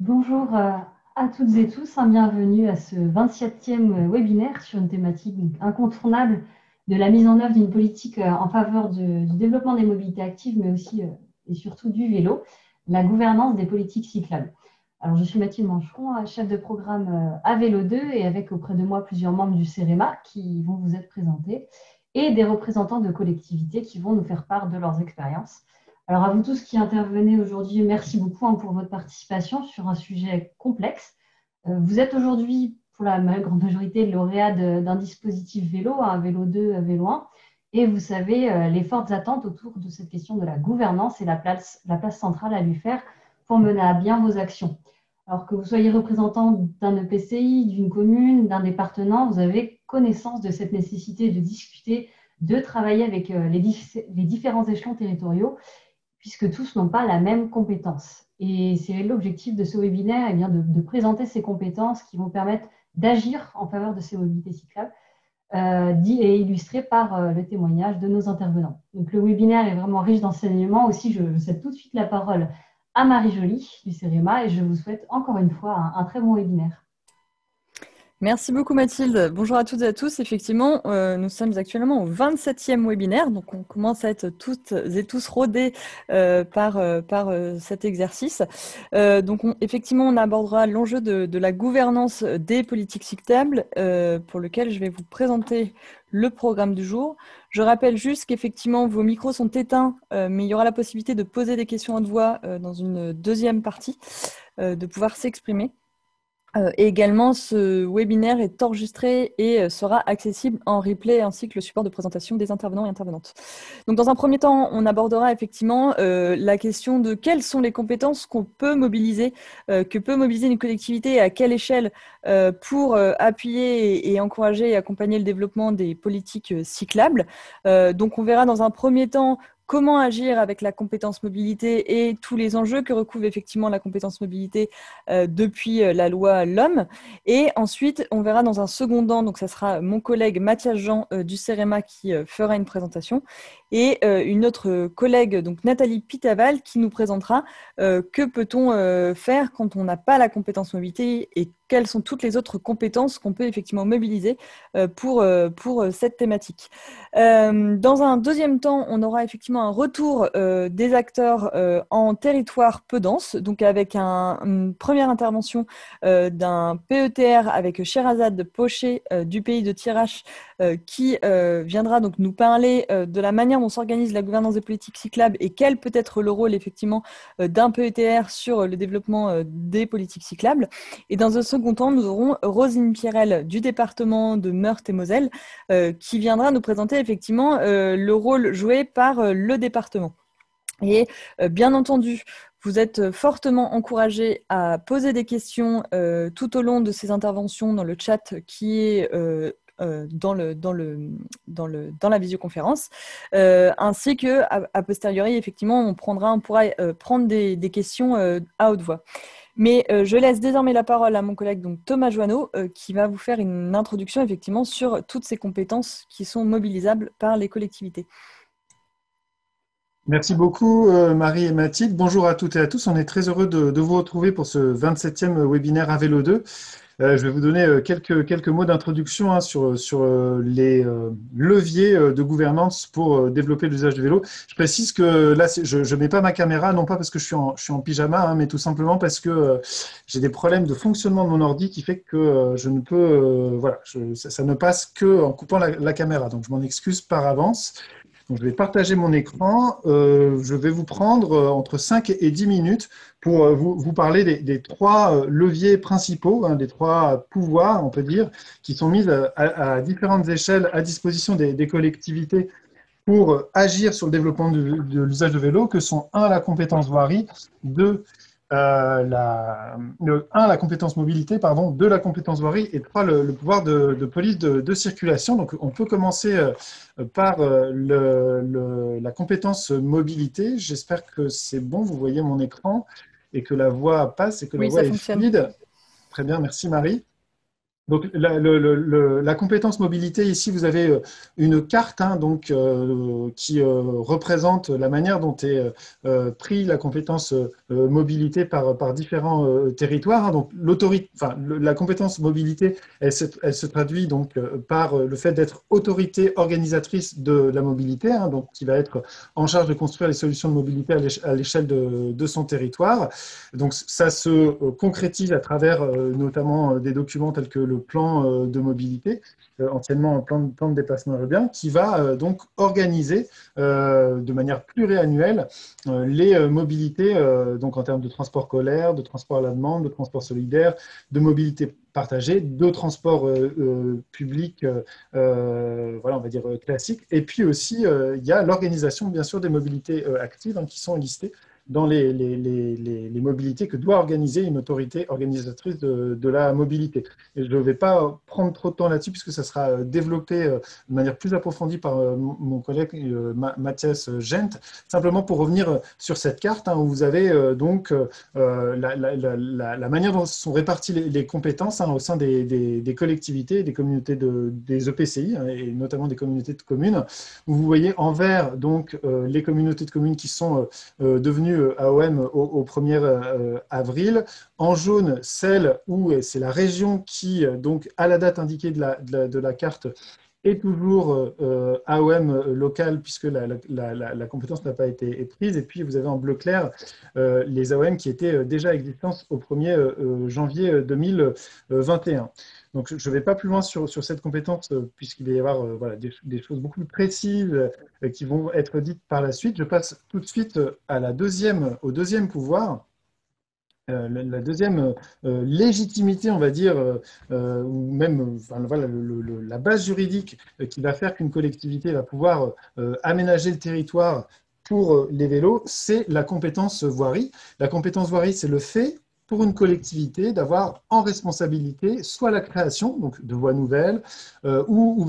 Bonjour à toutes et tous, bienvenue à ce 27e webinaire sur une thématique incontournable de la mise en œuvre d'une politique en faveur du développement des mobilités actives, mais aussi et surtout du vélo, la gouvernance des politiques cyclables. Alors, je suis Mathilde Mancheron, chef de programme à Vélo 2 et avec auprès de moi plusieurs membres du CEREMA qui vont vous être présentés et des représentants de collectivités qui vont nous faire part de leurs expériences. Alors, à vous tous qui intervenez aujourd'hui, merci beaucoup pour votre participation sur un sujet complexe. Vous êtes aujourd'hui, pour la grande majorité, lauréat d'un dispositif vélo, un vélo 2, un vélo 1, et vous savez les fortes attentes autour de cette question de la gouvernance et la place centrale à lui faire pour mener à bien vos actions. Alors que vous soyez représentant d'un EPCI, d'une commune, d'un département, vous avez connaissance de cette nécessité de discuter, de travailler avec les différents échelons territoriaux puisque tous n'ont pas la même compétence. Et c'est l'objectif de ce webinaire, eh bien, de présenter ces compétences qui vont permettre d'agir en faveur de ces mobilités cyclables, et illustrées par le témoignage de nos intervenants. Donc le webinaire est vraiment riche d'enseignements. Aussi, je cède tout de suite la parole à Marie Joly du CEREMA et je vous souhaite encore une fois un très bon webinaire. Merci beaucoup Mathilde. Bonjour à toutes et à tous. Effectivement, nous sommes actuellement au 27e webinaire, donc on commence à être toutes et tous rodés par cet exercice. Effectivement, on abordera l'enjeu de la gouvernance des politiques cyclables, pour lequel je vais vous présenter le programme du jour. Je rappelle juste qu'effectivement, vos micros sont éteints, mais il y aura la possibilité de poser des questions à haute voix dans une deuxième partie, de pouvoir s'exprimer. Et également, ce webinaire est enregistré et sera accessible en replay ainsi que le support de présentation des intervenants et intervenantes. Donc, dans un premier temps, on abordera effectivement la question de quelles sont les compétences qu'on peut mobiliser, que peut mobiliser une collectivité et à quelle échelle pour appuyer et encourager et accompagner le développement des politiques cyclables. Donc, on verra dans un premier temps comment agir avec la compétence mobilité et tous les enjeux que recouvre effectivement la compétence mobilité depuis la loi LOM. Et ensuite, on verra dans un second temps, donc ça sera mon collègue Mathias Jean du CEREMA qui fera une présentation et une autre collègue, donc Nathalie Pitaval, qui nous présentera que peut-on faire quand on n'a pas la compétence mobilité et quelles sont toutes les autres compétences qu'on peut effectivement mobiliser pour cette thématique. Dans un deuxième temps, on aura effectivement un retour des acteurs en territoire peu dense, donc avec une première intervention d'un PETR avec Sherazade Pochet du pays de Thiérache qui viendra donc nous parler de la manière dont s'organise la gouvernance des politiques cyclables et quel peut être le rôle effectivement d'un PETR sur le développement des politiques cyclables. Et dans un second temps, nous aurons Rosine Pierrel du département de Meurthe-et-Moselle qui viendra nous présenter effectivement le rôle joué par le département. Et bien entendu, vous êtes fortement encouragés à poser des questions tout au long de ces interventions dans le chat qui est dans la visioconférence, ainsi que a posteriori, effectivement, on pourra prendre des questions à haute voix. Mais je laisse désormais la parole à mon collègue donc, Thomas Joanneau, qui va vous faire une introduction effectivement sur toutes ces compétences qui sont mobilisables par les collectivités. Merci beaucoup Marie et Mathilde. Bonjour à toutes et à tous. On est très heureux de vous retrouver pour ce 27e webinaire à Vélo 2. Je vais vous donner quelques mots d'introduction sur les leviers de gouvernance pour développer l'usage du vélo. Je précise que là, je ne mets pas ma caméra, non pas parce que je suis en pyjama, mais tout simplement parce que j'ai des problèmes de fonctionnement de mon ordi qui fait que je ne peux, voilà, ça ne passe qu'en coupant la caméra. Donc, je m'en excuse par avance. Donc, je vais partager mon écran. Je vais vous prendre entre 5 et 10 minutes pour vous parler des trois leviers principaux, des trois pouvoirs, on peut dire, qui sont mis à différentes échelles à disposition des collectivités pour agir sur le développement de l'usage de vélo, que sont la compétence voirie, 2, la compétence mobilité, pardon, 2, la compétence voirie, et 3, le pouvoir de police de circulation. Donc, on peut commencer par la compétence mobilité. J'espère que c'est bon, vous voyez mon écran et que la voix passe et que la Oui, voix ça est fonctionne. fluide. Très bien, merci Marie. Donc, la compétence mobilité, ici, vous avez une carte donc, qui représente la manière dont est pris la compétence mobilité par différents territoires. Hein. Donc, la compétence mobilité, elle se traduit donc, par le fait d'être autorité organisatrice de la mobilité, hein, donc, qui va être en charge de construire les solutions de mobilité à l'échelle de son territoire. Donc, ça se concrétise à travers notamment des documents tels que le plan de mobilité, anciennement un plan de déplacement urbain, qui va donc organiser de manière pluriannuelle les mobilités, donc en termes de transport scolaire, de transport à la demande, de transport solidaire, de mobilité partagée, de transport public, voilà, on va dire classique. Et puis aussi, il y a l'organisation, bien sûr, des mobilités actives qui sont listées dans les mobilités que doit organiser une autorité organisatrice de la mobilité. Et je ne vais pas prendre trop de temps là-dessus puisque ça sera développé de manière plus approfondie par mon collègue Mathias Gent, simplement pour revenir sur cette carte où vous avez donc la manière dont sont réparties les compétences au sein des collectivités, des communautés des EPCI et notamment des communautés de communes, où vous voyez en vert donc les communautés de communes qui sont devenues AOM au 1er avril. En jaune, celle où c'est la région qui, donc à la date indiquée de la carte, est toujours AOM locale puisque la compétence n'a pas été prise. Et puis, vous avez en bleu clair les AOM qui étaient déjà existantes au 1er janvier 2021. Donc, je ne vais pas plus loin sur cette compétence puisqu'il va y avoir voilà, des choses beaucoup plus précises qui vont être dites par la suite. Je passe tout de suite au deuxième pouvoir. La deuxième légitimité, on va dire, ou même enfin, voilà, la base juridique qui va faire qu'une collectivité va pouvoir aménager le territoire pour les vélos, c'est la compétence voirie. La compétence voirie, c'est le fait pour une collectivité d'avoir en responsabilité soit la création donc de voies nouvelles ou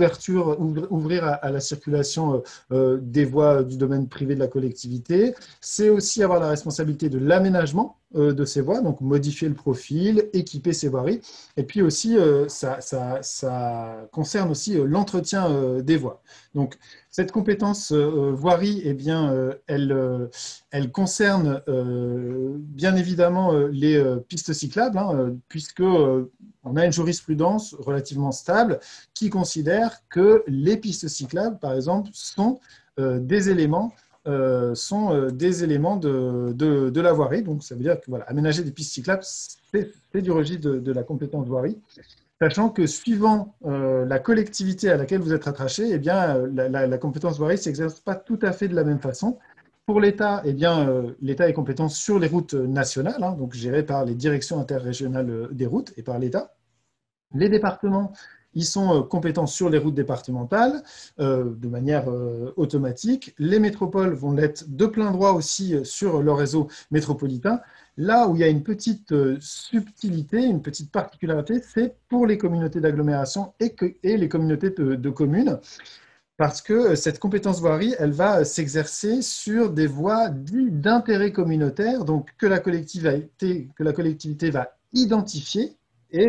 ouvrir à la circulation des voies du domaine privé de la collectivité. C'est aussi avoir la responsabilité de l'aménagement de ces voies, donc modifier le profil, équiper ces voiries. Et puis aussi, ça concerne aussi l'entretien des voies. Donc, cette compétence voirie, eh bien, elle concerne bien évidemment les pistes cyclables, puisque on a une jurisprudence relativement stable qui considère que les pistes cyclables, par exemple, sont des éléments de la voirie. Donc, ça veut dire que voilà, aménager des pistes cyclables, c'est du registre de la compétence voirie. Sachant que suivant la collectivité à laquelle vous êtes rattaché, eh bien, la compétence voirie ne s'exerce pas tout à fait de la même façon. Pour l'État, eh bien, l'État est compétent sur les routes nationales, donc gérées par les directions interrégionales des routes et par l'État. Les départements, ils sont compétents sur les routes départementales de manière automatique. Les métropoles vont l'être de plein droit aussi sur leur réseau métropolitain. Là où il y a une petite subtilité, une petite particularité, c'est pour les communautés d'agglomération et les communautés de communes, parce que cette compétence voirie, elle va s'exercer sur des voies dites d'intérêt communautaire, donc que la collectivité va identifier et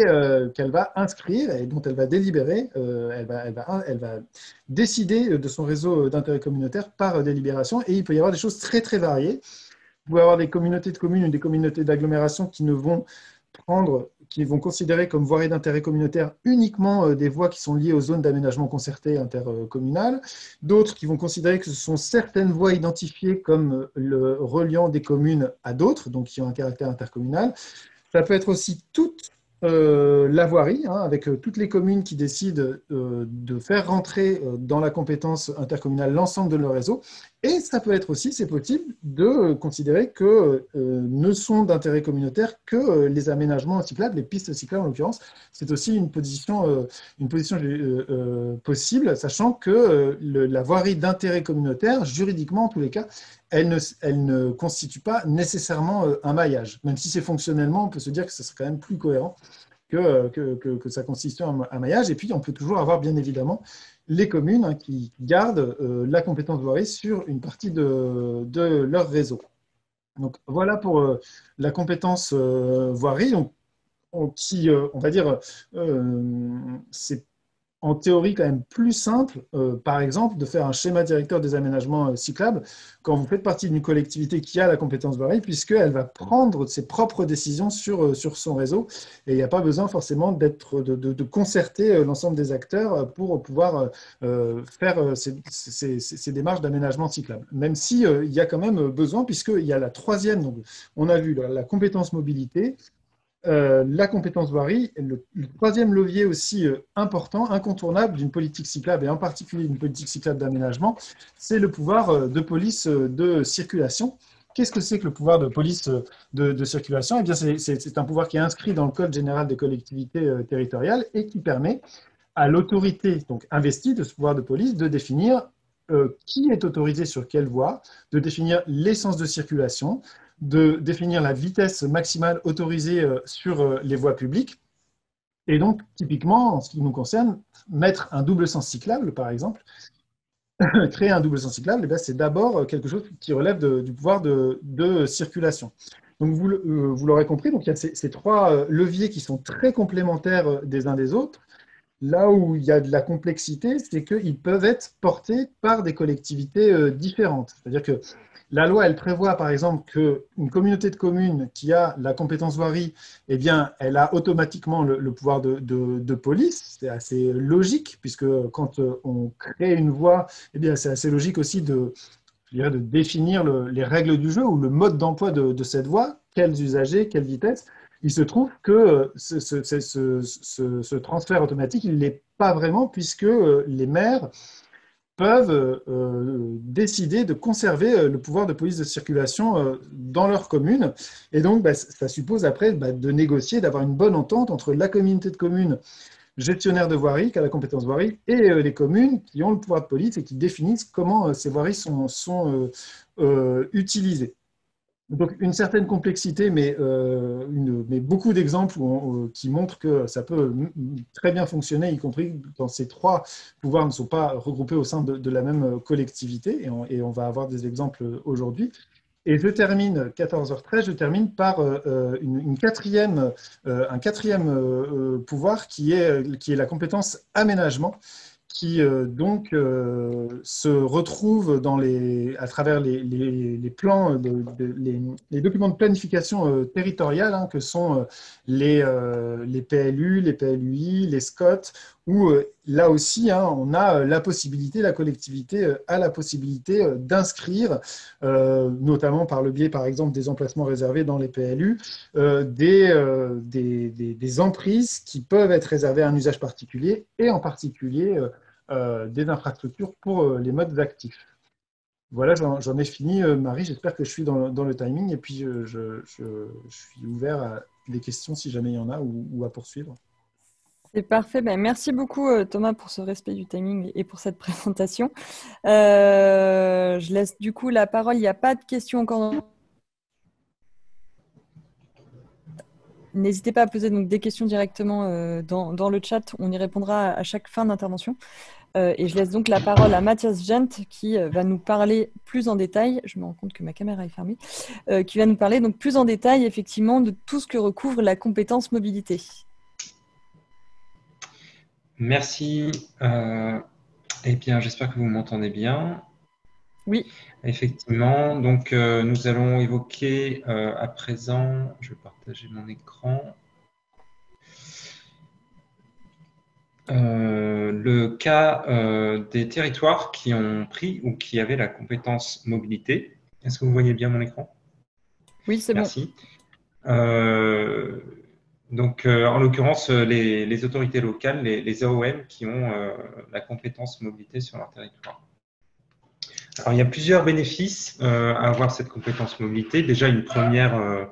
qu'elle va inscrire et dont elle va délibérer, elle va décider de son réseau d'intérêt communautaire par délibération. Et il peut y avoir des choses très, très variées. Vous pouvez avoir des communautés de communes ou des communautés d'agglomération qui vont considérer comme voiries d'intérêt communautaire uniquement des voies qui sont liées aux zones d'aménagement concerté intercommunal. D'autres qui vont considérer que ce sont certaines voies identifiées comme le reliant des communes à d'autres, donc qui ont un caractère intercommunal. Ça peut être aussi toute la voirie, avec toutes les communes qui décident de faire rentrer dans la compétence intercommunale l'ensemble de leur réseau. Et ça peut être aussi, c'est possible, de considérer que ne sont d'intérêt communautaire que les aménagements cyclables, les pistes cyclables en l'occurrence. C'est aussi une position possible, sachant que la voirie d'intérêt communautaire, juridiquement en tous les cas, elle ne constitue pas nécessairement un maillage. Même si c'est fonctionnellement, on peut se dire que ce serait quand même plus cohérent que ça constitue un maillage. Et puis, on peut toujours avoir, bien évidemment, les communes qui gardent la compétence voirie sur une partie de leur réseau. Donc, voilà pour la compétence voirie. Donc, on va dire, c'est en théorie quand même plus simple, par exemple, de faire un schéma directeur des aménagements cyclables quand vous faites partie d'une collectivité qui a la compétence voirie, puisqu'elle va prendre ses propres décisions sur son réseau. Et il n'y a pas besoin forcément de concerter l'ensemble des acteurs pour pouvoir faire ces démarches d'aménagement cyclable. Même si, il y a quand même besoin, puisqu'il y a la troisième, donc on a vu la compétence mobilité, la compétence voirie, le troisième levier aussi important, incontournable d'une politique cyclable et en particulier d'une politique cyclable d'aménagement, c'est le pouvoir de police de circulation. Qu'est-ce que c'est que le pouvoir de police de circulation? Eh bien, c'est un pouvoir qui est inscrit dans le Code général des collectivités territoriales et qui permet à l'autorité donc investie de ce pouvoir de police de définir qui est autorisé sur quelle voie, de définir l'essence de circulation, de définir la vitesse maximale autorisée sur les voies publiques. Et donc, typiquement, en ce qui nous concerne, mettre un double sens cyclable, par exemple, créer un double sens cyclable, c'est d'abord quelque chose qui relève du pouvoir de circulation. Donc, vous l'aurez compris, donc il y a ces trois leviers qui sont très complémentaires des uns des autres. Là où il y a de la complexité, c'est qu'ils peuvent être portés par des collectivités différentes. C'est-à-dire que la loi, elle prévoit, par exemple, qu'une communauté de communes qui a la compétence voirie, eh bien, elle a automatiquement le pouvoir de police. C'est assez logique, puisque quand on crée une voie, eh bien, c'est assez logique aussi je dirais, de définir les règles du jeu ou le mode d'emploi de cette voie, quels usagers, quelle vitesse. Il se trouve que ce transfert automatique, il ne l'est pas vraiment, puisque les maires peuvent décider de conserver le pouvoir de police de circulation dans leur commune. Et donc, ça suppose après de négocier, d'avoir une bonne entente entre la communauté de communes gestionnaire de voirie, qui a la compétence voirie, et les communes qui ont le pouvoir de police et qui définissent comment ces voiries sont utilisées. Donc, une certaine complexité, mais beaucoup d'exemples qui montrent que ça peut très bien fonctionner, y compris quand ces trois pouvoirs ne sont pas regroupés au sein de la même collectivité. Et on va avoir des exemples aujourd'hui. Et je termine, 14h13, je termine par un quatrième pouvoir qui est la compétence aménagement, qui donc se retrouve à travers les plans, les documents de planification territoriale, hein, que sont les PLU, les PLUI, les SCOT, où là aussi, hein, on a la possibilité, la collectivité a la possibilité d'inscrire, notamment par le biais, par exemple, des emplacements réservés dans les PLU, des emprises qui peuvent être réservées à un usage particulier, et en particulier des infrastructures pour les modes actifs. Voilà, j'en ai fini, Marie. J'espère que je suis dans le timing. Et puis, je suis ouvert à des questions si jamais il y en a ou à poursuivre. C'est parfait. Ben, merci beaucoup, Thomas, pour ce respect du timing et pour cette présentation. Je laisse du coup la parole. Il n'y a pas de questions encore. N'hésitez pas à poser donc, des questions directement dans le chat. On y répondra à chaque fin d'intervention. Et je laisse donc la parole à Mathias Gent qui va nous parler plus en détail, je me rends compte que ma caméra est fermée, qui va nous parler donc plus en détail effectivement de tout ce que recouvre la compétence mobilité. Merci. Eh bien, j'espère que vous m'entendez bien. Oui. Effectivement, donc nous allons évoquer à présent, je vais partager mon écran. Le cas des territoires qui ont pris ou qui avaient la compétence mobilité. Est-ce que vous voyez bien mon écran? Oui, c'est bon. Merci. Donc, en l'occurrence, les autorités locales, les AOM qui ont la compétence mobilité sur leur territoire. Alors, il y a plusieurs bénéfices à avoir cette compétence mobilité. Déjà, une première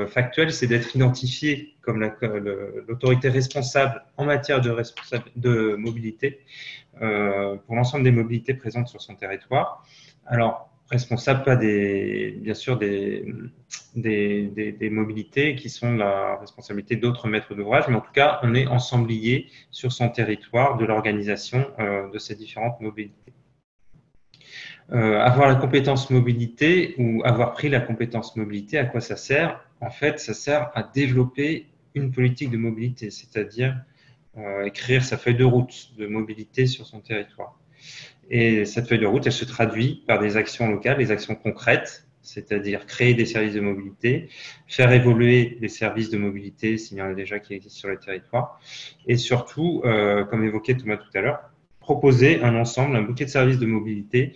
factuelle, c'est d'être identifié comme l'autorité responsable en matière de mobilité pour l'ensemble des mobilités présentes sur son territoire. Alors, responsable, pas bien sûr des mobilités qui sont la responsabilité d'autres maîtres d'ouvrage, mais en tout cas, on est ensemblier sur son territoire de l'organisation de ces différentes mobilités. Avoir la compétence mobilité ou avoir pris la compétence mobilité, à quoi ça sert? En fait, ça sert à développer une politique de mobilité, c'est-à-dire écrire sa feuille de route de mobilité sur son territoire. Et cette feuille de route, elle se traduit par des actions locales, des actions concrètes, c'est-à-dire créer des services de mobilité, faire évoluer les services de mobilité s'il y en a déjà qui existent sur le territoire, et surtout, comme évoquait Thomas tout à l'heure, proposer un ensemble, un bouquet de services de mobilité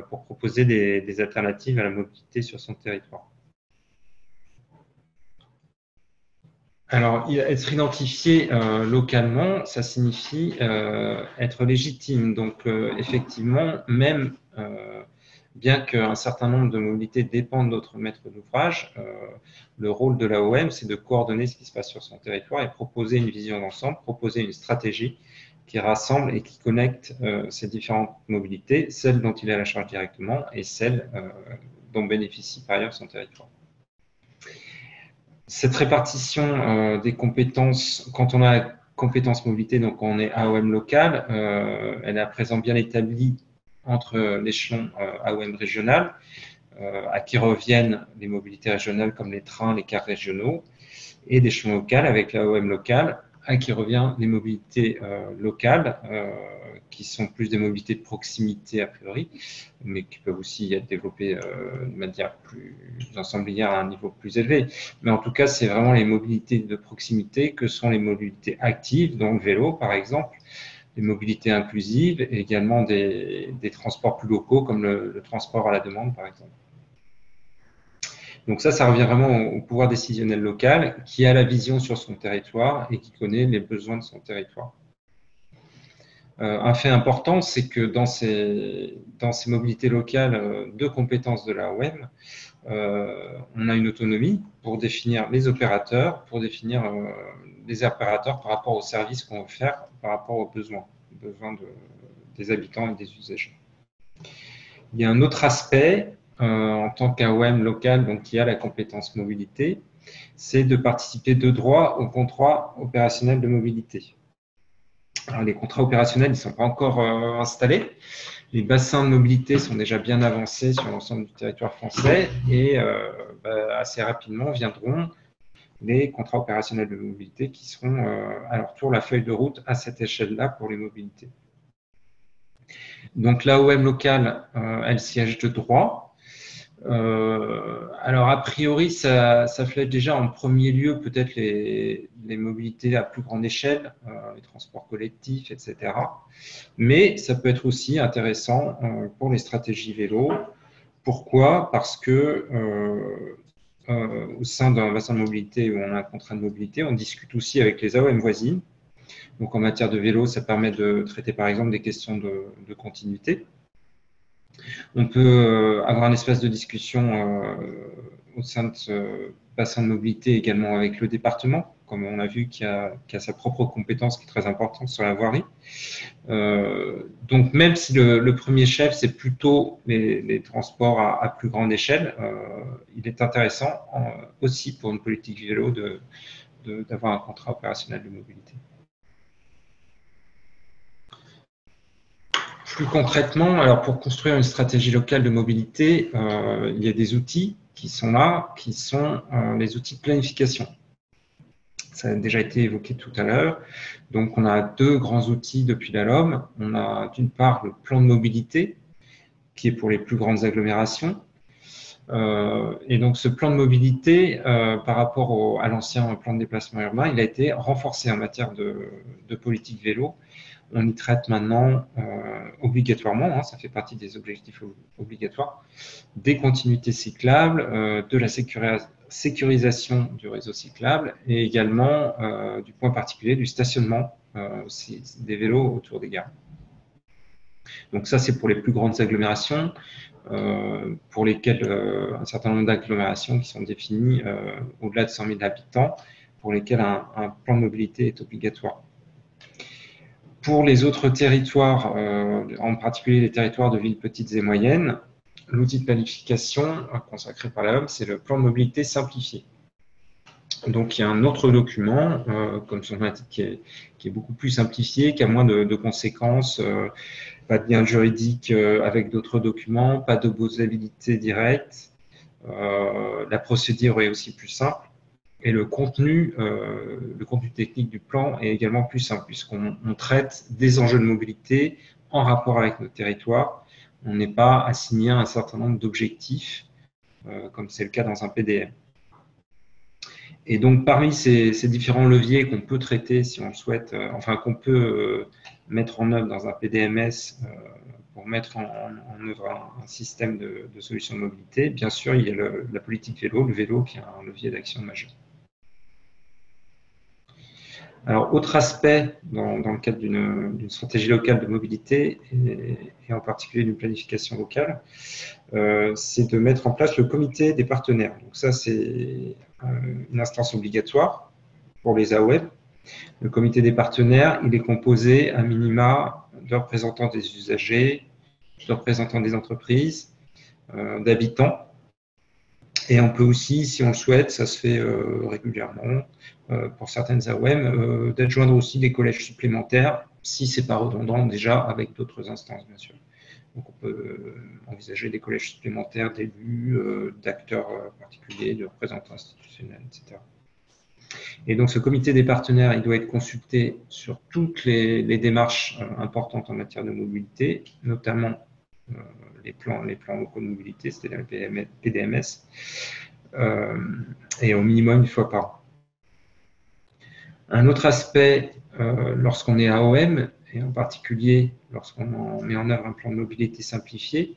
pour proposer des alternatives à la mobilité sur son territoire. Alors, être identifié localement, ça signifie être légitime. Donc, effectivement, même bien qu'un certain nombre de mobilités dépendent de notre maître d'ouvrage, le rôle de l'AOM, c'est de coordonner ce qui se passe sur son territoire et proposer une vision d'ensemble, proposer une stratégie qui rassemble et qui connecte ces différentes mobilités, celles dont il a la charge directement et celles dont bénéficie par ailleurs son territoire. Cette répartition des compétences, quand on a compétences mobilité, donc on est AOM local, elle est à présent bien établie entre l'échelon AOM régional, à qui reviennent les mobilités régionales comme les trains, les cars régionaux, et l'échelon local avec l'AOM local, à qui revient les mobilités locales, qui sont plus des mobilités de proximité a priori, mais qui peuvent aussi être développées de manière plus ensemblière à un niveau plus élevé. Mais en tout cas, c'est vraiment les mobilités de proximité que sont les mobilités actives, donc le vélo par exemple, les mobilités inclusives et également des transports plus locaux comme le transport à la demande par exemple. Donc ça revient vraiment au pouvoir décisionnel local qui a la vision sur son territoire et qui connaît les besoins de son territoire. Un fait important, c'est que dans ces mobilités locales de compétences de l'AOM, on a une autonomie pour définir les opérateurs, par rapport aux services qu'on veut faire, par rapport aux besoins des habitants et des usagers. Il y a un autre aspect en tant qu'AOM local, donc qui a la compétence mobilité, c'est de participer de droit aux contrats opérationnels de mobilité. Alors, les contrats opérationnels, ils ne sont pas encore installés. Les bassins de mobilité sont déjà bien avancés sur l'ensemble du territoire français et assez rapidement viendront les contrats opérationnels de mobilité qui seront à leur tour la feuille de route à cette échelle-là pour les mobilités. Donc l'AOM locale, elle siège de droit. Alors a priori, ça flèche déjà en premier lieu peut-être les mobilités à plus grande échelle, les transports collectifs, etc. Mais ça peut être aussi intéressant pour les stratégies vélo. Pourquoi? Parce que au sein d'un bassin de mobilité où on a un contrat de mobilité, on discute aussi avec les AOM voisines. Donc en matière de vélo, ça permet de traiter par exemple des questions de continuité. On peut avoir un espace de discussion au sein de ce bassin de mobilité également avec le département, comme on a vu qui a sa propre compétence qui est très importante sur la voirie. Donc même si le premier chef, c'est plutôt les transports à plus grande échelle, il est intéressant aussi pour une politique vélo d'avoir un contrat opérationnel de mobilité. Plus concrètement, alors pour construire une stratégie locale de mobilité, il y a des outils qui sont là, qui sont les outils de planification. Ça a déjà été évoqué tout à l'heure. Donc, on a deux grands outils depuis la LOM. On a d'une part le plan de mobilité, qui est pour les plus grandes agglomérations. Et donc, ce plan de mobilité, par rapport à l'ancien plan de déplacement urbain, il a été renforcé en matière de politique vélo. On y traite maintenant obligatoirement, ça fait partie des objectifs obligatoires, des continuités cyclables, de la sécurisation du réseau cyclable et également du point particulier du stationnement des vélos autour des gares. Donc ça, c'est pour les plus grandes agglomérations, pour lesquelles un certain nombre d'agglomérations qui sont définies au-delà de 100 000 habitants, pour lesquelles un plan de mobilité est obligatoire. Pour les autres territoires, en particulier les territoires de villes petites et moyennes, l'outil de planification consacré par la LOM, c'est le plan de mobilité simplifié. Donc il y a un autre document, comme son nom l'indique, qui est beaucoup plus simplifié, qui a moins de conséquences, pas de lien juridique avec d'autres documents, pas d'opposabilité directe, la procédure est aussi plus simple. Et le contenu technique du plan est également plus simple, puisqu'on traite des enjeux de mobilité en rapport avec notre territoire. On n'est pas assigné à un certain nombre d'objectifs, comme c'est le cas dans un PDM. Et donc, parmi ces différents leviers qu'on peut traiter, si on le souhaite, enfin qu'on peut mettre en œuvre dans un PDMS pour mettre en œuvre un système de solutions de mobilité, bien sûr, il y a la politique vélo, le vélo qui est un levier d'action majeur. Alors, autre aspect dans le cadre d'une stratégie locale de mobilité, et en particulier d'une planification locale, c'est de mettre en place le comité des partenaires. Donc ça, c'est une instance obligatoire pour les AOM. Le comité des partenaires, il est composé à minima de représentants des usagers, de représentants des entreprises, d'habitants. Et on peut aussi, si on le souhaite, ça se fait régulièrement pour certaines AOM, d'adjoindre aussi des collèges supplémentaires, si ce n'est pas redondant déjà avec d'autres instances, bien sûr. Donc on peut envisager des collèges supplémentaires d'élus, d'acteurs particuliers, de représentants institutionnels, etc. Et donc ce comité des partenaires, il doit être consulté sur toutes les démarches importantes en matière de mobilité, notamment les plans locaux de mobilité, c'est-à-dire les PDMS, et au minimum une fois par an. Un autre aspect, lorsqu'on est AOM, et en particulier lorsqu'on met en œuvre un plan de mobilité simplifié,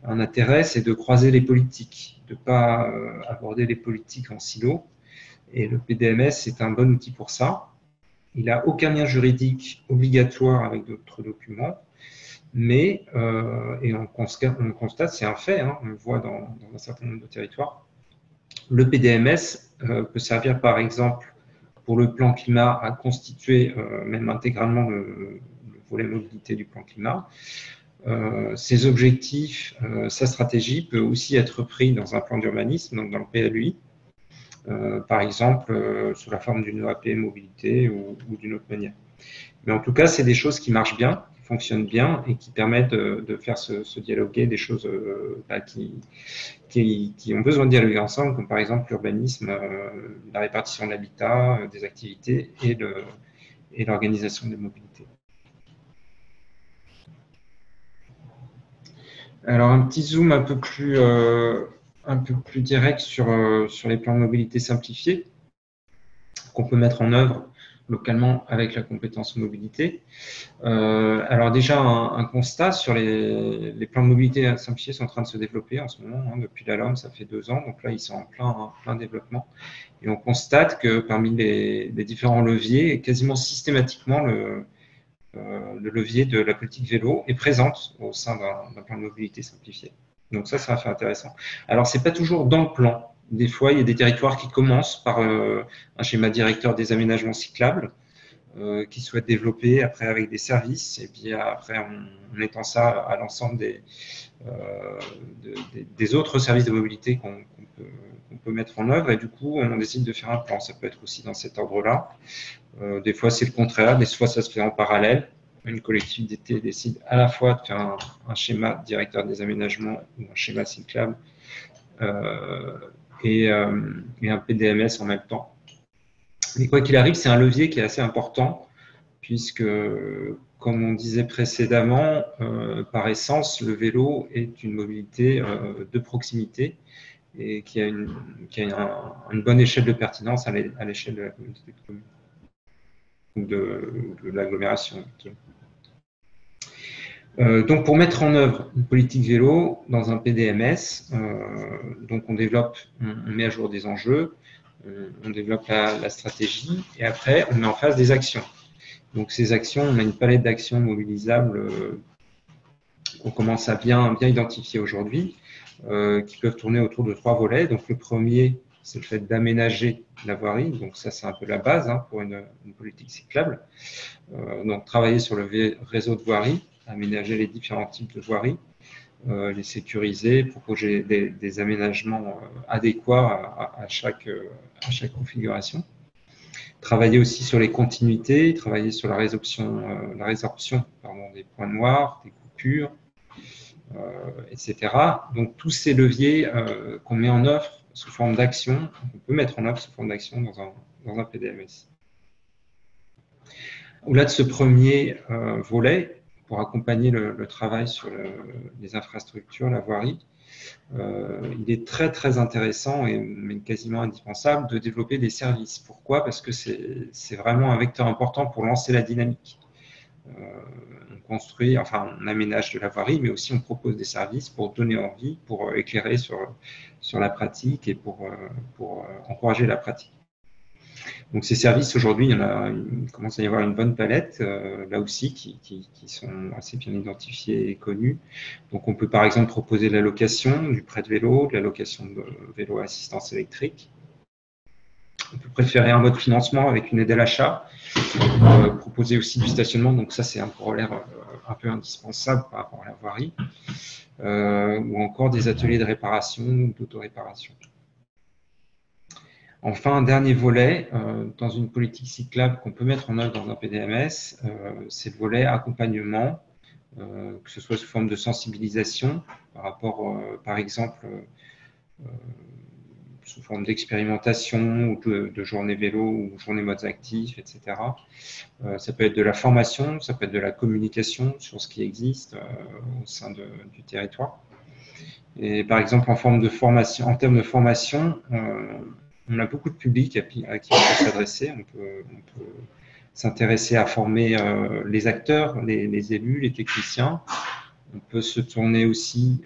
un intérêt, c'est de croiser les politiques, de ne pas aborder les politiques en silo. Et le PDMS, c'est un bon outil pour ça. Il n'a aucun lien juridique obligatoire avec d'autres documents, mais, et on constate, c'est un fait, hein, on le voit dans un certain nombre de territoires, le PDMS peut servir par exemple pour le plan climat à constituer même intégralement le volet mobilité du plan climat. Ses objectifs, sa stratégie peut aussi être pris dans un plan d'urbanisme, donc dans le PLUI, par exemple sous la forme d'une OAP mobilité ou d'une autre manière. Mais en tout cas, c'est des choses qui marchent bien, qui fonctionnent bien et qui permettent de faire se dialoguer des choses qui ont besoin de dialoguer ensemble, comme par exemple l'urbanisme, la répartition de l'habitat, des activités et l'organisation des mobilités. Alors, un petit zoom un peu plus direct sur les plans de mobilité simplifiés qu'on peut mettre en œuvre localement avec la compétence mobilité. Alors déjà, un constat sur les plans de mobilité simplifiés sont en train de se développer en ce moment. Hein, depuis la LOM, ça fait 2 ans, donc là, ils sont en plein développement. Et on constate que parmi les différents leviers, quasiment systématiquement, le levier de la politique vélo est présente au sein d'un plan de mobilité simplifié. Donc ça fait intéressant. Alors, ce n'est pas toujours dans le plan. Des fois, il y a des territoires qui commencent par un schéma directeur des aménagements cyclables qui souhaitent développer après avec des services et puis après on étend ça à l'ensemble des autres services de mobilité qu'on peut mettre en œuvre et du coup, on décide de faire un plan. Ça peut être aussi dans cet ordre-là. Des fois, c'est le contraire. Des fois, ça se fait en parallèle. Une collectivité décide à la fois de faire un schéma directeur des aménagements ou un schéma cyclable et un PDMS en même temps. Mais quoi qu'il arrive, c'est un levier qui est assez important puisque, comme on disait précédemment, par essence, le vélo est une mobilité de proximité et qui a une bonne échelle de pertinence à l'échelle de la communauté de communes ou de l'agglomération. Donc, pour mettre en œuvre une politique vélo dans un PDMS, donc on met à jour des enjeux, on développe la stratégie et après, on met en face des actions. Donc, ces actions, on a une palette d'actions mobilisables qu'on commence à bien identifier aujourd'hui, qui peuvent tourner autour de 3 volets. Donc, le premier, c'est le fait d'aménager la voirie. Donc, ça, c'est un peu la base pour une politique cyclable. Donc, travailler sur le réseau de voirie, aménager les différents types de voiries, les sécuriser, proposer des aménagements adéquats à chaque configuration. Travailler aussi sur les continuités, travailler sur la résorption des points noirs, des coupures, etc. Donc tous ces leviers qu'on met en œuvre sous forme d'action, on peut mettre en œuvre sous forme d'action dans un PDMS. Au-delà de ce premier volet, pour accompagner le travail sur les infrastructures, la voirie, il est très très intéressant et même quasiment indispensable de développer des services. Pourquoi? Parce que c'est vraiment un vecteur important pour lancer la dynamique. On aménage de la voirie, mais aussi on propose des services pour donner envie, pour éclairer sur la pratique et pour encourager la pratique. Donc ces services, aujourd'hui, il commence à y avoir une bonne palette, là aussi, qui sont assez bien identifiés et connus. Donc on peut par exemple proposer de la location du prêt de vélo, de la location de vélo à assistance électrique. On peut préférer un mode financement avec une aide à l'achat, proposer aussi du stationnement, donc ça c'est un corollaire un peu indispensable par rapport à la voirie, ou encore des ateliers de réparation ou d'autoréparation. Enfin, un dernier volet dans une politique cyclable qu'on peut mettre en œuvre dans un PDMS, c'est le volet accompagnement, que ce soit sous forme de sensibilisation par rapport, par exemple, sous forme d'expérimentation ou de journée vélo ou journée modes actifs, etc. Ça peut être de la formation, ça peut être de la communication sur ce qui existe au sein du territoire. Et par exemple, en termes de formation, on a beaucoup de publics à qui on peut s'adresser. On peut s'intéresser à former les acteurs, les élus, les techniciens. On peut se tourner aussi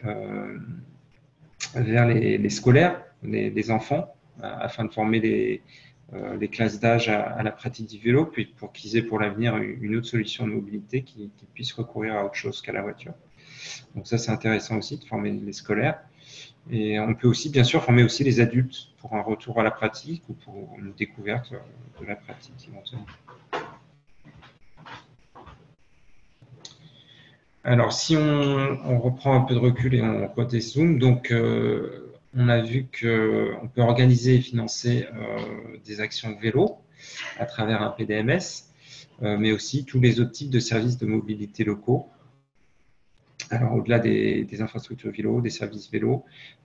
vers les scolaires, les enfants, afin de former les classes d'âge à la pratique du vélo, puis pour qu'ils aient pour l'avenir une autre solution de mobilité qui puisse recourir à autre chose qu'à la voiture. Donc ça, c'est intéressant aussi de former les scolaires. Et on peut aussi, bien sûr, former aussi les adultes pour un retour à la pratique ou pour une découverte de la pratique éventuellement. Alors, si on reprend un peu de recul et on redézoome, donc on a vu qu'on peut organiser et financer des actions vélo à travers un PDMS, mais aussi tous les autres types de services de mobilité locaux. Alors, au-delà des infrastructures vélo, des services vélo,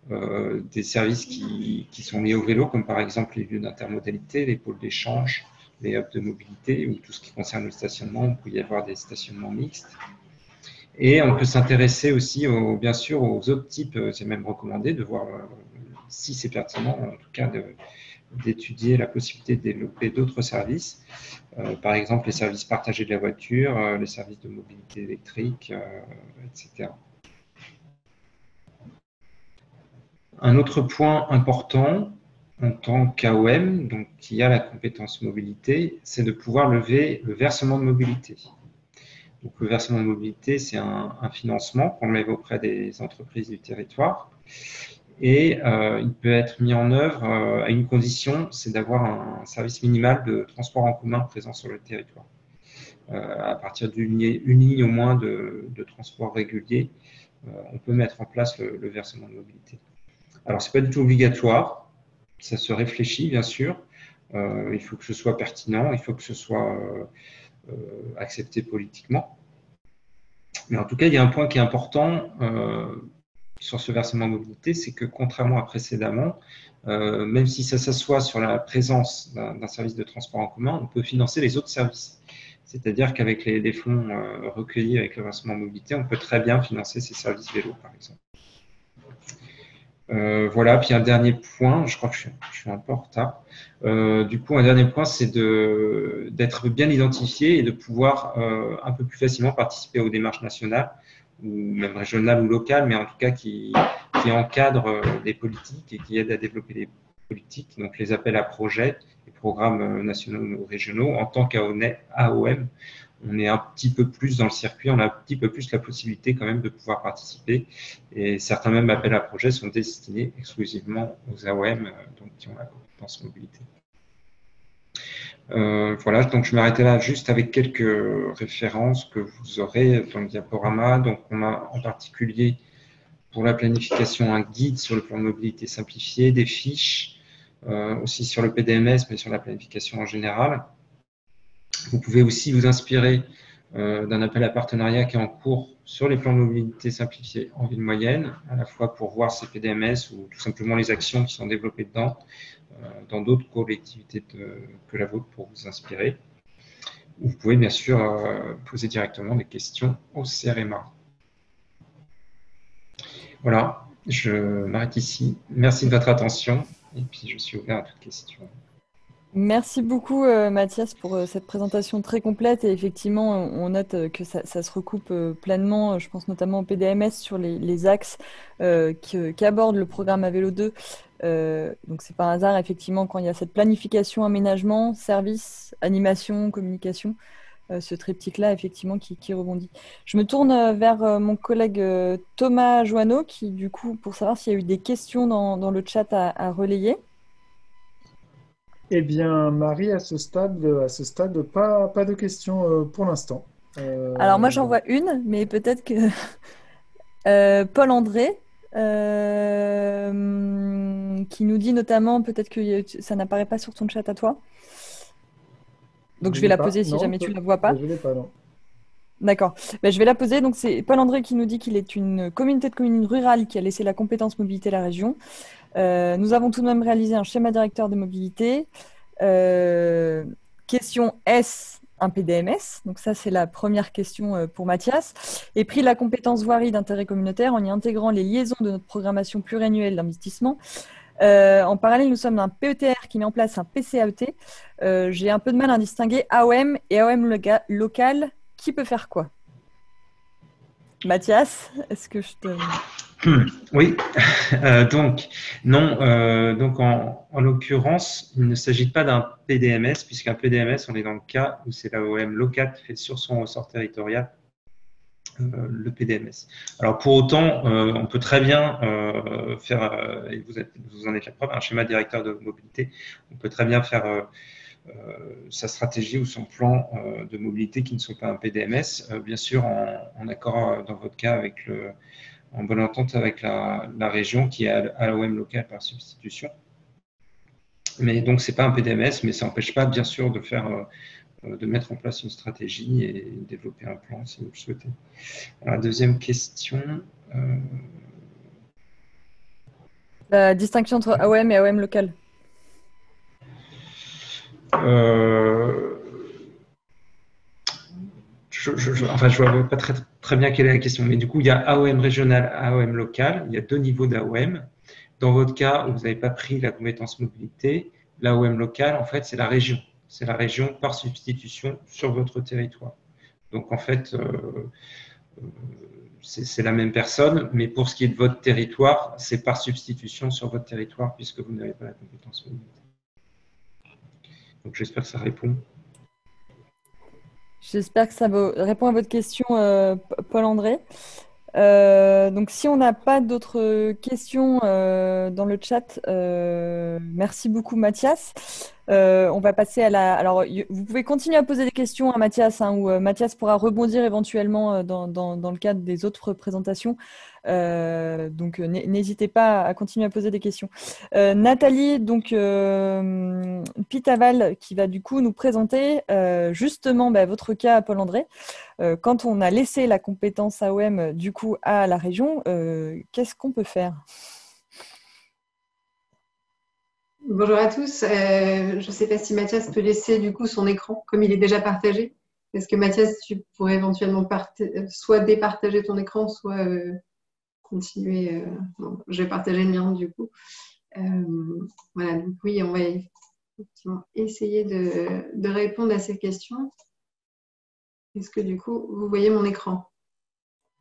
des services qui sont liés au vélo, comme par exemple les lieux d'intermodalité, les pôles d'échange, les hubs de mobilité, ou tout ce qui concerne le stationnement, il peut y avoir des stationnements mixtes. Et on peut s'intéresser aussi, bien sûr, aux autres types, c'est même recommandé de voir si c'est pertinent, en tout cas d'étudier la possibilité de développer d'autres services, par exemple les services partagés de la voiture, les services de mobilité électrique, etc. Un autre point important en tant qu'AOM, donc qui a la compétence mobilité, c'est de pouvoir lever le versement de mobilité. Donc le versement de mobilité, c'est un financement qu'on lève auprès des entreprises du territoire. Et il peut être mis en œuvre à une condition, c'est d'avoir un service minimal de transport en commun présent sur le territoire. À partir d'une ligne au moins de transport régulier, on peut mettre en place le versement de mobilité. Alors, ce n'est pas du tout obligatoire, ça se réfléchit bien sûr, il faut que ce soit pertinent, il faut que ce soit accepté politiquement. Mais en tout cas, il y a un point qui est important sur ce versement mobilité, c'est que contrairement à précédemment, même si ça s'assoit sur la présence d'un service de transport en commun, on peut financer les autres services. C'est-à-dire qu'avec les fonds recueillis avec le versement mobilité, on peut très bien financer ces services vélo, par exemple. Voilà, puis un dernier point, je crois que je suis un peu en retard. Du coup, un dernier point, c'est d'être bien identifié et de pouvoir un peu plus facilement participer aux démarches nationales ou même régionales ou locales, mais en tout cas qui encadrent les politiques et qui aident à développer les politiques, donc les appels à projets, les programmes nationaux ou régionaux. En tant qu'AOM, on est un petit peu plus dans le circuit, on a un petit peu plus la possibilité quand même de pouvoir participer. Et certains même appels à projets sont destinés exclusivement aux AOM, donc qui ont la compétence mobilité. Voilà, donc je m'arrêtais là juste avec quelques références que vous aurez dans le diaporama. Donc on a en particulier pour la planification un guide sur le plan de mobilité simplifié, des fiches, aussi sur le PDMS, mais sur la planification en général. Vous pouvez aussi vous inspirer d'un appel à partenariat qui est en cours sur les plans de mobilité simplifiés en ville moyenne, à la fois pour voir ces PDMS ou tout simplement les actions qui sont développées dedans, dans d'autres collectivités que la vôtre pour vous inspirer. Vous pouvez bien sûr poser directement des questions au CRMA. Voilà, je m'arrête ici. Merci de votre attention et puis je suis ouvert à toute question. Merci beaucoup Mathias pour cette présentation très complète et effectivement on note que ça se recoupe pleinement, je pense notamment au PDMS sur les axes qu'aborde le programme à vélo 2. Donc c'est pas un hasard effectivement quand il y a cette planification, aménagement, service, animation, communication, ce triptyque-là effectivement qui rebondit. Je me tourne vers mon collègue Thomas Joanneau qui du coup pour savoir s'il y a eu des questions dans le chat à relayer. Eh bien, Marie, à ce stade, pas de questions pour l'instant. Alors moi j'en vois une, mais peut-être que Paul-André qui nous dit notamment, peut-être que ça n'apparaît pas sur ton chat à toi. Donc je vais la poser si jamais tu la vois pas. Je ne l'ai pas, non. D'accord. Ben, je vais la poser. Donc c'est Paul-André qui nous dit qu'il est une communauté de communes rurales qui a laissé la compétence mobilité à la région. Nous avons tout de même réalisé un schéma directeur de mobilité. Question, est-ce un PDMS? Donc ça, c'est la première question pour Mathias. Et pris la compétence voirie d'intérêt communautaire en y intégrant les liaisons de notre programmation pluriannuelle d'investissement. En parallèle, nous sommes dans un PETR qui met en place un PCAET. J'ai un peu de mal à distinguer AOM et AOM local. Qui peut faire quoi? Mathias, est-ce que je te... Oui, donc non, donc en l'occurrence, il ne s'agit pas d'un PDMS, puisqu'un PDMS, on est dans le cas où c'est l'AOM locale qui fait sur son ressort territorial le PDMS. Alors pour autant, on peut très bien faire, et vous en êtes la preuve, un schéma directeur de mobilité, on peut très bien faire sa stratégie ou son plan de mobilité qui ne sont pas un PDMS, bien sûr en accord dans votre cas avec en bonne entente avec la région qui est à l'AOM locale par substitution. Mais donc, ce n'est pas un PDMS, mais ça n'empêche pas, bien sûr, de mettre en place une stratégie et développer un plan si vous le souhaitez. Alors, la deuxième question. La distinction entre AOM et AOM local. Je ne vois pas très bien quelle est la question, mais du coup, il y a AOM régional, AOM local. Il y a deux niveaux d'AOM. Dans votre cas, où vous n'avez pas pris la compétence mobilité, l'AOM local, en fait, c'est la région. C'est la région par substitution sur votre territoire. Donc, en fait, c'est la même personne, mais pour ce qui est de votre territoire, c'est par substitution sur votre territoire puisque vous n'avez pas la compétence mobilité. Donc, j'espère que ça répond. J'espère que ça répond à votre question, Paul-André. Donc, si on n'a pas d'autres questions dans le chat, merci beaucoup, Mathias. On va passer à la... Alors, vous pouvez continuer à poser des questions à Mathias, hein, ou Mathias pourra rebondir éventuellement dans le cadre des autres présentations. Donc, n'hésitez pas à continuer à poser des questions. Nathalie, donc, Pitaval, qui va du coup nous présenter justement votre cas, Paul-André. Quand on a laissé la compétence AOM du coup à la région, qu'est-ce qu'on peut faire? Bonjour à tous. Je ne sais pas si Mathias peut laisser du coup son écran, comme il est déjà partagé. Est-ce que Mathias, tu pourrais éventuellement soit départager ton écran, soit continuer. Non, je vais partager le mien du coup. Voilà, donc oui, on va effectivement essayer de répondre à ces questions. Est-ce que du coup, vous voyez mon écran?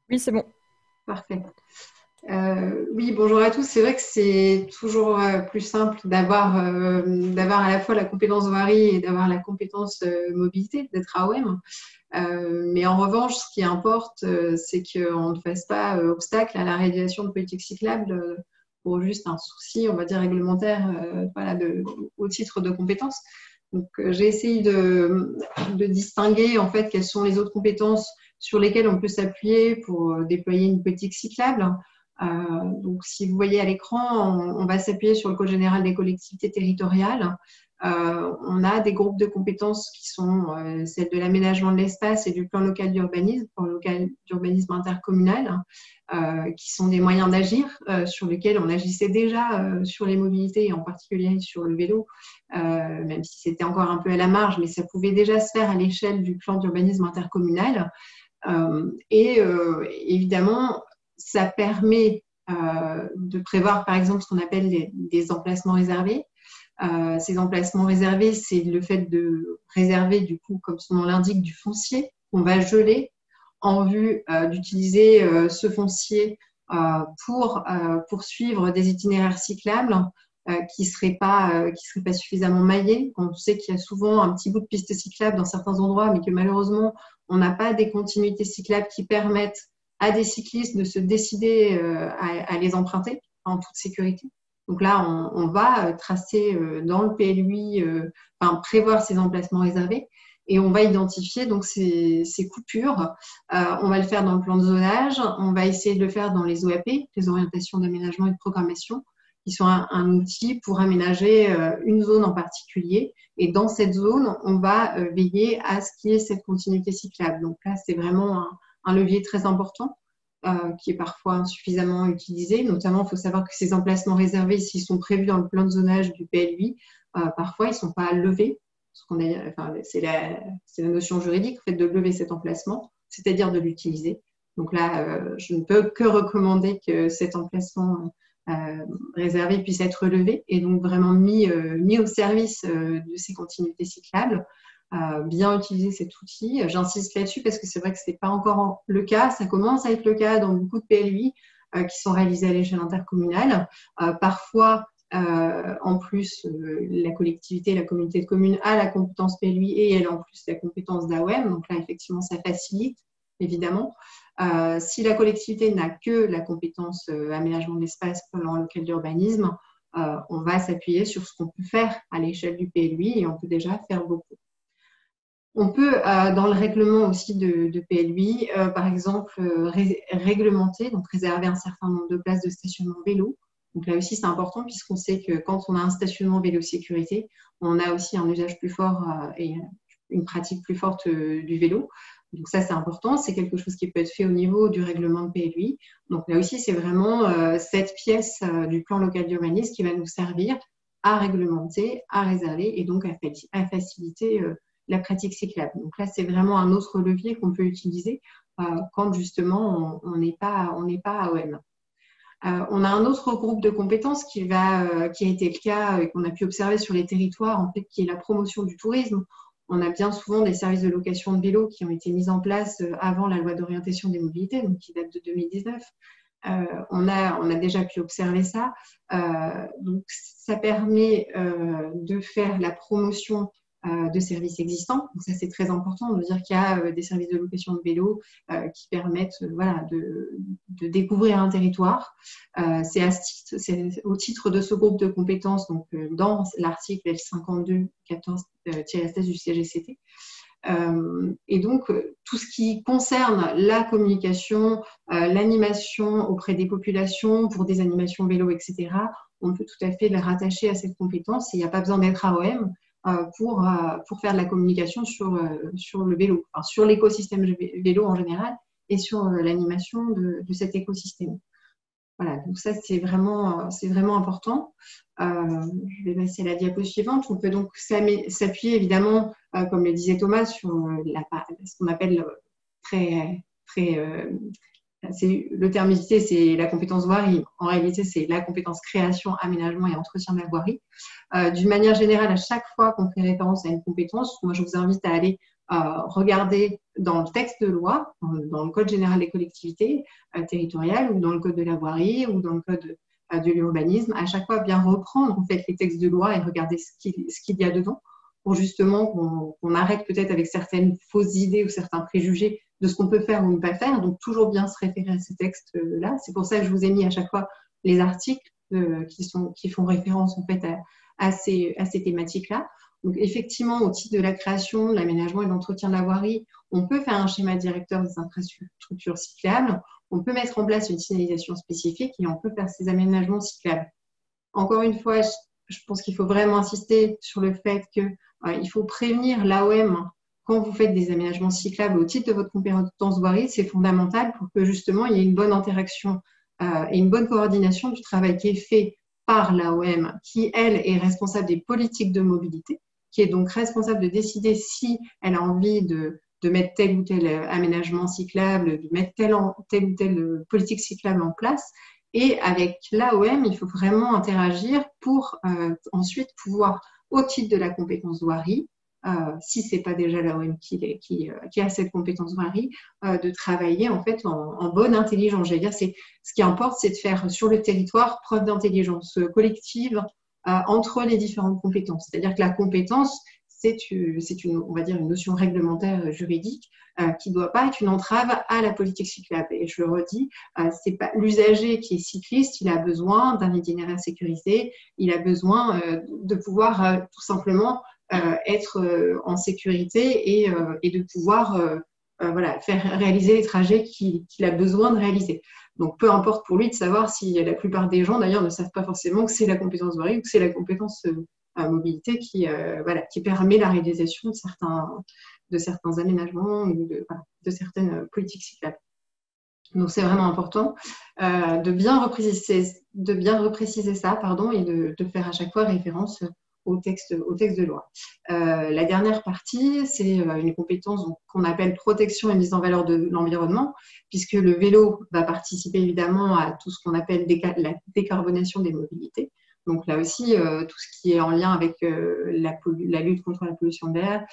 Oui, c'est bon. Parfait. Oui, bonjour à tous. C'est vrai que c'est toujours plus simple d'avoir à la fois la compétence voirie et d'avoir la compétence mobilité, d'être AOM. Mais en revanche, ce qui importe, c'est qu'on ne fasse pas obstacle à la réalisation de politiques cyclables pour juste un souci, on va dire, réglementaire voilà, au titre de compétences. Donc, j'ai essayé de distinguer en fait quelles sont les autres compétences sur lesquelles on peut s'appuyer pour déployer une politique cyclable. Donc, si vous voyez à l'écran, on va s'appuyer sur le Code général des collectivités territoriales on a des groupes de compétences qui sont celles de l'aménagement de l'espace et du plan local d'urbanisme, plan local d'urbanisme intercommunal, qui sont des moyens d'agir sur lesquels on agissait déjà sur les mobilités et en particulier sur le vélo, même si c'était encore un peu à la marge, mais ça pouvait déjà se faire à l'échelle du plan d'urbanisme intercommunal. Évidemment, ça permet de prévoir par exemple ce qu'on appelle des emplacements réservés. Ces emplacements réservés, c'est le fait de réserver, du coup, comme son nom l'indique, du foncier qu'on va geler en vue d'utiliser ce foncier pour poursuivre des itinéraires cyclables qui ne seraient pas suffisamment maillés. On sait qu'il y a souvent un petit bout de piste cyclable dans certains endroits, mais que malheureusement, on n'a pas des continuités cyclables qui permettent à des cyclistes de se décider à les emprunter en toute sécurité. Donc là, on va tracer dans le PLUI, prévoir ces emplacements réservés et on va identifier donc ces coupures. On va le faire dans le plan de zonage, on va essayer de le faire dans les OAP, les orientations d'aménagement et de programmation, qui sont un outil pour aménager une zone en particulier. Et dans cette zone, on va veiller à ce qu'il y ait cette continuité cyclable. Donc là, c'est vraiment un levier très important. Qui est parfois insuffisamment utilisé. Notamment, il faut savoir que ces emplacements réservés, s'ils sont prévus dans le plan de zonage du PLUI, parfois, ils ne sont pas levés. C'est la notion juridique, en fait, de lever cet emplacement, c'est-à-dire de l'utiliser. Donc là, je ne peux que recommander que cet emplacement réservé puisse être levé et donc vraiment mis au service de ces continuités cyclables. Bien utiliser cet outil. J'insiste là-dessus parce que c'est vrai que ce n'est pas encore le cas. Ça commence à être le cas dans beaucoup de PLUI qui sont réalisés à l'échelle intercommunale. Parfois, en plus, la collectivité, la communauté de communes a la compétence PLUI et elle a en plus la compétence d'AOM. Donc là, effectivement, ça facilite, évidemment. Si la collectivité n'a que la compétence aménagement de l'espace, plan local d'urbanisme, on va s'appuyer sur ce qu'on peut faire à l'échelle du PLUI et on peut déjà faire beaucoup. On peut, dans le règlement aussi de PLUI, par exemple, réglementer, donc réserver un certain nombre de places de stationnement vélo. Donc là aussi, c'est important puisqu'on sait que quand on a un stationnement vélo sécurité, on a aussi un usage plus fort et une pratique plus forte du vélo. Donc ça, c'est important. C'est quelque chose qui peut être fait au niveau du règlement de PLUI. Donc là aussi, c'est vraiment cette pièce du plan local d'urbanisme qui va nous servir à réglementer, à réserver et donc à faciliter la pratique cyclable. Donc là, c'est vraiment un autre levier qu'on peut utiliser quand justement on n'est pas AOM. On a un autre groupe de compétences qui a été le cas et qu'on a pu observer sur les territoires, en fait, qui est la promotion du tourisme. On a bien souvent des services de location de vélos qui ont été mis en place avant la loi d'orientation des mobilités, donc qui date de 2019. On a déjà pu observer ça. Donc, ça permet de faire la promotion de services existants. Donc ça, c'est très important de dire qu'il y a des services de location de vélo qui permettent de découvrir un territoire. C'est au titre de ce groupe de compétences, donc dans l'article L52-14-16 du CGCT. Et donc, tout ce qui concerne la communication, l'animation auprès des populations pour des animations vélo, etc., on peut tout à fait le rattacher à cette compétence. Il n'y a pas besoin d'être AOM pour faire de la communication sur le vélo, enfin, sur l'écosystème vélo en général et sur l'animation de cet écosystème. Voilà, donc ça, c'est vraiment important. Je vais passer à la diapo suivante. On peut donc s'appuyer évidemment, comme le disait Thomas, sur ce qu'on appelle le terme utilisé, c'est la compétence voirie. En réalité, c'est la compétence création, aménagement et entretien de la voirie. D'une manière générale, à chaque fois qu'on fait référence à une compétence, moi, je vous invite à aller regarder dans le texte de loi, dans le Code général des collectivités territoriales ou dans le Code de la voirie ou dans le Code de l'urbanisme, à chaque fois bien reprendre en fait, les textes de loi et regarder ce qu'il y a dedans pour justement qu'on arrête peut-être avec certaines fausses idées ou certains préjugés de ce qu'on peut faire ou ne pas faire. Donc, toujours bien se référer à ces textes-là. C'est pour ça que je vous ai mis à chaque fois les articles qui font référence en fait à ces thématiques-là. Donc, effectivement, au titre de la création, de l'aménagement et de l'entretien de la voirie, on peut faire un schéma directeur des infrastructures cyclables, on peut mettre en place une signalisation spécifique et on peut faire ces aménagements cyclables. Encore une fois, je pense qu'il faut vraiment insister sur le fait qu'il faut prévenir l'AOM quand vous faites des aménagements cyclables au titre de votre compétence voirie. C'est fondamental pour que justement il y ait une bonne interaction et une bonne coordination du travail qui est fait par l'AOM, qui, elle, est responsable des politiques de mobilité, qui est donc responsable de décider si elle a envie de mettre tel ou tel aménagement cyclable, de mettre telle ou telle politique cyclable en place. Et avec l'AOM, il faut vraiment interagir pour ensuite pouvoir, au titre de la compétence voirie, si ce n'est pas déjà l'AOM qui a cette compétence voirie, de travailler en fait en bonne intelligence. J'allais dire, ce qui importe, c'est de faire sur le territoire preuve d'intelligence collective entre les différentes compétences. C'est-à-dire que la compétence, c'est on va dire, une notion réglementaire juridique qui ne doit pas être une entrave à la politique cyclable. Et je le redis, c'est pas l'usager qui est cycliste, il a besoin d'un itinéraire sécurisé, il a besoin de pouvoir tout simplement être en sécurité et de pouvoir voilà, faire réaliser les trajets qu'il a besoin de réaliser. Donc, peu importe pour lui de savoir si la plupart des gens, d'ailleurs, ne savent pas forcément que c'est la compétence voirie ou que c'est la compétence mobilité qui permet la réalisation de certains aménagements ou de certaines politiques cyclables. Donc, c'est vraiment important de bien repréciser ça, et de faire à chaque fois référence au texte de loi. La dernière partie, c'est une compétence qu'on appelle protection et mise en valeur de l'environnement, puisque le vélo va participer évidemment à tout ce qu'on appelle la décarbonation des mobilités. Donc là aussi, tout ce qui est en lien avec la lutte contre la pollution de l'air,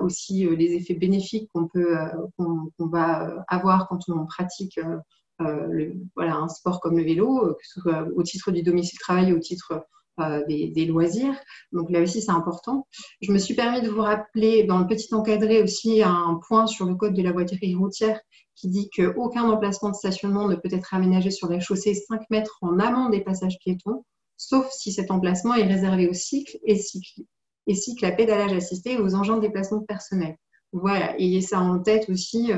aussi les effets bénéfiques qu'on va avoir quand on pratique un sport comme le vélo, que ce soit au titre du domicile-travail ou au titre des loisirs. Donc là aussi, c'est important. Je me suis permis de vous rappeler dans le petit encadré aussi un point sur le code de la voirie routière qui dit qu'aucun emplacement de stationnement ne peut être aménagé sur la chaussée 5 mètres en amont des passages piétons, sauf si cet emplacement est réservé aux cycles et cycles à pédalage assisté et aux engins de déplacement personnel. Voilà, ayez ça en tête aussi.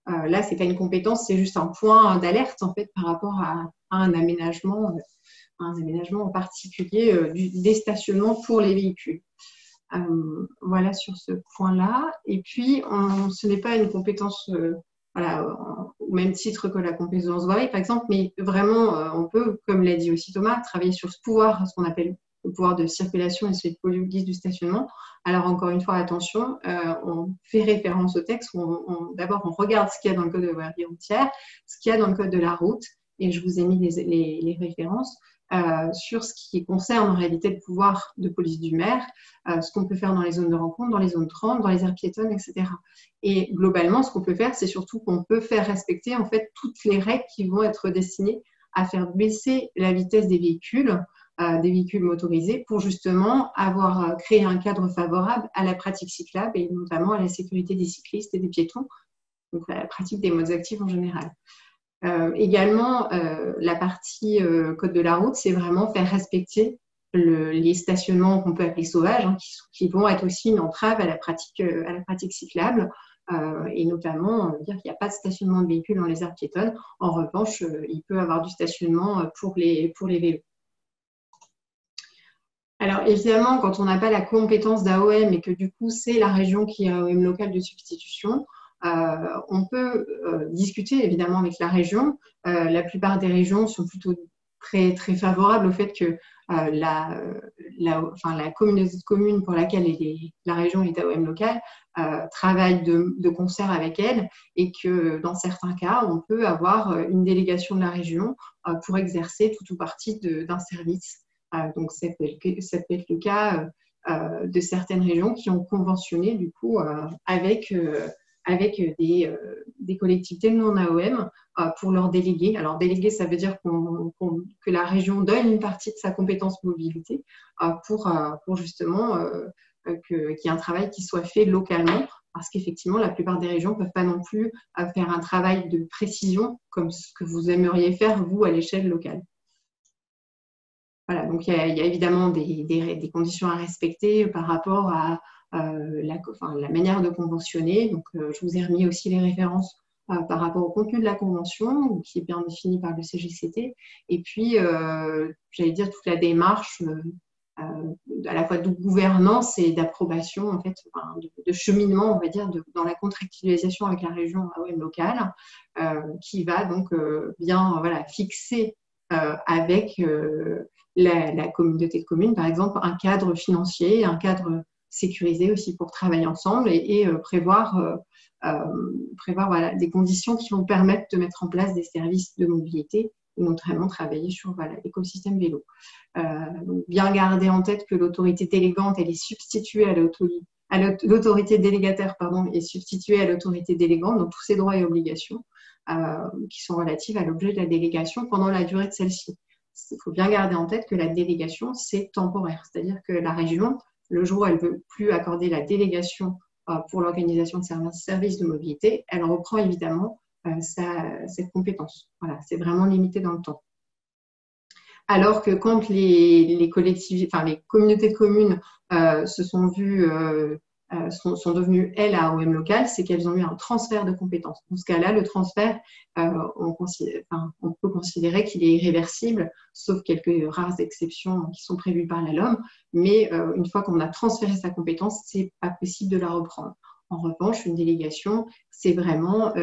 Là, ce n'est pas une compétence, c'est juste un point d'alerte en fait par rapport à un aménagement en particulier des stationnements pour les véhicules. Voilà sur ce point-là. Et puis, ce n'est pas une compétence au même titre que la compétence voirie, par exemple, mais vraiment, on peut, comme l'a dit aussi Thomas, travailler sur ce pouvoir, ce qu'on appelle le pouvoir de circulation et celui de police du stationnement. Alors, encore une fois, attention, on fait référence au texte, d'abord, on regarde ce qu'il y a dans le code de la voirie routière, ce qu'il y a dans le code de la route, et je vous ai mis les références. Sur ce qui concerne en réalité le pouvoir de police du maire, ce qu'on peut faire dans les zones de rencontre, dans les zones 30, dans les aires piétonnes, etc. Et globalement, ce qu'on peut faire, c'est surtout qu'on peut faire respecter en fait toutes les règles qui vont être destinées à faire baisser la vitesse des véhicules motorisés pour justement avoir créé un cadre favorable à la pratique cyclable et notamment à la sécurité des cyclistes et des piétons, donc à la pratique des modes actifs en général. Également, la partie code de la route, c'est vraiment faire respecter les stationnements qu'on peut appeler sauvages, qui vont être aussi une entrave à la pratique cyclable, et notamment dire qu'il n'y a pas de stationnement de véhicules dans les aires piétonnes. En revanche, il peut y avoir du stationnement pour les vélos. Alors évidemment, quand on n'a pas la compétence d'AOM et que du coup c'est la région qui est AOM locale de substitution, on peut discuter évidemment avec la région. La plupart des régions sont plutôt très, très favorables au fait que la communauté de communes pour laquelle la région est AOM locale travaille de concert avec elle et que dans certains cas, on peut avoir une délégation de la région pour exercer tout ou partie d'un service. Donc, ça peut être le cas de certaines régions qui ont conventionné du coup avec des collectivités non AOM pour leur déléguer. Alors, déléguer, ça veut dire que la région donne une partie de sa compétence mobilité pour justement qu'il y ait un travail qui soit fait localement, parce qu'effectivement, la plupart des régions ne peuvent pas non plus faire un travail de précision comme ce que vous aimeriez faire, vous, à l'échelle locale. Voilà, donc il y a évidemment des conditions à respecter par rapport à la manière de conventionner. Donc, je vous ai remis aussi les références par rapport au contenu de la convention, qui est bien défini par le CGCT. Et puis, j'allais dire toute la démarche à la fois de gouvernance et d'approbation, en fait, de cheminement, on va dire, dans la contractualisation avec la région AOM locale, qui va donc bien fixer avec la communauté de communes, par exemple, un cadre financier, un cadre sécurisé aussi pour travailler ensemble et prévoir des conditions qui vont permettre de mettre en place des services de mobilité et notamment travailler sur l'écosystème vélo. Donc bien garder en tête que l'autorité délégante, elle est substituée à l'autorité délégataire, est substituée à l'autorité délégante, donc tous ses droits et obligations qui sont relatifs à l'objet de la délégation pendant la durée de celle-ci. Il faut bien garder en tête que la délégation, c'est temporaire, c'est-à-dire que la région, le jour où elle ne veut plus accorder la délégation pour l'organisation de services de mobilité, elle reprend évidemment cette compétence. Voilà, c'est vraiment limité dans le temps. Alors que quand les communautés de communes se sont vues, sont devenues, elles, AOM locales, c'est qu'elles ont eu un transfert de compétences. Dans ce cas-là, le transfert, on peut considérer qu'il est irréversible, sauf quelques rares exceptions qui sont prévues par la LOM, mais une fois qu'on a transféré sa compétence, c'est pas possible de la reprendre. En revanche, une délégation, c'est vraiment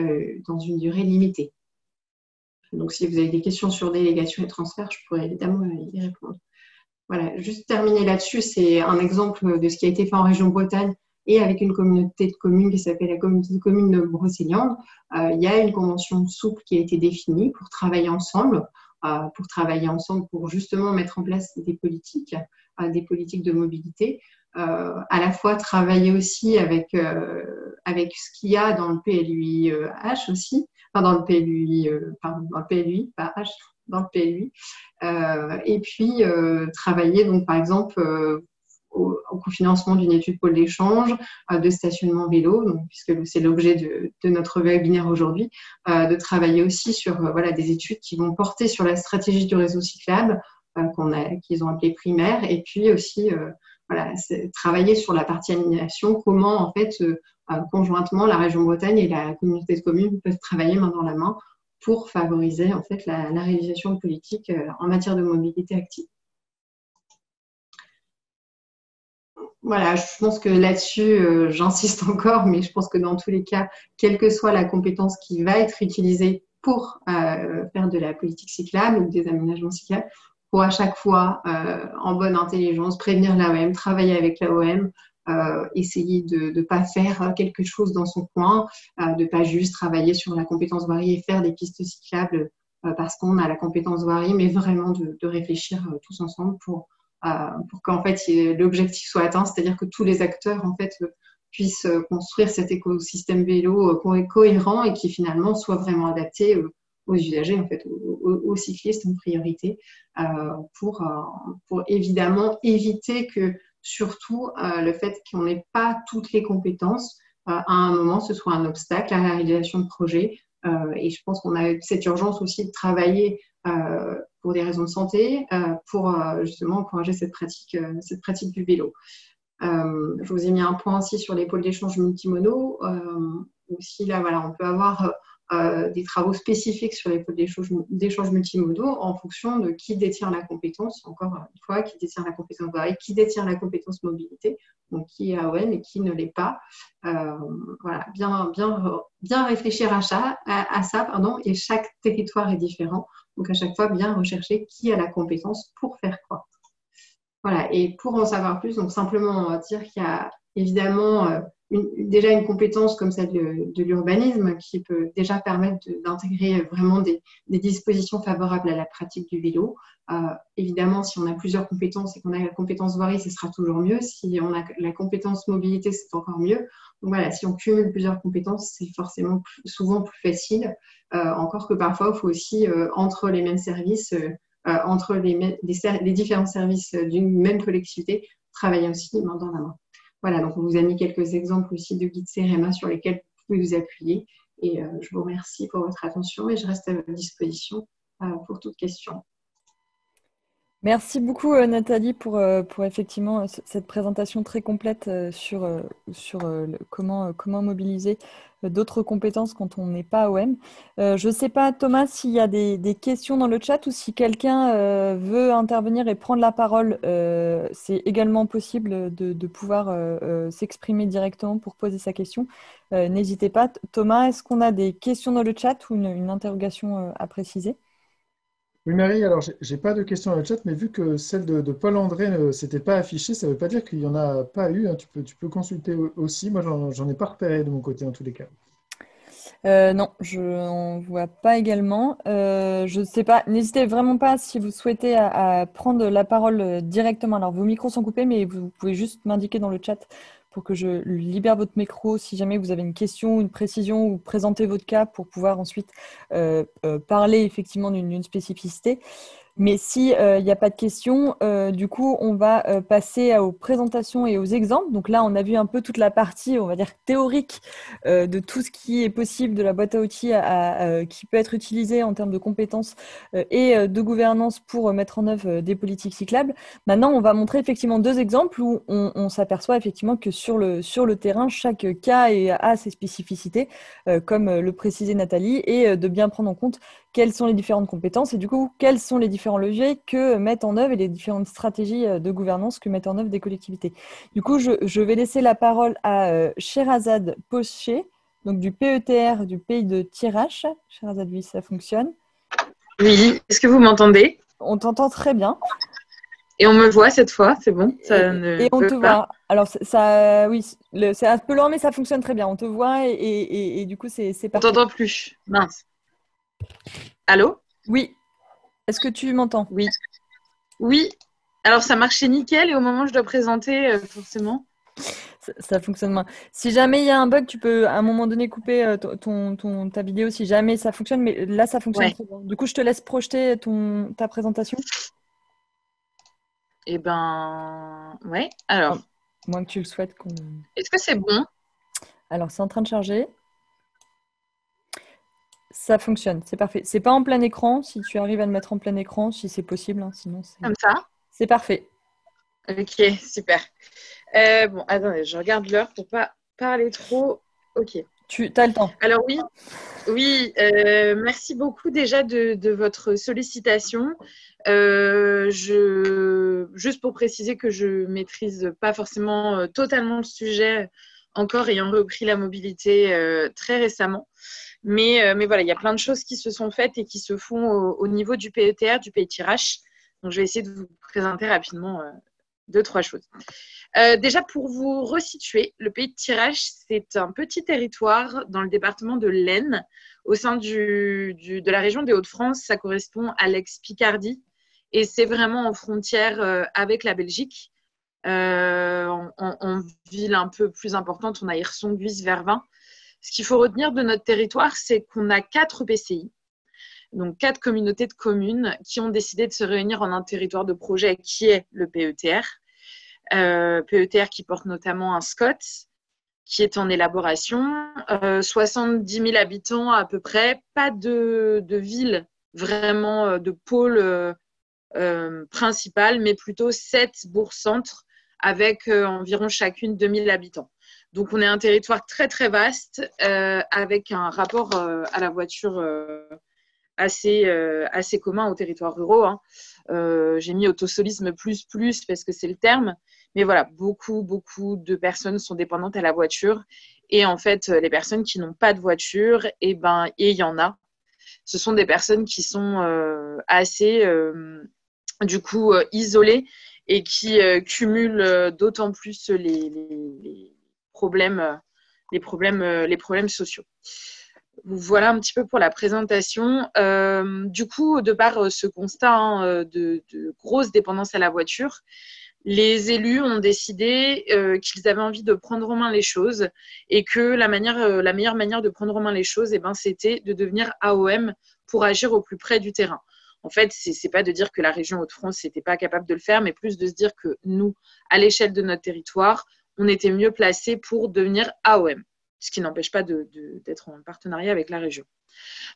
dans une durée limitée. Donc, si vous avez des questions sur délégation et transfert, je pourrais évidemment y répondre. Voilà, juste terminer là-dessus, c'est un exemple de ce qui a été fait en région Bretagne et avec une communauté de communes qui s'appelle la communauté de communes de Brocéliande. Il y a une convention souple qui a été définie pour travailler ensemble pour justement mettre en place des politiques de mobilité. À la fois travailler aussi avec ce qu'il y a dans le PLUI-H aussi, dans le PLUI, pas H, dans le PLUI, et puis travailler donc par exemple au cofinancement d'une étude pôle d'échange, de stationnement vélo, donc, puisque c'est l'objet de notre webinaire aujourd'hui, de travailler aussi sur des études qui vont porter sur la stratégie du réseau cyclable qu'ils ont appelé primaire, et puis aussi travailler sur la partie animation, comment en fait conjointement la région Bretagne et la communauté de communes peuvent travailler main dans la main pour favoriser en fait la réalisation de politiques en matière de mobilité active. Voilà, je pense que là-dessus, j'insiste encore, mais je pense que dans tous les cas, quelle que soit la compétence qui va être utilisée pour faire de la politique cyclable ou des aménagements cyclables, pour à chaque fois, en bonne intelligence, prévenir l'AOM, travailler avec l'AOM, essayer de ne pas faire quelque chose dans son coin, de ne pas juste travailler sur la compétence voirie et faire des pistes cyclables parce qu'on a la compétence voirie, mais vraiment de réfléchir tous ensemble pour qu'en fait l'objectif soit atteint, c'est-à-dire que tous les acteurs en fait puissent construire cet écosystème vélo cohérent et qui finalement soit vraiment adapté aux usagers, en fait, aux cyclistes en priorité, pour évidemment éviter que surtout le fait qu'on n'ait pas toutes les compétences à un moment ce soit un obstacle à la réalisation de projets. Et je pense qu'on a cette urgence aussi de travailler pour des raisons de santé, pour justement encourager cette pratique du vélo. Je vous ai mis un point aussi sur les pôles d'échange multimodaux. Aussi, là, on peut avoir des travaux spécifiques sur les pôles d'échange multimodaux en fonction de qui détient la compétence, encore une fois, qui détient la compétence voirie, qui détient la compétence mobilité, donc qui est AOM et qui ne l'est pas. Bien réfléchir à ça, et chaque territoire est différent. Donc, à chaque fois, bien rechercher qui a la compétence pour faire quoi. Voilà, et pour en savoir plus, donc simplement dire qu'il y a évidemment déjà une compétence comme celle de l'urbanisme qui peut déjà permettre d'intégrer vraiment des dispositions favorables à la pratique du vélo. Évidemment, si on a plusieurs compétences et qu'on a la compétence voirie, ce sera toujours mieux. Si on a la compétence mobilité, c'est encore mieux. Donc voilà, si on cumule plusieurs compétences, c'est forcément souvent plus facile. Encore que parfois, il faut aussi, entre les mêmes services, entre les différents services d'une même collectivité, travailler aussi main dans la main. Voilà, donc on vous a mis quelques exemples aussi de guides CRMA sur lesquels vous pouvez vous appuyer. Et je vous remercie pour votre attention et je reste à votre disposition pour toute question. Merci beaucoup Nathalie pour effectivement cette présentation très complète sur comment mobiliser d'autres compétences quand on n'est pas OM. Je ne sais pas Thomas s'il y a des questions dans le chat ou si quelqu'un veut intervenir et prendre la parole. C'est également possible de pouvoir s'exprimer directement pour poser sa question. N'hésitez pas. Thomas, est-ce qu'on a des questions dans le chat ou une interrogation à préciser? Oui, Marie, alors j'ai pas de questions dans le chat, mais vu que celle de Paul-André ne s'était pas affichée, ça ne veut pas dire qu'il n'y en a pas eu, hein. Tu peux consulter aussi. Moi, j'en ai pas repéré de mon côté, en tous les cas. Non, je n'en vois pas également. Je ne sais pas. N'hésitez vraiment pas si vous souhaitez à prendre la parole directement. Alors, vos micros sont coupés, mais vous pouvez juste m'indiquer dans le chat pour que je libère votre micro si jamais vous avez une question, une précision ou présenter votre cas pour pouvoir ensuite parler effectivement d'une spécificité. Mais si il n'y a pas de questions, du coup, on va passer aux présentations et aux exemples. Donc là, on a vu un peu toute la partie, on va dire, théorique de tout ce qui est possible de la boîte à outils qui peut être utilisée en termes de compétences et de gouvernance pour mettre en œuvre des politiques cyclables. Maintenant, on va montrer effectivement deux exemples où on s'aperçoit effectivement que sur le terrain, chaque cas a ses spécificités, comme le précisait Nathalie, et de bien prendre en compte quelles sont les différentes compétences et du coup, quels sont les différents leviers que mettent en œuvre et les différentes stratégies de gouvernance que mettent en œuvre des collectivités. Du coup, je vais laisser la parole à Sherazade Poché, donc du PETR du pays de Thiérache. Sherazade, oui, ça fonctionne. Oui, est-ce que vous m'entendez? On t'entend très bien. Et on me voit cette fois, c'est bon? Et on te voit. Alors, oui, c'est un peu lent, mais ça fonctionne très bien. On te voit et du coup, c'est parfait. On t'entend plus. Mince. Allô? Oui. Est-ce que tu m'entends? Oui. Oui. Alors, ça marchait nickel et au moment où je dois présenter, forcément. Ça fonctionne moins. Si jamais il y a un bug, tu peux à un moment donné couper ta vidéo si jamais ça fonctionne. Mais là, ça fonctionne très bien. Du coup, je te laisse projeter ta présentation. Eh ben, ouais. Alors. Moins que tu le souhaites. Est-ce que c'est bon? Alors, c'est en train de charger. Ça fonctionne, c'est parfait. C'est pas en plein écran, si tu arrives à le mettre en plein écran, si c'est possible, hein, sinon c'est… Comme ça? C'est parfait. Ok, super. Bon, attendez, je regarde l'heure pour pas parler trop. Ok. Tu as le temps. Alors oui, merci beaucoup déjà de votre sollicitation. Juste pour préciser que je maîtrise pas forcément totalement le sujet encore, ayant repris la mobilité très récemment. Mais voilà, il y a plein de choses qui se sont faites et qui se font au niveau du PETR, du pays Thiérache. Donc, je vais essayer de vous présenter rapidement 2-3 choses. Déjà, pour vous resituer, le pays de Thiérache, c'est un petit territoire dans le département de l'Aisne, au sein de la région des Hauts-de-France. Ça correspond à l'ex-Picardie et c'est vraiment en frontière avec la Belgique. En ville un peu plus importante, on a Hirson, Guise, Vervins. Ce qu'il faut retenir de notre territoire, c'est qu'on a 4 EPCI, donc 4 communautés de communes qui ont décidé de se réunir en un territoire de projet qui est le PETR. PETR qui porte notamment un SCOT qui est en élaboration, 70 000 habitants à peu près, pas de ville vraiment de pôle principal, mais plutôt 7 bourgs-centres avec environ chacune 2000 habitants. Donc, on est un territoire très, très vaste avec un rapport à la voiture assez commun aux territoires ruraux. Hein. J'ai mis autosolisme plus parce que c'est le terme. Mais voilà, beaucoup de personnes sont dépendantes à la voiture. Et en fait, les personnes qui n'ont pas de voiture, et il y en a. Ce sont des personnes qui sont assez, isolées et qui cumulent d'autant plus les problèmes sociaux. Voilà un petit peu pour la présentation. Du coup, de par ce constat de grosse dépendance à la voiture, les élus ont décidé qu'ils avaient envie de prendre en main les choses et que la meilleure manière de prendre en main les choses, c'était de devenir AOM pour agir au plus près du terrain. En fait, c'est pas de dire que la région Hauts-de-France n'était pas capable de le faire, mais plus de se dire que nous, à l'échelle de notre territoire, on était mieux placés pour devenir AOM. ce qui n'empêche pas d'être en partenariat avec la région.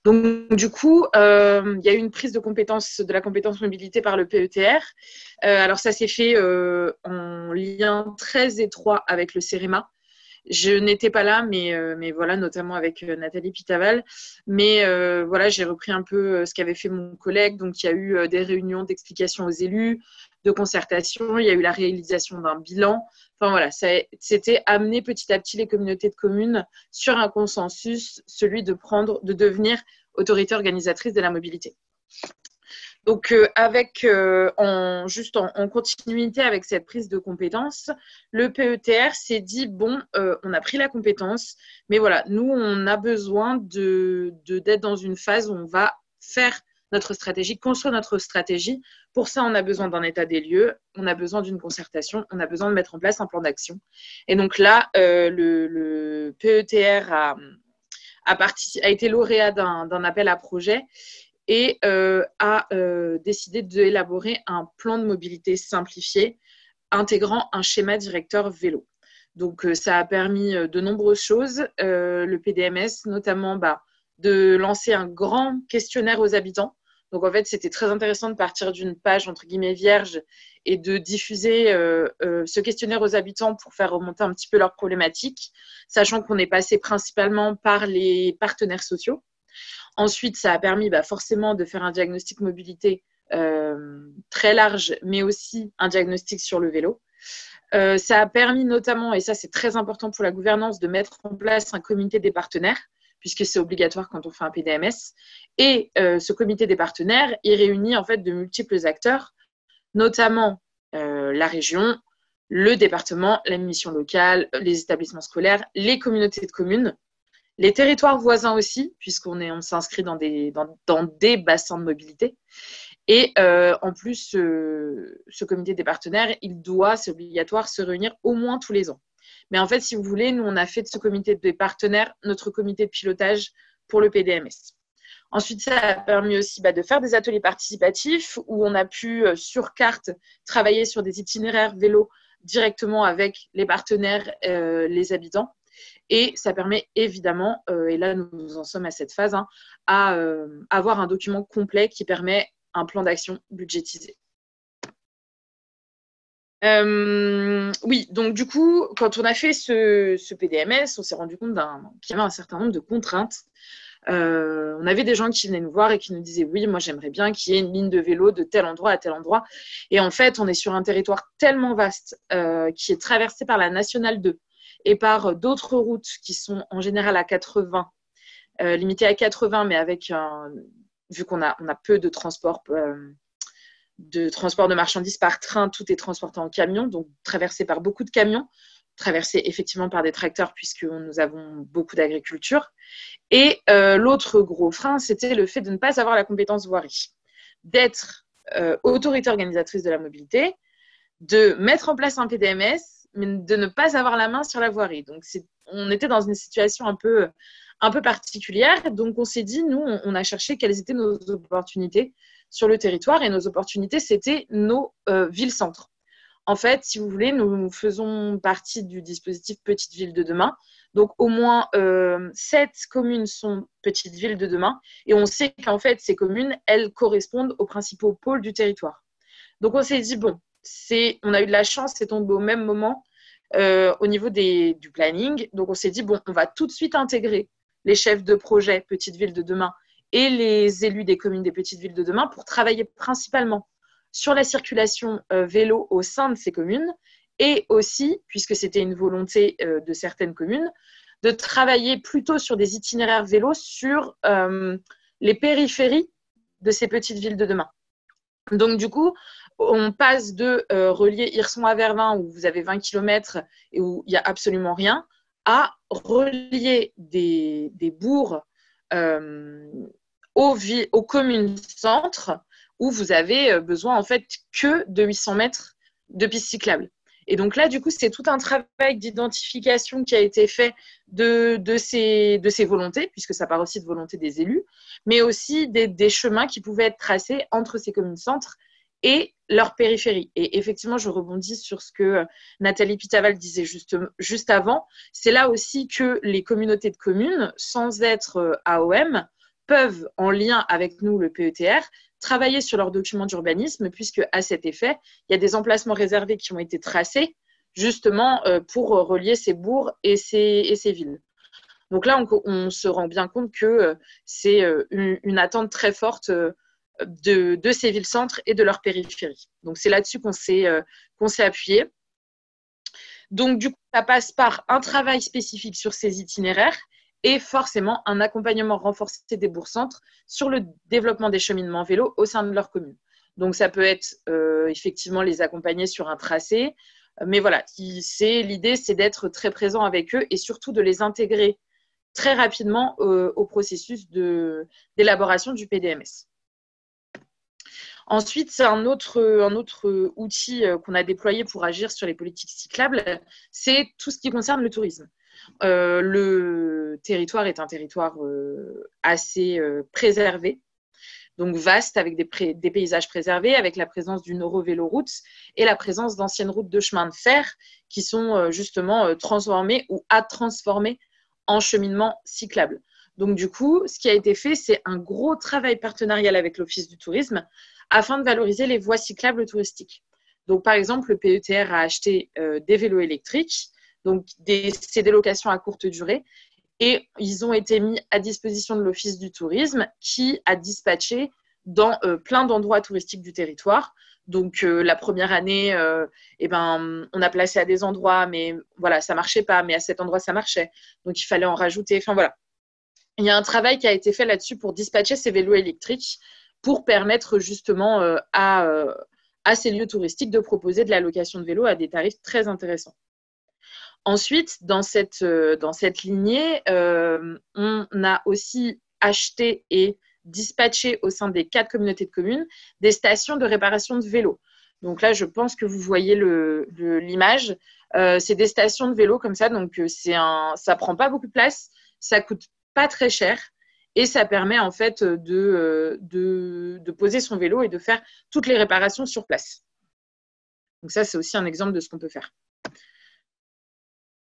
Donc, du coup, il y a eu une prise de la compétence mobilité par le PETR. Alors, ça s'est fait en lien très étroit avec le CEREMA. Je n'étais pas là, mais voilà, notamment avec Nathalie Pitaval. Mais voilà, j'ai repris un peu ce qu'avait fait mon collègue. Donc, il y a eu des réunions d'explication aux élus, de concertation. Il y a eu la réalisation d'un bilan. Enfin, voilà, c'était amener petit à petit les communautés de communes sur un consensus, celui de devenir autorité organisatrice de la mobilité. Donc, en continuité avec cette prise de compétence, le PETR s'est dit, bon, on a pris la compétence, mais voilà, nous, on a besoin d'être dans une phase où on va faire notre stratégie, construire notre stratégie. Pour ça, on a besoin d'un état des lieux, on a besoin d'une concertation, on a besoin de mettre en place un plan d'action. Et donc là, le PETR a été lauréat d'un appel à projet et a décidé d'élaborer un plan de mobilité simplifié intégrant un schéma directeur vélo. Donc, ça a permis de nombreuses choses. Le PDMS, notamment, de lancer un grand questionnaire aux habitants. Donc, en fait, c'était très intéressant de partir d'une page, entre guillemets, vierge et de diffuser ce questionnaire aux habitants pour faire remonter un petit peu leurs problématiques, sachant qu'on est passé principalement par les partenaires sociaux. Ensuite, ça a permis forcément de faire un diagnostic mobilité très large, mais aussi un diagnostic sur le vélo. Ça a permis notamment, et ça c'est très important pour la gouvernance, de mettre en place un comité des partenaires, puisque c'est obligatoire quand on fait un PDMS. Et ce comité des partenaires, il réunit en fait de multiples acteurs, notamment la région, le département, la mission locale, les établissements scolaires, les communautés de communes, les territoires voisins aussi, puisqu'on s'inscrit dans des bassins de mobilité. Et en plus, ce comité des partenaires, c'est obligatoire, se réunir au moins tous les ans. Mais en fait, si vous voulez, nous, on a fait de ce comité des partenaires notre comité de pilotage pour le PDMS. Ensuite, ça a permis aussi de faire des ateliers participatifs où on a pu, sur carte, travailler sur des itinéraires vélo directement avec les partenaires, les habitants. Et ça permet évidemment, et là nous en sommes à cette phase, à avoir un document complet qui permet un plan d'action budgétisé. Oui, donc du coup, quand on a fait ce PDMS, on s'est rendu compte qu'il y avait un certain nombre de contraintes. On avait des gens qui venaient nous voir et qui nous disaient « Oui, moi j'aimerais bien qu'il y ait une ligne de vélo de tel endroit à tel endroit. » Et en fait, on est sur un territoire tellement vaste qui est traversé par la Nationale 2 et par d'autres routes qui sont en général à 80, limitées à 80, mais vu qu'on a peu de transport de marchandises par train, tout est transporté en camion, donc traversé par beaucoup de camions, traversé effectivement par des tracteurs puisque nous avons beaucoup d'agriculture. Et l'autre gros frein, c'était le fait de ne pas avoir la compétence voirie, d'être autorité organisatrice de la mobilité, de mettre en place un PDMS, mais de ne pas avoir la main sur la voirie. Donc, on était dans une situation un peu particulière. Donc, on s'est dit, nous, on a cherché quelles étaient nos opportunités sur le territoire. Et nos opportunités, c'était nos villes-centres. En fait, si vous voulez, nous faisons partie du dispositif Petites Villes de demain. Donc, au moins 7 communes sont Petites Villes de demain. Et on sait qu'en fait, ces communes, elles correspondent aux principaux pôles du territoire. Donc, on s'est dit, bon, on a eu de la chance, c'est tombé au même moment au niveau du planning. Donc, on s'est dit, bon, on va tout de suite intégrer les chefs de projet Petites Villes de demain et les élus des communes des Petites Villes de demain pour travailler principalement sur la circulation vélo au sein de ces communes et aussi, puisque c'était une volonté de certaines communes, de travailler plutôt sur des itinéraires vélo sur les périphéries de ces Petites Villes de demain. Donc, du coup, on passe de relier Hirson à Vervins, où vous avez 20 km et où il n'y a absolument rien, à relier des bourgs aux communes-centres, où vous avez besoin en fait que de 800 mètres de pistes cyclables. Et donc là, du coup, c'est tout un travail d'identification qui a été fait de ces volontés, puisque ça part aussi de volonté des élus, mais aussi des chemins qui pouvaient être tracés entre ces communes-centres et leur périphérie. Et effectivement, je rebondis sur ce que Nathalie Pitaval disait juste avant. C'est là aussi que les communautés de communes, sans être AOM, peuvent, en lien avec nous, le PETR, travailler sur leurs documents d'urbanisme, puisque à cet effet, il y a des emplacements réservés qui ont été tracés, justement pour relier ces bourgs et ces villes. Donc là, on se rend bien compte que c'est une attente très forte de ces villes-centres et de leur périphérie. Donc c'est là-dessus qu'on s'est appuyé. Donc du coup, ça passe par un travail spécifique sur ces itinéraires et forcément un accompagnement renforcé des bourgs-centres sur le développement des cheminements vélo au sein de leur commune. Donc ça peut être effectivement les accompagner sur un tracé, mais voilà, l'idée c'est d'être très présent avec eux et surtout de les intégrer très rapidement au processus d'élaboration du PDMS. Ensuite, c'est un autre outil qu'on a déployé pour agir sur les politiques cyclables, c'est tout ce qui concerne le tourisme. Le territoire est un territoire assez préservé, donc vaste, avec des paysages préservés, avec la présence du Neurovéloroute et la présence d'anciennes routes de chemin de fer qui sont justement transformées ou à transformer en cheminement cyclable. Donc du coup, ce qui a été fait, c'est un gros travail partenarial avec l'Office du tourisme afin de valoriser les voies cyclables touristiques. Donc par exemple, le PETR a acheté des vélos électriques, donc c'est des locations à courte durée, et ils ont été mis à disposition de l'Office du tourisme qui a dispatché dans plein d'endroits touristiques du territoire. Donc la première année, on a placé à des endroits, mais voilà, ça marchait pas, mais à cet endroit, ça marchait. Donc il fallait en rajouter. Enfin voilà. Il y a un travail qui a été fait là-dessus pour dispatcher ces vélos électriques pour permettre justement à ces lieux touristiques de proposer de la location de vélos à des tarifs très intéressants. Ensuite, dans cette lignée, on a aussi acheté et dispatché au sein des 4 communautés de communes des stations de réparation de vélos. Donc là, je pense que vous voyez l'image. C'est des stations de vélos comme ça, donc ça prend pas beaucoup de place, ça coûte pas très cher et ça permet en fait de poser son vélo et de faire toutes les réparations sur place. Donc ça, c'est aussi un exemple de ce qu'on peut faire.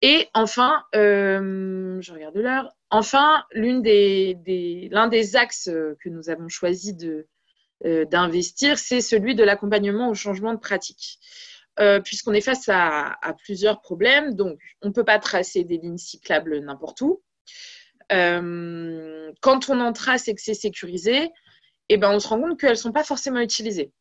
Et enfin, je regarde l'heure. Enfin, l'un des axes que nous avons choisi d'investir, c'est celui de l'accompagnement au changement de pratique. Puisqu'on est face à plusieurs problèmes, donc on ne peut pas tracer des lignes cyclables n'importe où. Quand on en trace et que c'est sécurisé, on se rend compte qu'elles ne sont pas forcément utilisées.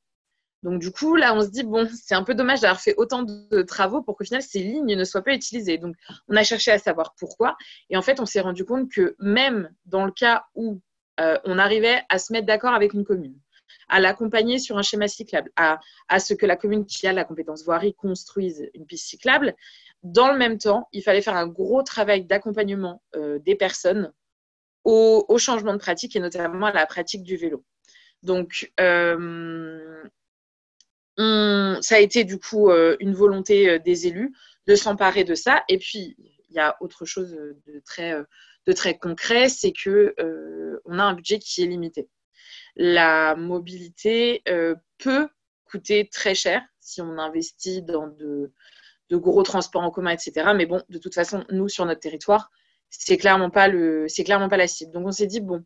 Donc, du coup, là, on se dit, bon, c'est un peu dommage d'avoir fait autant de travaux pour qu'au final, ces lignes ne soient pas utilisées. Donc, on a cherché à savoir pourquoi. Et en fait, on s'est rendu compte que même dans le cas où on arrivait à se mettre d'accord avec une commune, à l'accompagner sur un schéma cyclable, à ce que la commune qui a la compétence voirie construise une piste cyclable, dans le même temps, il fallait faire un gros travail d'accompagnement des personnes au changement de pratique et notamment à la pratique du vélo. Donc, ça a été du coup une volonté des élus de s'emparer de ça. Et puis, il y a autre chose de très concret, c'est qu'on a un budget qui est limité. La mobilité peut coûter très cher si on investit dans de gros transports en commun, etc. Mais bon, de toute façon, nous, sur notre territoire, c'est clairement pas la cible. Donc, on s'est dit, bon,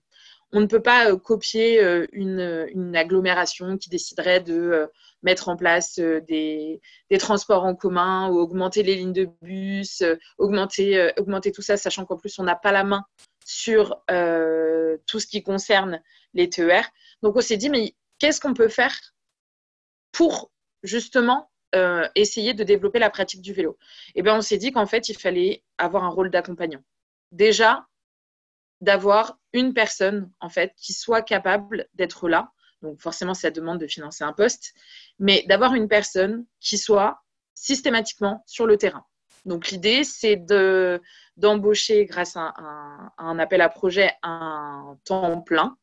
on ne peut pas copier une agglomération qui déciderait de mettre en place des transports en commun ou augmenter les lignes de bus, augmenter tout ça, sachant qu'en plus, on n'a pas la main sur tout ce qui concerne les TER. Donc, on s'est dit, mais qu'est-ce qu'on peut faire pour justement essayer de développer la pratique du vélo? Et bien, on s'est dit qu'en fait, il fallait avoir un rôle d'accompagnant. Déjà, d'avoir une personne en fait qui soit capable d'être là. Donc forcément, ça demande de financer un poste, mais d'avoir une personne qui soit systématiquement sur le terrain. Donc l'idée, c'est d'embaucher grâce à un appel à projet un temps plein,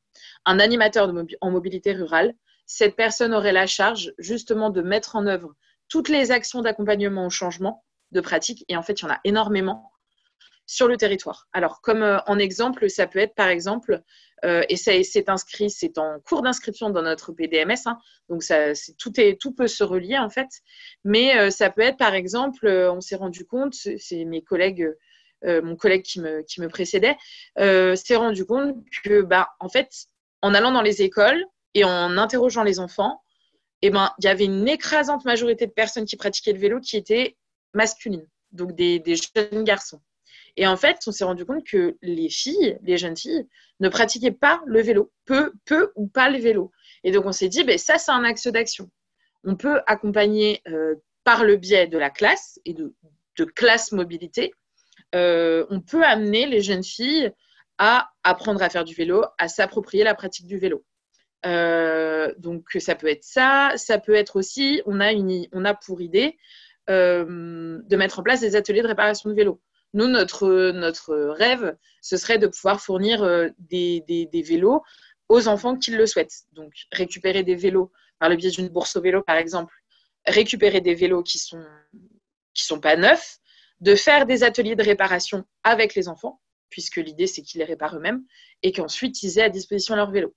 un animateur en mobilité rurale. Cette personne aurait la charge justement de mettre en œuvre toutes les actions d'accompagnement au changement de pratique. Et en fait, il y en a énormément. sur le territoire. Alors, comme en exemple, ça peut être par exemple, et c'est inscrit, c'est en cours d'inscription dans notre PDMS, hein, donc tout peut se relier en fait, mais ça peut être par exemple, on s'est rendu compte, c'est mes collègues, mon collègue qui me précédait, s'est rendu compte que, en fait, en allant dans les écoles et en interrogeant les enfants, il y avait une écrasante majorité de personnes qui pratiquaient le vélo qui étaient masculines, donc des jeunes garçons. Et en fait, on s'est rendu compte que les jeunes filles, ne pratiquaient pas le vélo, peu ou pas le vélo. Et donc, on s'est dit, ça, c'est un axe d'action. On peut accompagner par le biais de la classe et de classe mobilité, on peut amener les jeunes filles à apprendre à faire du vélo, à s'approprier la pratique du vélo. Donc, ça peut être ça. Ça peut être aussi, on a pour idée de mettre en place des ateliers de réparation de vélo. Nous, notre rêve, ce serait de pouvoir fournir des vélos aux enfants qui le souhaitent. Donc, récupérer des vélos par le biais d'une bourse au vélo, par exemple, récupérer des vélos qui sont pas neufs, de faire des ateliers de réparation avec les enfants, puisque l'idée, c'est qu'ils les réparent eux-mêmes, et qu'ensuite, ils aient à disposition leur vélo.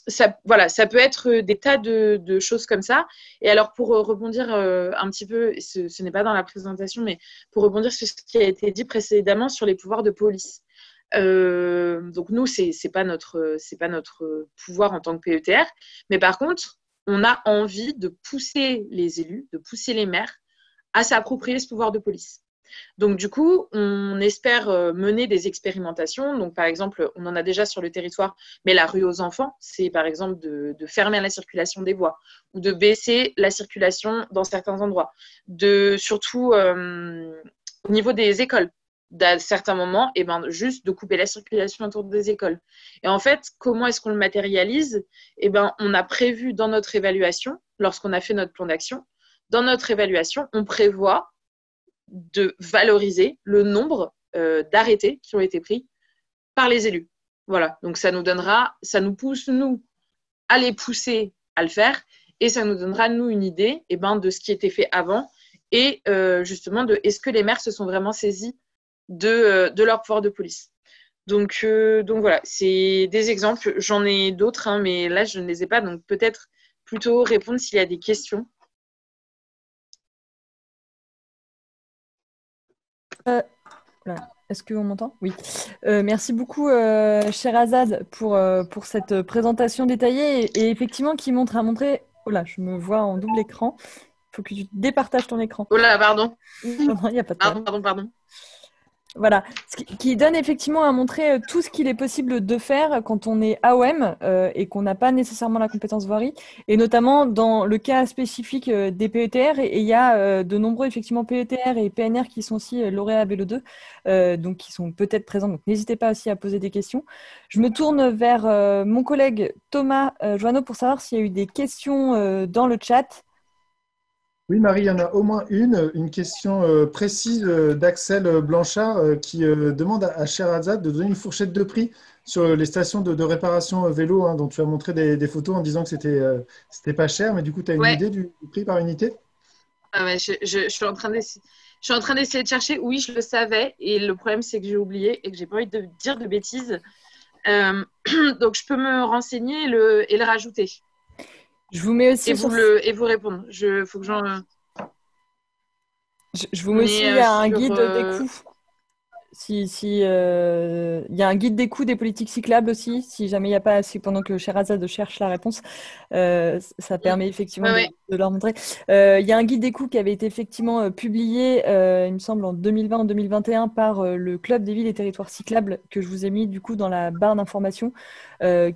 Ça peut être des tas de choses comme ça. Et alors, pour rebondir un petit peu, ce n'est pas dans la présentation, mais pour rebondir sur ce qui a été dit précédemment sur les pouvoirs de police. Donc, nous, c'est pas notre pouvoir en tant que PETR, mais par contre, on a envie de pousser les élus, de pousser les maires à s'approprier ce pouvoir de police. Donc, du coup, on espère mener des expérimentations. Donc, par exemple, on en a déjà sur le territoire, mais la rue aux enfants, c'est par exemple de fermer la circulation des voies ou de baisser la circulation dans certains endroits. Surtout au niveau des écoles, à certains moments, juste de couper la circulation autour des écoles. Et en fait, comment est-ce qu'on le matérialise ? On a prévu dans notre évaluation, lorsqu'on a fait notre plan d'action, dans notre évaluation, on prévoit de valoriser le nombre d'arrêtés qui ont été pris par les élus. Voilà, donc ça nous pousse, nous, à les pousser à le faire, et ça nous donnera, nous, une idée de ce qui était fait avant, et justement, est-ce que les maires se sont vraiment saisis de leur pouvoir de police. Donc voilà, c'est des exemples, j'en ai d'autres, mais là, je ne les ai pas, donc peut-être plutôt répondre s'il y a des questions. Est-ce qu'on m'entend ? Oui. Merci beaucoup, Sherazade, pour cette présentation détaillée et effectivement qui montre à montrer. Oh là, je me vois en double écran. Il faut que tu départages ton écran. Oh là, pardon. Non, il n'y a pas de problème. Pardon. Voilà, qui donne effectivement à montrer tout ce qu'il est possible de faire quand on est AOM et qu'on n'a pas nécessairement la compétence voirie, et notamment dans le cas spécifique des PETR, et il y a de nombreux effectivement PETR et PNR qui sont aussi lauréats Vélo 2, donc qui sont peut-être présents, donc n'hésitez pas aussi à poser des questions. Je me tourne vers mon collègue Thomas Joanneau pour savoir s'il y a eu des questions dans le chat. Oui, Marie, il y en a au moins une question précise d'Axel Blanchard qui demande à Sherazade de donner une fourchette de prix sur les stations de réparation vélo, dont tu as montré des photos en disant que c'était pas cher, mais du coup, tu as une idée du prix par unité ? Je suis en train d'essayer de chercher. Oui, je le savais, et le problème, c'est que j'ai oublié et que j'ai pas envie de dire de bêtises. Donc, je peux me renseigner et le rajouter. Je vous mets aussi et vous répondre. Faut que j'en. Je vous mets aussi un guide des coûts. Il y a un guide des coûts des politiques cyclables aussi, si jamais il n'y a pas assez, pendant que Sherazade cherche la réponse, ça permet effectivement de leur montrer. Il y a un guide des coûts qui avait été effectivement publié, il me semble, en 2020 en 2021 par le Club des villes et territoires cyclables, que je vous ai mis du coup dans la barre d'information,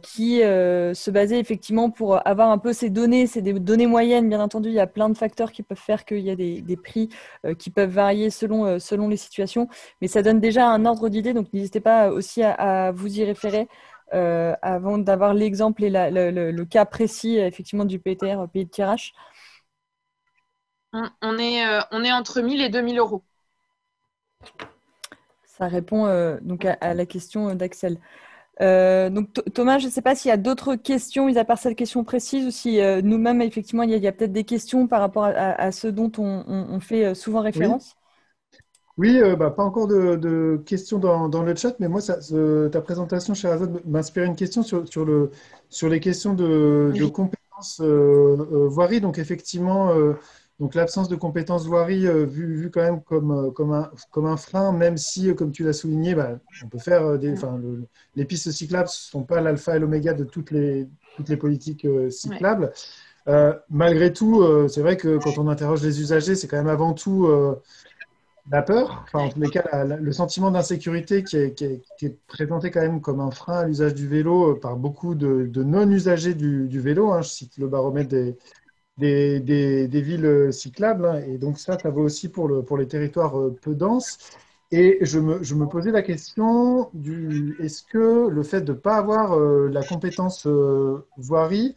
qui se basait effectivement pour avoir un peu ces données. C'est des données moyennes, bien entendu. Il y a plein de facteurs qui peuvent faire qu'il y a des prix qui peuvent varier selon les situations, mais ça donne déjà un ordre d'idée, donc n'hésitez pas aussi à vous y référer avant d'avoir l'exemple et le cas précis effectivement du PETR, pays de tirage. On est entre 1 000 et 2 000 euros. Ça répond donc à la question d'Axel. Donc Thomas, je ne sais pas s'il y a d'autres questions, mis à part cette question précise, ou si nous-mêmes, effectivement, il y a peut-être des questions par rapport à ce dont on fait souvent référence. Oui, pas encore de questions dans le chat, mais moi, ta présentation, Sherazade, m'inspirait une question sur les questions de Oui. compétences voirie. Donc, effectivement, donc l'absence de compétences voirie vue quand même comme un frein, même si, comme tu l'as souligné, on peut faire les pistes cyclables ne sont pas l'alpha et l'oméga de toutes les politiques Ouais. cyclables. Malgré tout, c'est vrai que quand on interroge les usagers, c'est quand même avant tout la peur, enfin en tous les cas le sentiment d'insécurité qui est présenté quand même comme un frein à l'usage du vélo par beaucoup de non-usagers du vélo, hein. Je cite le baromètre des villes cyclables, hein. Et donc ça vaut aussi pour les territoires peu denses. Et je me posais la question est-ce que le fait de ne pas avoir la compétence voirie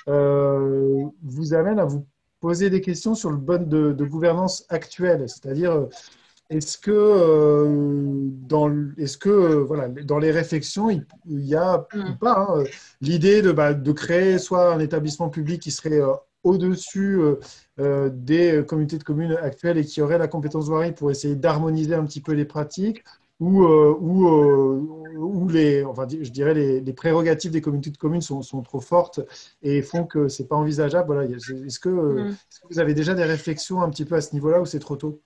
vous amène à vous poser des questions sur le mode de gouvernance actuel, c'est-à-dire est-ce que voilà, dans les réflexions, il y a ou Mm. pas hein, l'idée de créer soit un établissement public qui serait au-dessus des communautés de communes actuelles et qui aurait la compétence voirie pour essayer d'harmoniser un petit peu les pratiques, ou enfin, je dirais les prérogatives des communautés de communes sont trop fortes et font que c'est pas envisageable. Voilà. Mm. Est-ce que vous avez déjà des réflexions un petit peu à ce niveau-là ou c'est trop tôt?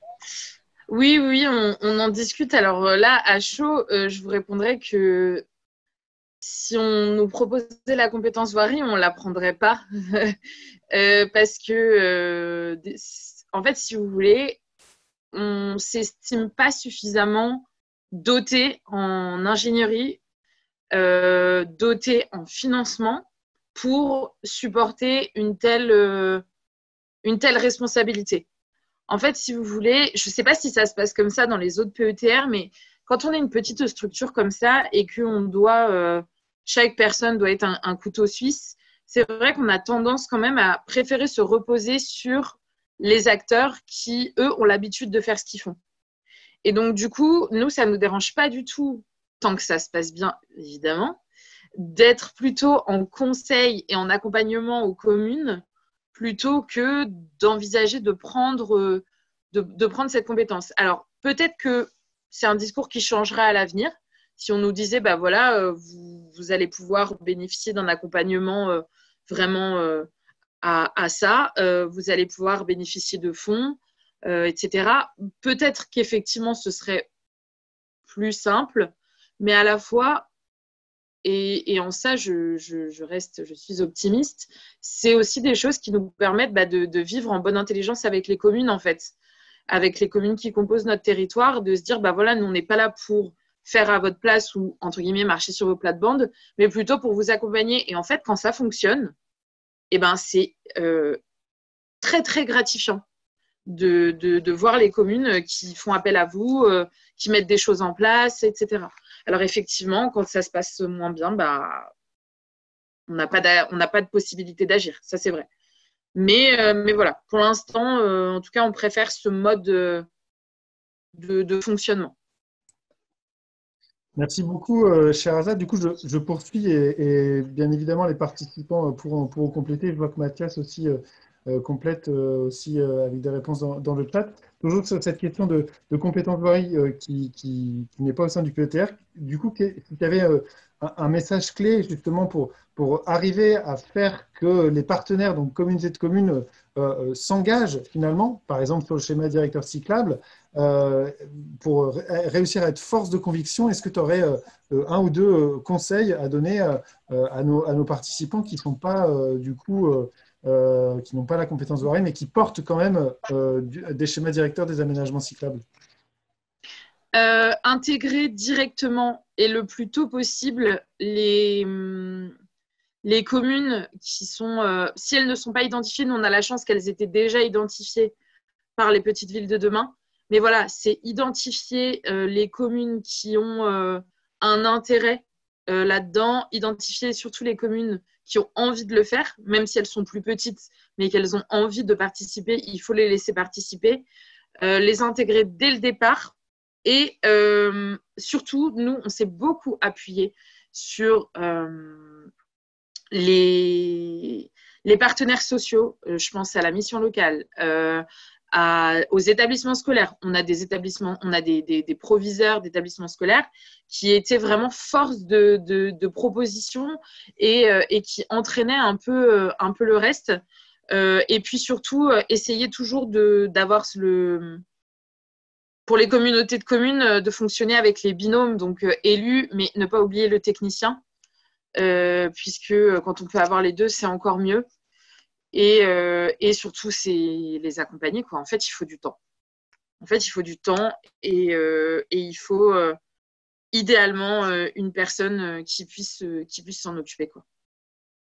Oui, oui, on en discute. Alors là, à chaud, je vous répondrai que si on nous proposait la compétence voirie, on ne la prendrait pas. Parce que, en fait, si vous voulez, on ne s'estime pas suffisamment doté en ingénierie, doté en financement pour supporter une telle responsabilité. En fait, si vous voulez, je ne sais pas si ça se passe comme ça dans les autres PETR, mais quand on est une petite structure comme ça et que chaque personne doit être un couteau suisse, c'est vrai qu'on a tendance quand même à préférer se reposer sur les acteurs qui, eux, ont l'habitude de faire ce qu'ils font. Et donc, du coup, nous, ça ne nous dérange pas du tout, tant que ça se passe bien, évidemment, d'être plutôt en conseil et en accompagnement aux communes plutôt que d'envisager de prendre cette compétence. Alors, peut-être que c'est un discours qui changera à l'avenir. Si on nous disait, bah voilà, vous allez pouvoir bénéficier d'un accompagnement vraiment à ça, vous allez pouvoir bénéficier de fonds, etc. Peut-être qu'effectivement, ce serait plus simple, mais à la fois, et en ça, je suis optimiste. C'est aussi des choses qui nous permettent de vivre en bonne intelligence avec les communes, en fait, avec les communes qui composent notre territoire, de se dire, bah voilà, nous, on n'est pas là pour faire à votre place ou, entre guillemets, marcher sur vos plates-bandes, mais plutôt pour vous accompagner. Et en fait, quand ça fonctionne, eh ben, c'est très, très gratifiant de voir les communes qui font appel à vous, qui mettent des choses en place, etc. Alors effectivement, quand ça se passe moins bien, on n'a pas de possibilité d'agir, ça c'est vrai. Mais voilà, pour l'instant, en tout cas, on préfère ce mode de fonctionnement. Merci beaucoup, Sherazade. Du coup, je poursuis et bien évidemment, les participants pourront compléter. Je vois que Mathias aussi complète aussi avec des réponses dans le chat. Toujours sur cette question de compétences voirie qui n'est pas au sein du PETR. Du coup, si tu avais un message clé justement pour arriver à faire que les partenaires, donc communautés de communes, s'engagent finalement, par exemple sur le schéma directeur cyclable, pour réussir à être force de conviction, est-ce que tu aurais un ou deux conseils à donner à nos participants qui sont pas du coup qui n'ont pas la compétence voirie, mais qui portent quand même des schémas directeurs des aménagements cyclables? Intégrer directement et le plus tôt possible les communes qui sont, si elles ne sont pas identifiées, nous on a la chance qu'elles étaient déjà identifiées par les petites villes de demain. Mais voilà, c'est identifier les communes qui ont un intérêt là-dedans, identifier surtout les communes qui ont envie de le faire, même si elles sont plus petites, mais qu'elles ont envie de participer, il faut les laisser participer, les intégrer dès le départ. Et surtout, nous, on s'est beaucoup appuyé sur les partenaires sociaux. Je pense à la mission locale, aux établissements scolaires. On a des proviseurs d'établissements scolaires qui étaient vraiment force de proposition et qui entraînaient un peu le reste. Et puis surtout, essayer toujours d'avoir pour les communautés de communes, de fonctionner avec les binômes, donc élus, mais ne pas oublier le technicien, puisque quand on peut avoir les deux, c'est encore mieux. Et surtout, c'est les accompagner, quoi. En fait, il faut du temps. Et il faut idéalement une personne qui puisse s'en occuper, quoi.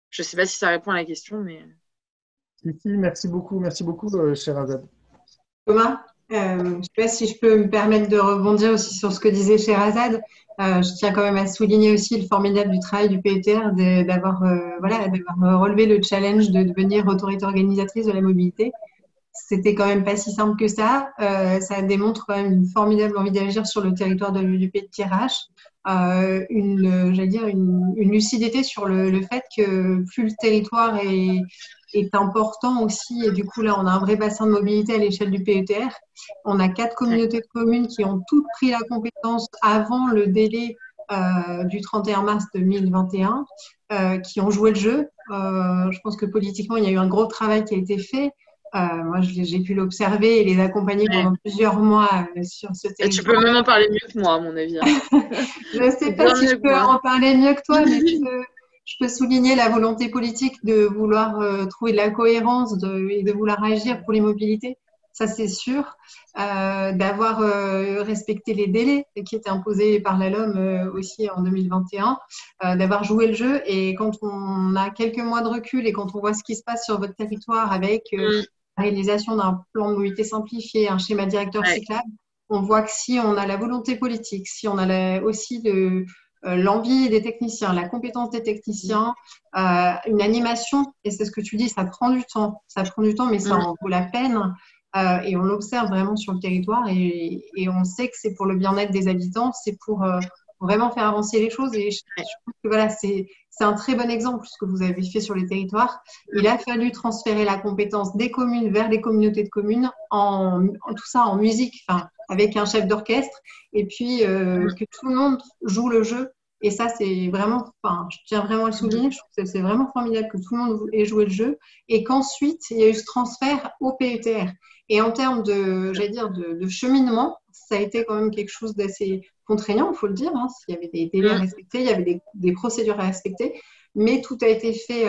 Je ne sais pas si ça répond à la question, mais… Merci beaucoup, Sherazade. Thomas, je ne sais pas si je peux me permettre de rebondir aussi sur ce que disait Sherazade. Je tiens quand même à souligner aussi le formidable du travail du PETR d'avoir relevé le challenge de devenir autorité organisatrice de la mobilité. C'était quand même pas si simple que ça. Ça démontre quand même une formidable envie d'agir sur le territoire du Pays de Thiérache. Une lucidité sur le fait que plus le territoire est important aussi, et du coup là on a un vrai bassin de mobilité à l'échelle du PETR. On a 4 communautés de communes qui ont toutes pris la compétence avant le délai du 31 mars 2021, qui ont joué le jeu. Je pense que politiquement il y a eu un gros travail qui a été fait. Moi, j'ai pu l'observer et les accompagner pendant plusieurs mois sur ce territoire. Et tu peux même en parler mieux que moi, à mon avis. Je ne sais pas si je peux en parler mieux que toi, mais je peux souligner la volonté politique de vouloir trouver de la cohérence et de vouloir agir pour les mobilités. Ça, c'est sûr. D'avoir respecté les délais qui étaient imposés par la LOM aussi en 2021, d'avoir joué le jeu. Et quand on a quelques mois de recul et quand on voit ce qui se passe sur votre territoire avec la réalisation d'un plan de mobilité simplifié, un schéma directeur cyclable, on voit que si on a la volonté politique, si on a aussi l'envie des techniciens, la compétence des techniciens, une animation, et c'est ce que tu dis, ça prend du temps, mais ça en vaut la peine. Et on l'observe vraiment sur le territoire et on sait que c'est pour le bien-être des habitants, c'est pour vraiment faire avancer les choses. Et je trouve que voilà, c'est un très bon exemple ce que vous avez fait sur les territoires. Il a fallu transférer la compétence des communes vers les communautés de communes, tout ça en musique, avec un chef d'orchestre, et puis que tout le monde joue le jeu. Et ça, c'est vraiment, je tiens vraiment à le souligner, je trouve que c'est vraiment formidable que tout le monde ait joué le jeu et qu'ensuite, il y a eu ce transfert au PETR. Et en termes de cheminement, ça a été quand même quelque chose d'assez contraignant, il faut le dire. Il y avait des délais à respecter, il y avait des procédures à respecter, mais tout a été fait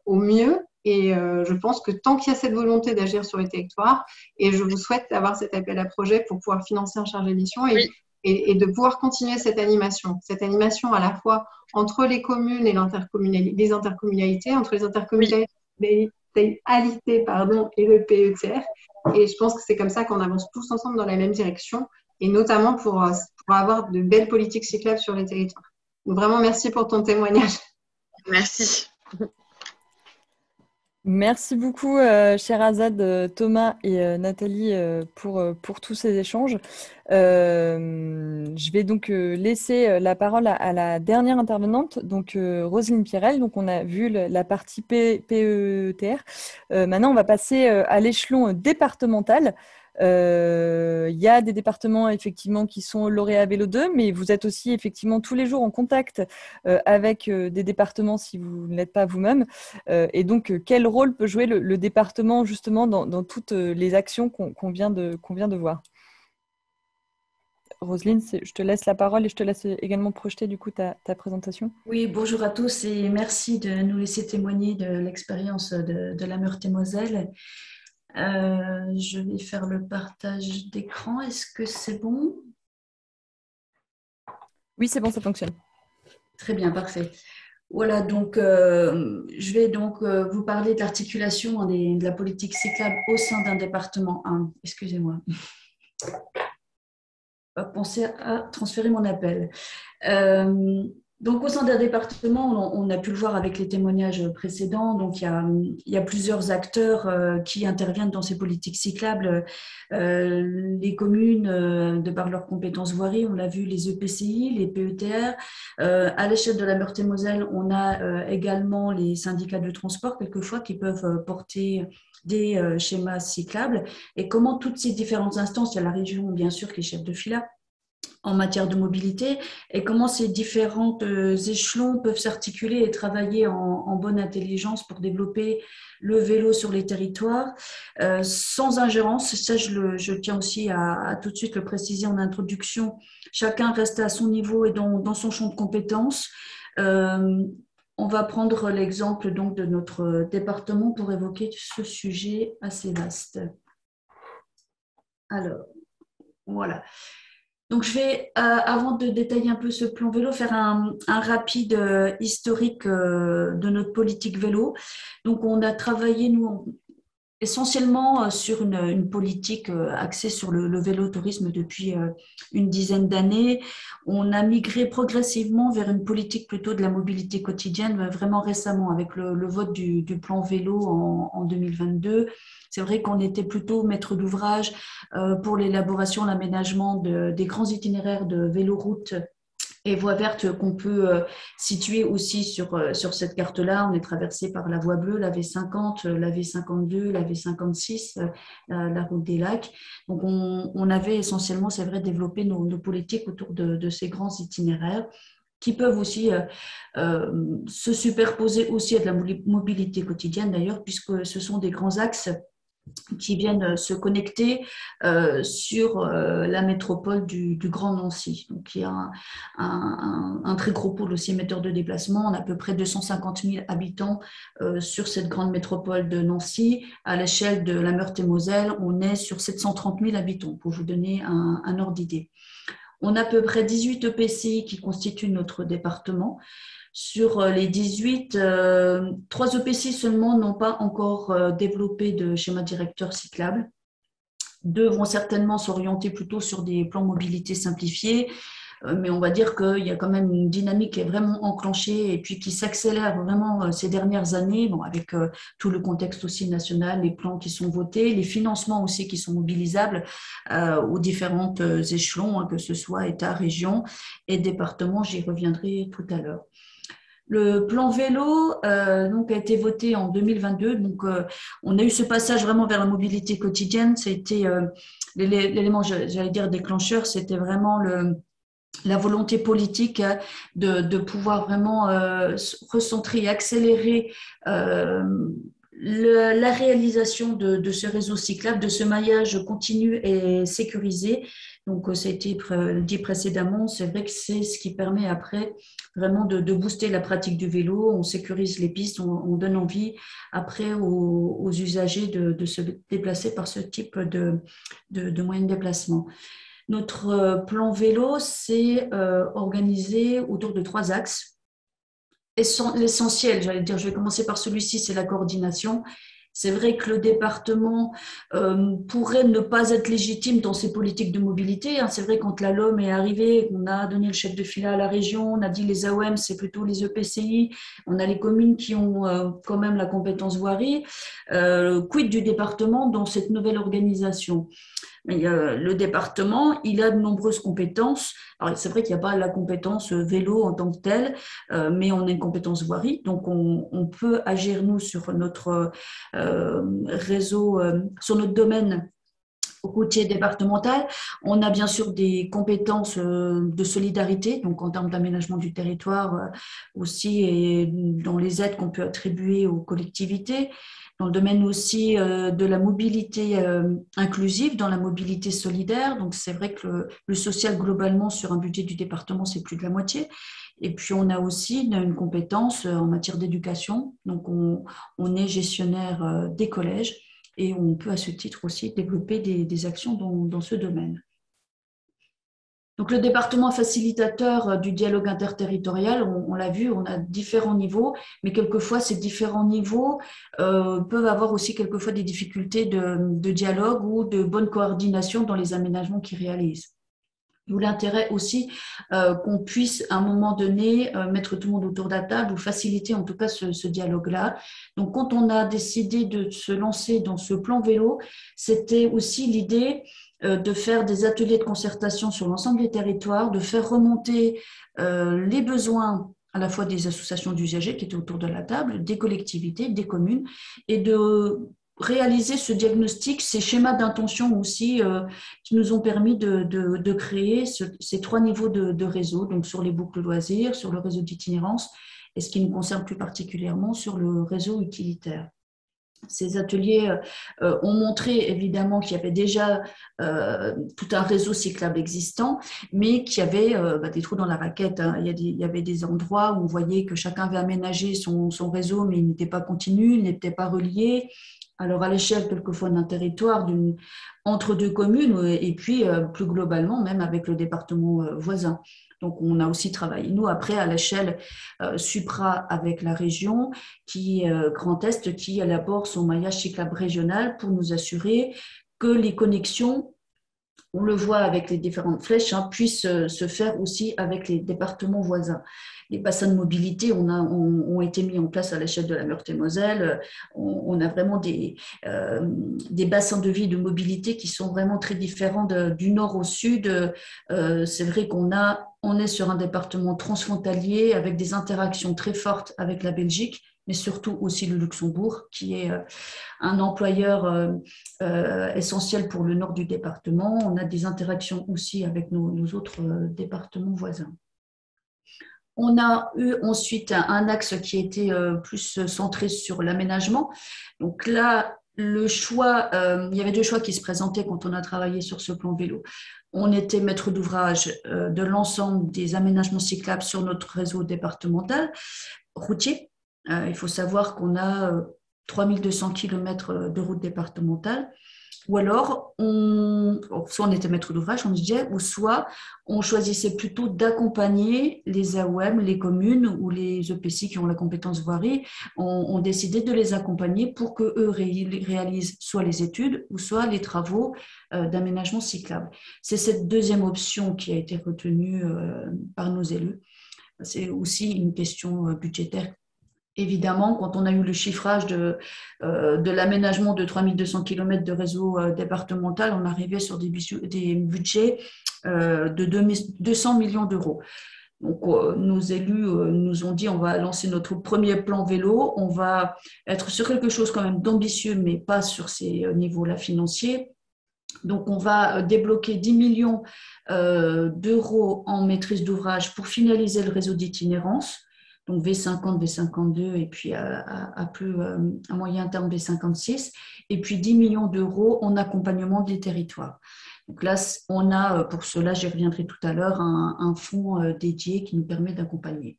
au mieux. Et je pense que tant qu'il y a cette volonté d'agir sur les territoires, et je vous souhaite d'avoir cet appel à projet pour pouvoir financer un chargé d'édition et de pouvoir continuer cette animation à la fois entre les communes et les intercommunalités, entre les intercommunalités et le PETR. Et je pense que c'est comme ça qu'on avance tous ensemble dans la même direction, et notamment pour avoir de belles politiques cyclables sur les territoires. Donc vraiment, merci pour ton témoignage. Merci. Merci beaucoup, Sherazade, Thomas et Nathalie pour tous ces échanges. Je vais donc laisser la parole à la dernière intervenante, donc Roselyne Pierrel. Donc on a vu la partie PETR. Maintenant, on va passer à l'échelon départemental. Il y a des départements effectivement qui sont lauréats Vélo 2, mais vous êtes aussi effectivement tous les jours en contact avec des départements si vous ne l'êtes pas vous-même. Et donc, quel rôle peut jouer le département justement dans toutes les actions qu'on vient de voir? Roselyne, je te laisse la parole et je te laisse également projeter du coup ta présentation. Oui, bonjour à tous et merci de nous laisser témoigner de l'expérience de la Meurthe-et-Moselle. Je vais faire le partage d'écran. Est-ce que c'est bon? Oui, c'est bon, ça fonctionne. Très bien, parfait. Voilà, donc je vais donc vous parler de l'articulation de la politique cyclable au sein d'un département 1. Excusez-moi. Pensez à transférer mon appel. Donc, au sein d'un département, on a pu le voir avec les témoignages précédents, donc il y a plusieurs acteurs qui interviennent dans ces politiques cyclables. Les communes, de par leurs compétences voirie, on l'a vu, les EPCI, les PETR. À l'échelle de la Meurthe-et-Moselle, on a également les syndicats de transport, quelquefois, qui peuvent porter des schémas cyclables. Et comment toutes ces différentes instances, il y a la région, bien sûr, qui est chef de fila, en matière de mobilité, et comment ces différents échelons peuvent s'articuler et travailler en bonne intelligence pour développer le vélo sur les territoires, sans ingérence. Ça, je tiens aussi à tout de suite le préciser en introduction. Chacun reste à son niveau et dans son champ de compétences. On va prendre l'exemple donc de notre département pour évoquer ce sujet assez vaste. Alors, voilà. Donc, je vais, avant de détailler un peu ce plan vélo, faire un rapide historique de notre politique vélo. Donc, on a travaillé, nous, essentiellement sur une politique axée sur le vélo-tourisme depuis une dizaine d'années. On a migré progressivement vers une politique plutôt de la mobilité quotidienne, vraiment récemment, avec le vote du plan vélo en 2022. C'est vrai qu'on était plutôt maître d'ouvrage pour l'élaboration, l'aménagement des grands itinéraires de vélo-route et voies vertes qu'on peut situer aussi sur cette carte-là. On est traversé par la voie bleue, la V50, la V52, la V56, la route des lacs. Donc, on avait essentiellement, c'est vrai, développé nos politiques autour de ces grands itinéraires qui peuvent aussi se superposer aussi à de la mobilité quotidienne d'ailleurs, puisque ce sont des grands axes qui viennent se connecter sur la métropole du Grand Nancy. Donc, il y a un très gros pôle aussi émetteur de déplacement. On a à peu près 250 000 habitants sur cette grande métropole de Nancy. À l'échelle de la Meurthe-et-Moselle, on est sur 730 000 habitants, pour vous donner un ordre d'idée. On a à peu près 18 EPCI qui constituent notre département. Sur les 18, 3 EPCI seulement n'ont pas encore développé de schéma directeur cyclable. 2 vont certainement s'orienter plutôt sur des plans mobilité simplifiés, mais on va dire qu'il y a quand même une dynamique qui est vraiment enclenchée et puis qui s'accélère vraiment ces dernières années, bon, avec tout le contexte aussi national, les plans qui sont votés, les financements aussi qui sont mobilisables aux différents échelons, hein, que ce soit État, région et département, j'y reviendrai tout à l'heure. Le plan vélo donc, a été voté en 2022. Donc, on a eu ce passage vraiment vers la mobilité quotidienne. C'était l'élément, j'allais dire, déclencheur, c'était vraiment la volonté politique de pouvoir vraiment recentrer et accélérer la réalisation de ce réseau cyclable, de ce maillage continu et sécurisé. Donc, ça a été dit précédemment, c'est vrai que c'est ce qui permet après vraiment de booster la pratique du vélo. On sécurise les pistes, on donne envie après aux usagers de se déplacer par ce type de moyens de déplacement. Notre plan vélo, c'est organisé autour de 3 axes. L'essentiel, j'allais dire, je vais commencer par celui-ci, c'est la coordination. C'est vrai que le département pourrait ne pas être légitime dans ses politiques de mobilité. C'est vrai, quand la LOM est arrivée, on a donné le chef de fila à la région, on a dit les AOM, c'est plutôt les EPCI, on a les communes qui ont quand même la compétence voirie. Quid du département dans cette nouvelle organisation ? Mais le département, il a de nombreuses compétences. Alors, c'est vrai qu'il n'y a pas la compétence vélo en tant que telle, mais on a une compétence voirie. Donc, on peut agir, nous, sur notre réseau, sur notre domaine routier départemental. On a bien sûr des compétences de solidarité, donc en termes d'aménagement du territoire aussi, et dans les aides qu'on peut attribuer aux collectivités. Dans le domaine aussi de la mobilité inclusive, dans la mobilité solidaire. Donc, c'est vrai que le social, globalement, sur un budget du département, c'est plus de la moitié. Et puis, on a aussi une compétence en matière d'éducation. Donc, on est gestionnaire des collèges et on peut, à ce titre aussi, développer des actions dans ce domaine. Donc, le département facilitateur du dialogue interterritorial, on l'a vu, on a différents niveaux, mais quelquefois, ces différents niveaux peuvent avoir aussi quelquefois des difficultés de dialogue ou de bonne coordination dans les aménagements qu'ils réalisent. D'où l'intérêt aussi qu'on puisse à un moment donné mettre tout le monde autour de la table ou faciliter en tout cas ce dialogue-là. Donc quand on a décidé de se lancer dans ce plan vélo, c'était aussi l'idée de faire des ateliers de concertation sur l'ensemble des territoires, de faire remonter les besoins à la fois des associations d'usagers qui étaient autour de la table, des collectivités, des communes, et de réaliser ce diagnostic, ces schémas d'intention aussi qui nous ont permis de créer ces 3 niveaux de réseau, donc sur les boucles loisirs, sur le réseau d'itinérance et ce qui nous concerne plus particulièrement sur le réseau utilitaire. Ces ateliers ont montré évidemment qu'il y avait déjà tout un réseau cyclable existant, mais qu'il y avait des trous dans la raquette. Hein. Il y avait des endroits où on voyait que chacun avait aménagé son réseau, mais il n'était pas continu, il n'était pas relié. Alors à l'échelle quelquefois d'un territoire, entre 2 communes, et puis plus globalement même avec le département voisin. Donc, on a aussi travaillé, nous, après, à l'échelle supra avec la région, Grand Est, qui élabore son maillage cyclable régional pour nous assurer que les connexions, on le voit avec les différentes flèches, puissent se faire aussi avec les départements voisins. Les bassins de mobilité ont été mis en place à l'échelle de la Meurthe-et-Moselle. On a vraiment des bassins de vie et de mobilité qui sont vraiment très différents du nord au sud. C'est vrai on est sur un département transfrontalier avec des interactions très fortes avec la Belgique, mais surtout aussi le Luxembourg, qui est un employeur essentiel pour le nord du département. On a des interactions aussi avec nos autres départements voisins. On a eu ensuite un axe qui était plus centré sur l'aménagement. Donc là, il y avait 2 choix qui se présentaient quand on a travaillé sur ce plan vélo. On était maître d'ouvrage de l'ensemble des aménagements cyclables sur notre réseau départemental routier. Il faut savoir qu'on a 3200 km de route départementale. Ou alors, soit on était maître d'ouvrage, on disait, ou soit on choisissait plutôt d'accompagner les AOM, les communes ou les EPCI qui ont la compétence voirie. On décidait de les accompagner pour qu'eux réalisent soit les études ou soit les travaux d'aménagement cyclable. C'est cette deuxième option qui a été retenue par nos élus. C'est aussi une question budgétaire. Évidemment, quand on a eu le chiffrage de l'aménagement de 3200 km de réseau départemental, on arrivait sur des budgets de 200 millions d'euros. Donc, nos élus nous ont dit on va lancer notre premier plan vélo, on va être sur quelque chose quand même d'ambitieux, mais pas sur ces niveaux-là financiers. Donc, on va débloquer 10 millions d'euros en maîtrise d'ouvrage pour finaliser le réseau d'itinérance. Donc V50, V52 et puis à moyen terme V56, et puis 10 millions d'euros en accompagnement des territoires. Donc là, on a, pour cela, j'y reviendrai tout à l'heure, un fonds dédié qui nous permet d'accompagner.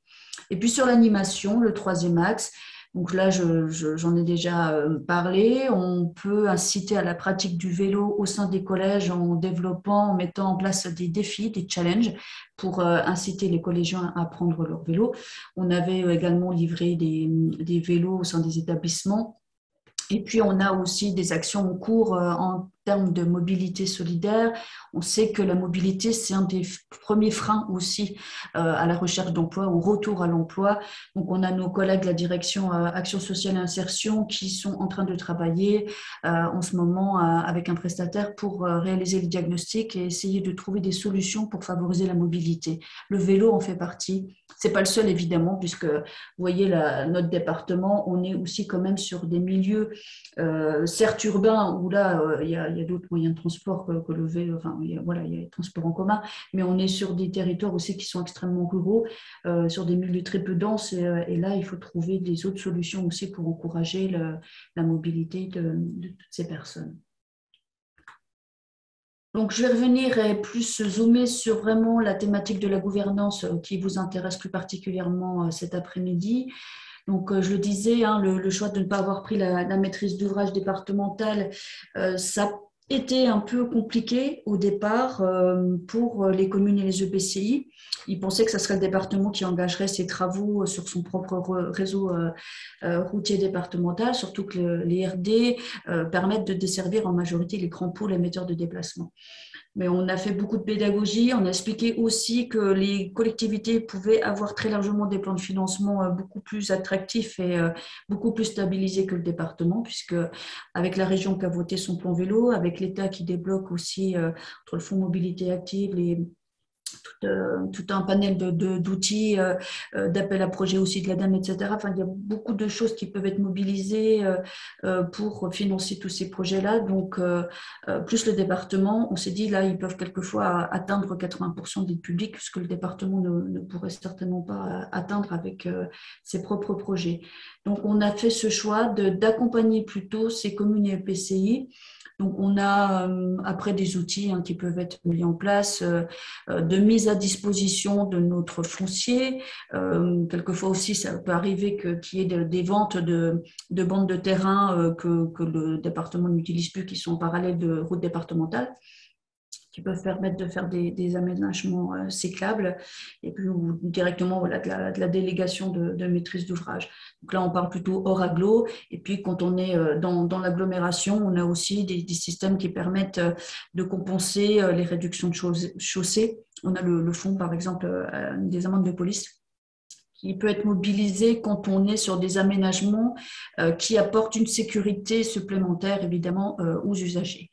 Et puis sur l'animation, le 3e axe, donc là, j'en ai déjà parlé. On peut inciter à la pratique du vélo au sein des collèges en développant, en mettant en place des défis, des challenges pour inciter les collégiens à prendre leur vélo. On avait également livré des vélos au sein des établissements. Et puis, on a aussi des actions en cours en termes de mobilité solidaire. On sait que la mobilité, c'est un des premiers freins aussi à la recherche d'emploi, au retour à l'emploi. Donc, on a nos collègues de la direction Action sociale et insertion qui sont en train de travailler en ce moment avec un prestataire pour réaliser le diagnostic et essayer de trouver des solutions pour favoriser la mobilité. Le vélo en fait partie. Ce n'est pas le seul, évidemment, puisque vous voyez notre département, on est aussi quand même sur des milieux certes urbains où là, il y a d'autres moyens de transport que le vélo, enfin, il y a les transports en commun, mais on est sur des territoires aussi qui sont extrêmement ruraux, sur des milieux très peu denses, et là, il faut trouver des autres solutions aussi pour encourager la mobilité de toutes ces personnes. Donc, je vais revenir et plus zoomer sur vraiment la thématique de la gouvernance qui vous intéresse plus particulièrement cet après-midi. Donc, je le disais, le choix de ne pas avoir pris la maîtrise d'ouvrage départementale, ça était un peu compliqué au départ pour les communes et les EPCI. Ils pensaient que ce serait le département qui engagerait ses travaux sur son propre réseau routier départemental, surtout que les RD permettent de desservir en majorité les grands pôles émetteurs de déplacement. Mais on a fait beaucoup de pédagogie. On a expliqué aussi que les collectivités pouvaient avoir très largement des plans de financement beaucoup plus attractifs et beaucoup plus stabilisés que le département, puisque avec la région qui a voté son plan vélo, avec l'État qui débloque aussi entre le fonds mobilité active, tout un panel d'outils, d'appels à projets aussi de l'ADEME, etc. Enfin, il y a beaucoup de choses qui peuvent être mobilisées pour financer tous ces projets-là. Donc, plus le département, on s'est dit, là, ils peuvent quelquefois atteindre 80% d'aide publique, ce que le département ne pourrait certainement pas atteindre avec ses propres projets. Donc, on a fait ce choix d'accompagner plutôt ces communes et EPCI. Donc, on a après des outils qui peuvent être mis en place, de mise à disposition de notre foncier. Quelquefois aussi, ça peut arriver qu'il y ait des ventes de bandes de terrain que le département n'utilise plus, qui sont en parallèle de routes départementales, qui peuvent permettre de faire des aménagements cyclables, et puis ou directement voilà, de la délégation de maîtrise d'ouvrage. Donc là, on parle plutôt hors agglo, et puis quand on est dans l'agglomération, on a aussi des systèmes qui permettent de compenser les réductions de chaussées. On a le fonds, par exemple, des amendes de police, qui peut être mobilisé quand on est sur des aménagements qui apportent une sécurité supplémentaire, évidemment, aux usagers.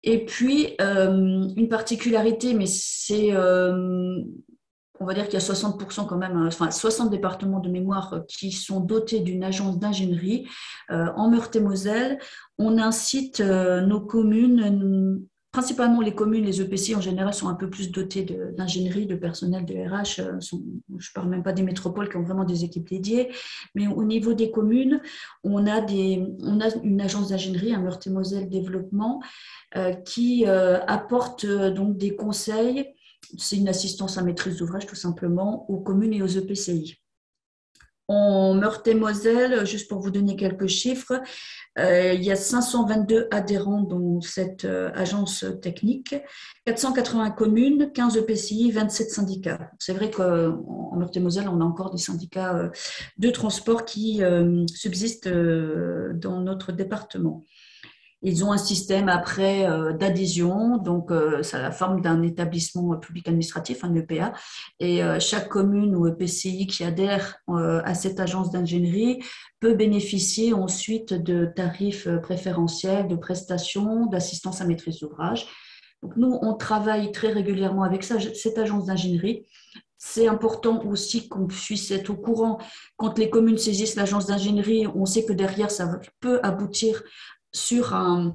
Et puis, une particularité, mais c'est, on va dire qu'il y a 60% quand même, enfin 60 départements de mémoire qui sont dotés d'une agence d'ingénierie. En Meurthe-et-Moselle, on incite nos communes, principalement les communes, les EPCI en général sont un peu plus dotés d'ingénierie, de personnel, de RH. Je ne parle même pas des métropoles qui ont vraiment des équipes dédiées. Mais au niveau des communes, on a une agence d'ingénierie, un Meurthe-et-Moselle Développement, qui apporte donc des conseils. C'est une assistance à maîtrise d'ouvrage tout simplement aux communes et aux EPCI. En Meurthe-et-Moselle, juste pour vous donner quelques chiffres, il y a 522 adhérents dans cette agence technique, 480 communes, 15 EPCI, 27 syndicats. C'est vrai qu'en Meurthe-et-Moselle, on a encore des syndicats de transport qui subsistent dans notre département. Ils ont un système après d'adhésion, donc ça a la forme d'un établissement public administratif, un EPA, et chaque commune ou EPCI qui adhère à cette agence d'ingénierie peut bénéficier ensuite de tarifs préférentiels, de prestations, d'assistance à maîtrise d'ouvrage. Donc nous, on travaille très régulièrement avec cette agence d'ingénierie. C'est important aussi qu'on puisse être au courant. Quand les communes saisissent l'agence d'ingénierie, on sait que derrière, ça peut aboutir sur un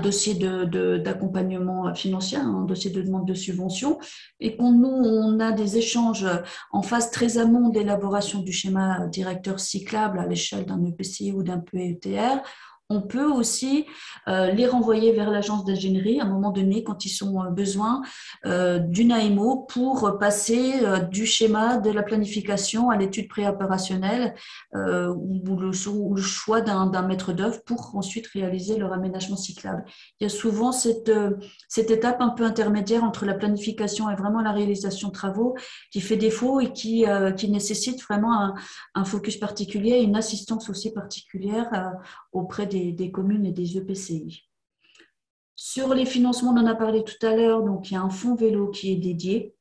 dossier d'accompagnement financier, un dossier de demande de subvention, et nous, on a des échanges en phase très amont d'élaboration du schéma directeur cyclable à l'échelle d'un EPCI ou d'un PETR. On peut aussi les renvoyer vers l'agence d'ingénierie à un moment donné quand ils ont besoin d'une AMO pour passer du schéma de la planification à l'étude préopérationnelle ou le choix d'un maître d'œuvre pour ensuite réaliser leur aménagement cyclable. Il y a souvent cette étape un peu intermédiaire entre la planification et vraiment la réalisation de travaux qui fait défaut et qui nécessite vraiment un focus particulier et une assistance aussi particulière auprès des communes et des EPCI. Sur les financements, on en a parlé tout à l'heure, donc il y a un fonds vélo qui est dédié.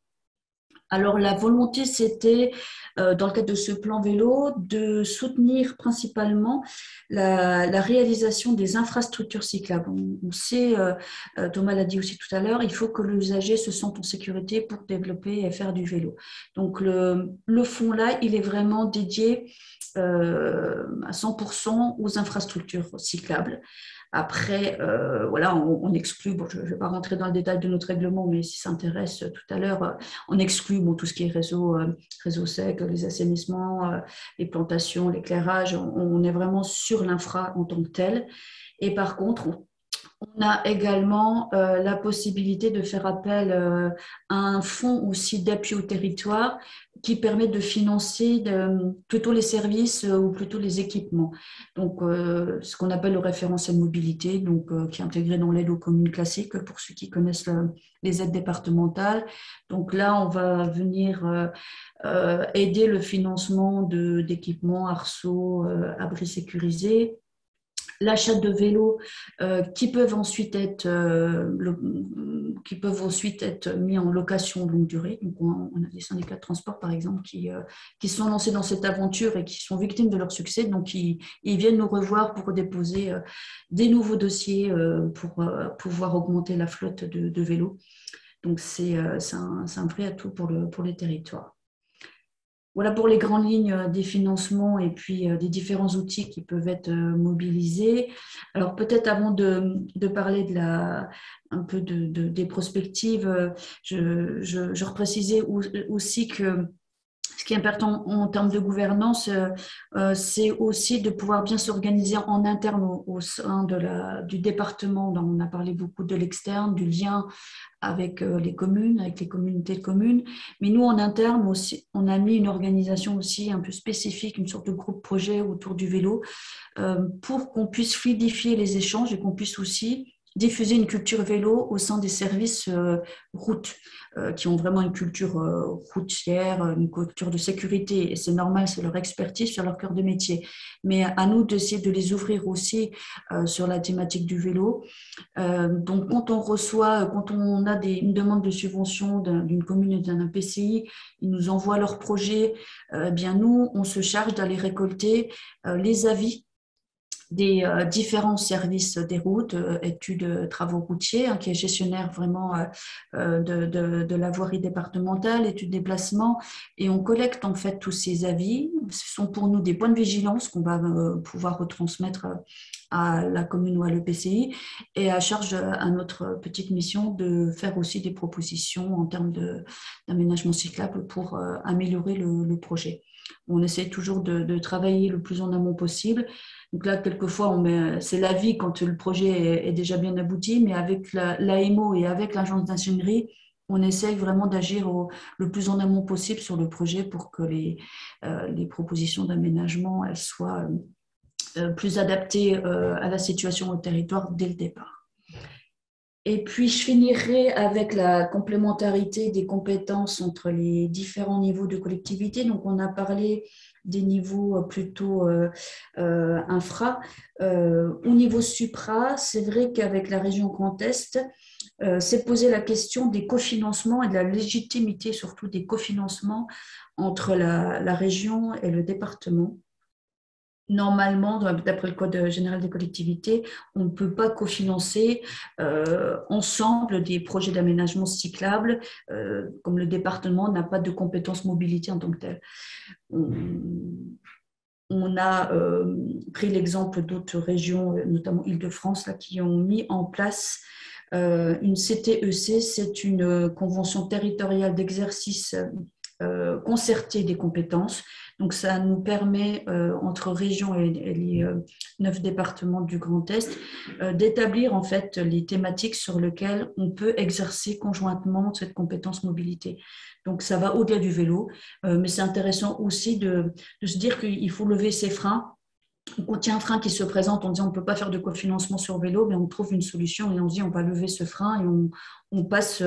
Alors la volonté, c'était, dans le cadre de ce plan vélo, de soutenir principalement la réalisation des infrastructures cyclables. On sait, Thomas l'a dit aussi tout à l'heure, il faut que l'usager se sente en sécurité pour développer et faire du vélo. Donc le fonds là, il est vraiment dédié à 100% aux infrastructures cyclables. Après, voilà, on exclut, bon, je ne vais pas rentrer dans le détail de notre règlement, mais si ça intéresse tout à l'heure, on exclut tout ce qui est réseau sec, les assainissements, les plantations, l'éclairage. On est vraiment sur l'infra en tant que tel. Et par contre, on a également la possibilité de faire appel à un fonds aussi d'appui au territoire qui permet de financer plutôt les services ou plutôt les équipements. Donc, ce qu'on appelle le référentiel mobilité, donc, qui est intégré dans l'aide aux communes classiques pour ceux qui connaissent les aides départementales. Donc là, on va venir aider le financement d'équipements, arceaux, abris sécurisés, l'achat de vélos qui peuvent ensuite être mis en location longue durée. Donc, on a des syndicats de transport, par exemple, qui sont lancés dans cette aventure et qui sont victimes de leur succès. Donc, ils viennent nous revoir pour déposer des nouveaux dossiers pour pouvoir augmenter la flotte de vélos. Donc, c'est un vrai atout pour les territoires. Voilà pour les grandes lignes des financements et puis des différents outils qui peuvent être mobilisés. Alors peut-être avant de parler un peu des prospectives, je reprécisais aussi que ce qui est important en termes de gouvernance, c'est aussi de pouvoir bien s'organiser en interne au sein du département. On a parlé beaucoup de l'externe, du lien avec les communes, avec les communautés de communes. Mais nous, en interne aussi, on a mis une organisation aussi un peu spécifique, une sorte de groupe projet autour du vélo, pour qu'on puisse fluidifier les échanges et qu'on puisse aussi diffuser une culture vélo au sein des services routes, qui ont vraiment une culture routière, une culture de sécurité. Et c'est normal, c'est leur expertise, c'est leur cœur de métier. Mais à nous d'essayer de les ouvrir aussi sur la thématique du vélo. Donc, quand on a une demande de subvention d'une commune et d'un PCI, ils nous envoient leurs projets. Bien nous, on se charge d'aller récolter les avis des différents services des routes, études travaux routiers, qui est gestionnaire vraiment de la voirie départementale, études déplacement, et on collecte en fait tous ces avis. Ce sont pour nous des points de vigilance qu'on va pouvoir retransmettre à la commune ou à l'EPCI, et à charge à notre petite mission de faire aussi des propositions en termes d'aménagement cyclable pour améliorer le projet. On essaie toujours de travailler le plus en amont possible. Donc là, quelquefois, c'est l'avis quand le projet est déjà bien abouti, mais avec l'AMO et avec l'agence d'ingénierie, on essaye vraiment d'agir le plus en amont possible sur le projet pour que les propositions d'aménagement elles soient plus adaptées à la situation au territoire dès le départ. Et puis, je finirai avec la complémentarité des compétences entre les différents niveaux de collectivité. Donc, on a parlé des niveaux plutôt infra. Au niveau supra, c'est vrai qu'avec la région Grand Est, s'est posé la question des cofinancements et de la légitimité surtout des cofinancements entre la région et le département. Normalement, d'après le Code général des collectivités, on ne peut pas cofinancer ensemble des projets d'aménagement cyclable, comme le département n'a pas de compétences mobilité en tant que tel. On a pris l'exemple d'autres régions, notamment Île-de-France, qui ont mis en place une CTEC, c'est une convention territoriale d'exercice concerté des compétences. Donc, ça nous permet, entre régions et les 9 départements du Grand Est, d'établir en fait les thématiques sur lesquelles on peut exercer conjointement cette compétence mobilité. Donc, ça va au-delà du vélo, mais c'est intéressant aussi de se dire qu'il faut lever ses freins. Quand il y a un frein qui se présente, on dit on ne peut pas faire de cofinancement sur vélo, mais on trouve une solution et on dit on va lever ce frein et on passe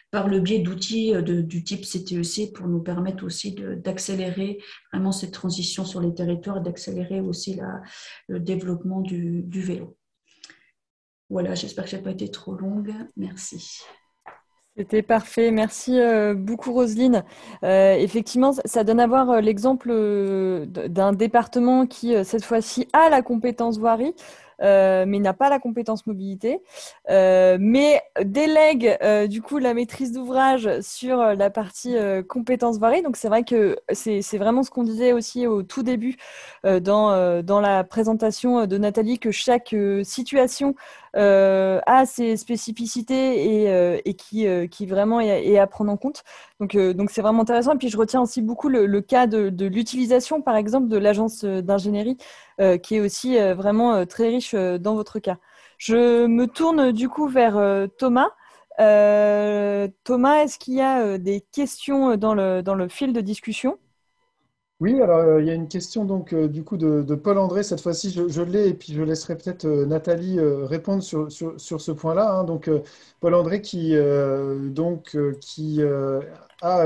par le biais d'outils du type CTEC pour nous permettre aussi d'accélérer vraiment cette transition sur les territoires et d'accélérer aussi le développement du vélo. Voilà, j'espère que je n'ai pas été trop longue. Merci. C'était parfait. Merci beaucoup, Roselyne. Effectivement, ça donne à voir l'exemple d'un département qui, cette fois-ci, a la compétence voirie, mais n'a pas la compétence mobilité, mais délègue du coup la maîtrise d'ouvrage sur la partie compétences voirie. Donc c'est vrai que c'est vraiment ce qu'on disait aussi au tout début dans la présentation de Nathalie, que chaque situation a ses spécificités et qui vraiment est à prendre en compte. Donc c'est vraiment intéressant. Et puis je retiens aussi beaucoup le cas de l'utilisation, par exemple, de l'agence d'ingénierie, qui est aussi vraiment très riche dans votre cas. Je me tourne du coup vers Thomas. Thomas, est-ce qu'il y a des questions dans le fil de discussion ? Oui, alors il y a une question donc du coup de Paul-André. Cette fois-ci, je l'ai et puis je laisserai peut-être Nathalie répondre sur ce point-là. Hein. Donc Paul-André qui a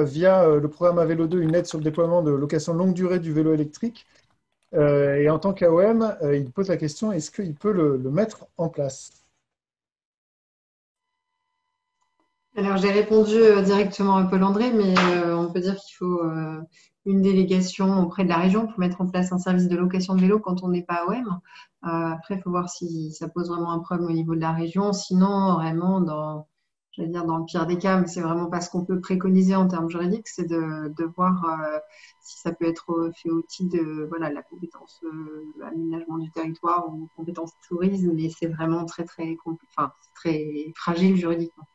via le programme À Vélo 2 une aide sur le déploiement de location longue durée du vélo électrique. Et en tant qu'AOM, il pose la question, est-ce qu'il peut le mettre en place? Alors, j'ai répondu directement à Paul André, mais on peut dire qu'il faut une délégation auprès de la région pour mettre en place un service de location de vélo quand on n'est pas OM. Après, il faut voir si ça pose vraiment un problème au niveau de la région. Sinon, vraiment, je vais dire dans le pire des cas, mais c'est vraiment pas ce qu'on peut préconiser en termes juridiques, c'est de voir si ça peut être fait au titre de voilà, la compétence aménagement du territoire ou compétence tourisme, mais c'est vraiment enfin, très fragile juridiquement.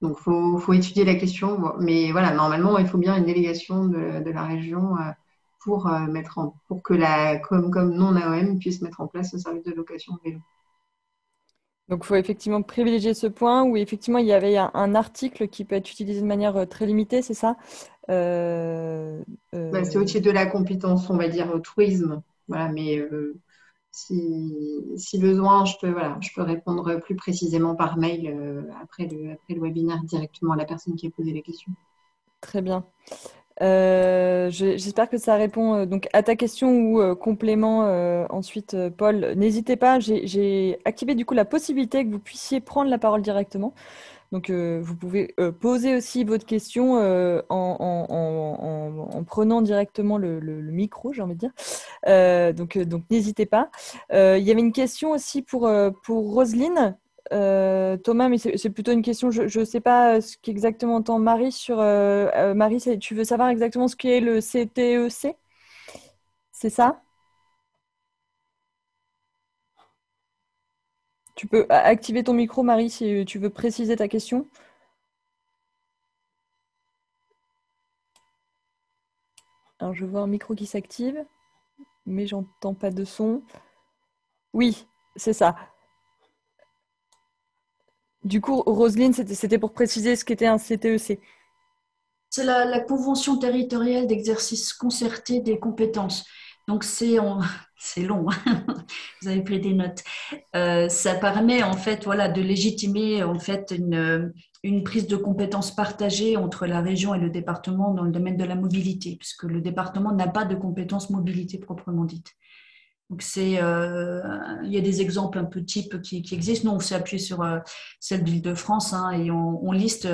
Donc, faut étudier la question. Bon, mais voilà, normalement, il faut bien une délégation de la région pour, pour que comme non-AOM puisse mettre en place ce service de location de vélo. Donc, il faut effectivement privilégier ce point où effectivement il y avait un article qui peut être utilisé de manière très limitée, c'est ça? C'est au titre de la compétence, on va dire, au tourisme. Voilà, mais si besoin, je peux répondre plus précisément par mail après le webinaire directement à la personne qui a posé la question. Très bien. J'espère que ça répond donc à ta question ou complément ensuite, Paul. N'hésitez pas, j'ai activé du coup la possibilité que vous puissiez prendre la parole directement. Donc, vous pouvez poser aussi votre question en prenant directement le micro, j'ai envie de dire. Donc n'hésitez pas. Il y avait une question aussi pour Roselyne. Thomas, mais c'est plutôt une question, je ne sais pas ce qu'exactement entend Marie sur... Marie, tu veux savoir exactement ce qu'est le CTEC? C'est ça? Tu peux activer ton micro, Marie, si tu veux préciser ta question. Alors, je vois un micro qui s'active, mais j'entends pas de son. Oui, c'est ça. Du coup, Roselyne, c'était pour préciser ce qu'était un CTEC. C'est la Convention territoriale d'exercice concerté des compétences. Donc, c'est long, hein. Vous avez pris des notes. Ça permet en fait voilà, de légitimer en fait une prise de compétences partagée entre la région et le département dans le domaine de la mobilité, puisque le département n'a pas de compétences mobilité proprement dite. Donc il y a des exemples un peu types qui existent. Nous, on s'est appuyé sur celle d'Île-de-France hein, et on liste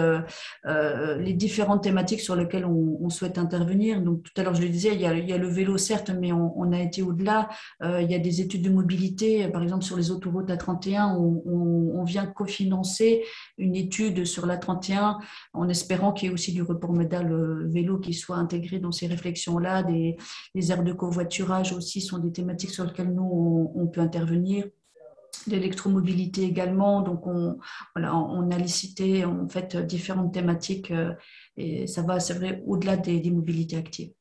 les différentes thématiques sur lesquelles on souhaite intervenir. Donc tout à l'heure, je le disais, il y a le vélo, certes, mais on a été au-delà. Il y a des études de mobilité, par exemple sur les autoroutes A31, on vient cofinancer une étude sur l'A31 en espérant qu'il y ait aussi du report modal vélo qui soit intégré dans ces réflexions-là. Les aires de covoiturage aussi sont des thématiques sur lesquelles nous, on peut intervenir. L'électromobilité également. Donc, on a licité en fait différentes thématiques et ça va, c'est vrai, au-delà des mobilités actives.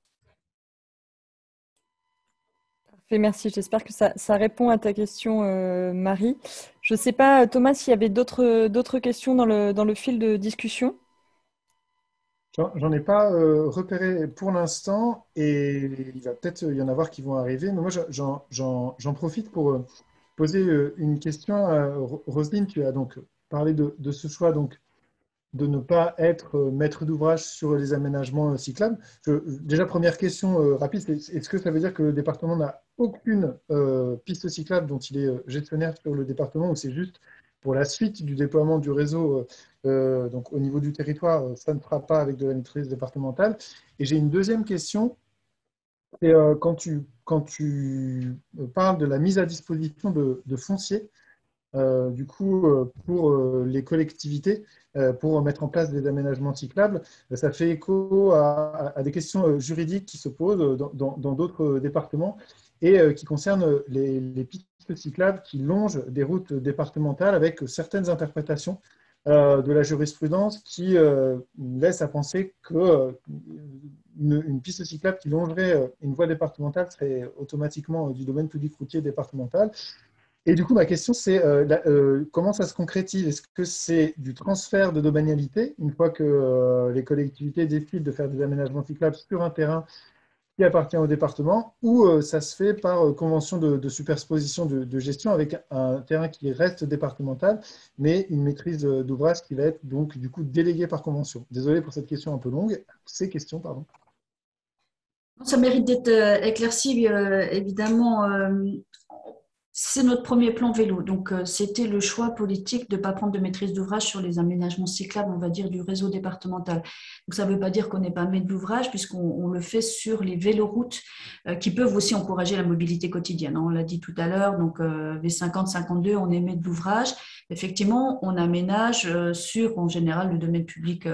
Parfait, merci. J'espère que ça répond à ta question, Marie. Je ne sais pas, Thomas, s'il y avait d'autres questions dans le fil de discussion. J'en ai pas repéré pour l'instant et il va peut-être y en avoir qui vont arriver. Mais moi, j'en profite pour poser une question à Roselyne. Tu as donc parlé de ce choix donc, de ne pas être maître d'ouvrage sur les aménagements cyclables. Déjà, première question rapide, est-ce que ça veut dire que le département n'a aucune piste cyclable dont il est gestionnaire sur le département ou c'est juste pour la suite du déploiement du réseau donc au niveau du territoire, ça ne fera pas avec de la maîtrise départementale. Et j'ai une deuxième question, c'est quand tu parles de la mise à disposition de foncier, du coup, pour les collectivités, pour mettre en place des aménagements cyclables, ça fait écho à des questions juridiques qui se posent dans d'autres départements et qui concernent les pistes cyclables qui longent des routes départementales avec certaines interprétations de la jurisprudence qui laissent à penser que une piste cyclable qui longerait une voie départementale serait automatiquement du domaine public routier départemental. Et du coup, ma question, c'est comment ça se concrétise? Est-ce que c'est du transfert de domanialité, une fois que les collectivités décident de faire des aménagements cyclables sur un terrain qui appartient au département, ou ça se fait par convention de superposition de gestion avec un terrain qui reste départemental, mais une maîtrise d'ouvrage qui va être donc du coup déléguée par convention? Désolé pour cette question un peu longue. Ces questions, pardon. Ça mérite d'être éclairci, évidemment. C'est notre premier plan vélo. Donc, c'était le choix politique de ne pas prendre de maîtrise d'ouvrage sur les aménagements cyclables, on va dire, du réseau départemental. Donc, ça ne veut pas dire qu'on n'est pas maître d'ouvrage, puisqu'on le fait sur les véloroutes qui peuvent aussi encourager la mobilité quotidienne. On l'a dit tout à l'heure, donc V50, 52, on est maître d'ouvrage. Effectivement, on aménage sur, en général, le domaine public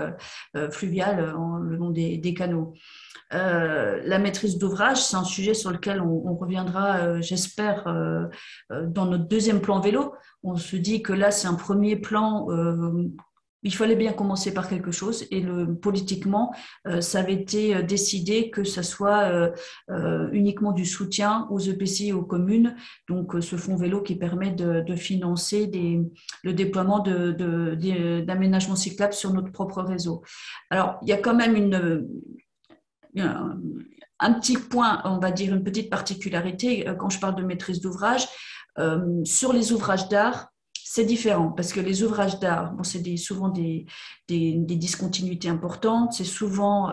fluvial le long des canaux. La maîtrise d'ouvrage, c'est un sujet sur lequel on reviendra, j'espère, dans notre deuxième plan vélo. On se dit que là, c'est un premier plan. Il fallait bien commencer par quelque chose et politiquement, ça avait été décidé que ce soit uniquement du soutien aux EPCI et aux communes, donc ce fonds vélo qui permet de financer le déploiement d'aménagements cyclables sur notre propre réseau. Alors, il y a quand même un petit point, on va dire une petite particularité quand je parle de maîtrise d'ouvrage. Sur les ouvrages d'art, c'est différent parce que les ouvrages d'art, bon, c'est souvent des discontinuités importantes, c'est souvent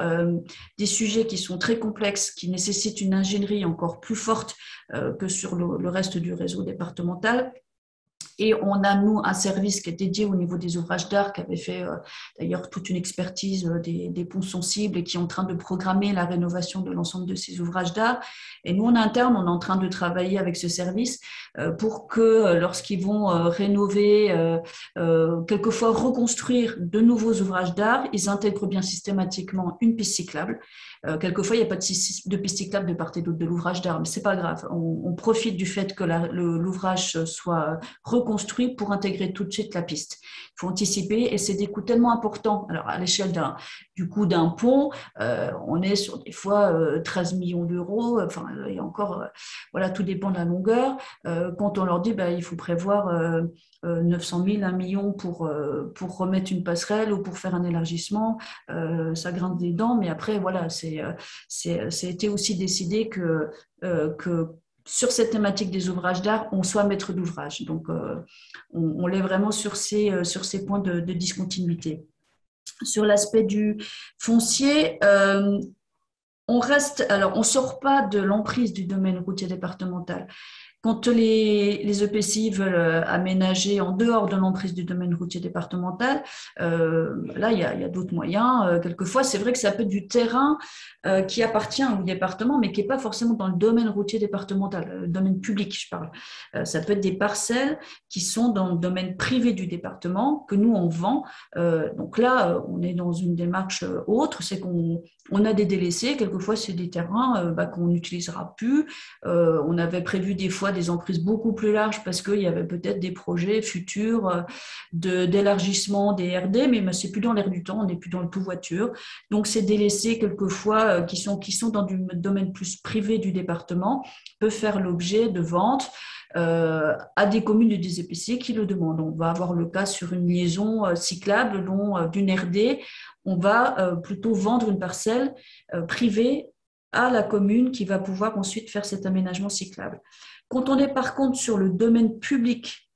des sujets qui sont très complexes, qui nécessitent une ingénierie encore plus forte que sur le reste du réseau départemental. Et on a, nous, un service qui est dédié au niveau des ouvrages d'art, qui avait fait d'ailleurs toute une expertise des ponts sensibles et qui est en train de programmer la rénovation de l'ensemble de ces ouvrages d'art. Et nous, en interne, on est en train de travailler avec ce service pour que lorsqu'ils vont rénover, quelquefois reconstruire de nouveaux ouvrages d'art, ils intègrent bien systématiquement une piste cyclable. Quelquefois, il n'y a pas de piste cyclable de part et d'autre de l'ouvrage d'art, mais ce n'est pas grave. On profite du fait que l'ouvrage soit reconstruit pour intégrer tout de suite la piste. Il faut anticiper et c'est des coûts tellement importants. Alors, à l'échelle du coût d'un pont, on est sur des fois 13 millions d'euros. Enfin, et encore, voilà, tout dépend de la longueur. Quand on leur dit il faut prévoir 900 000, 1 million pour remettre une passerelle ou pour faire un élargissement, ça grince des dents. Mais après, voilà, c'était aussi décidé que sur cette thématique des ouvrages d'art, on soit maître d'ouvrage. Donc, on l'est vraiment sur ces points de discontinuité. Sur l'aspect du foncier, on ne sort pas de l'emprise du domaine routier départemental. Quand les EPCI veulent aménager en dehors de l'emprise du domaine routier départemental, là, il y a d'autres moyens. Quelquefois, c'est vrai que ça peut être du terrain qui appartient au département, mais qui n'est pas forcément dans le domaine routier départemental, le domaine public, je parle. Ça peut être des parcelles qui sont dans le domaine privé du département, que nous, on vend. Donc là, on est dans une démarche autre, c'est qu'on a des délaissés. Quelquefois, c'est des terrains qu'on n'utilisera plus. On avait prévu des fois des emprises beaucoup plus larges parce qu'il y avait peut-être des projets futurs d'élargissement des RD, mais c'est plus dans l'air du temps, on n'est plus dans le tout voiture. Donc, ces délaissés, quelquefois, qui sont dans du domaine plus privé du département, peuvent faire l'objet de ventes à des communes et des EPCI qui le demandent. On va avoir le cas sur une liaison cyclable le long d'une RD. On va plutôt vendre une parcelle privée à la commune qui va pouvoir ensuite faire cet aménagement cyclable. Quand on est par contre sur le domaine public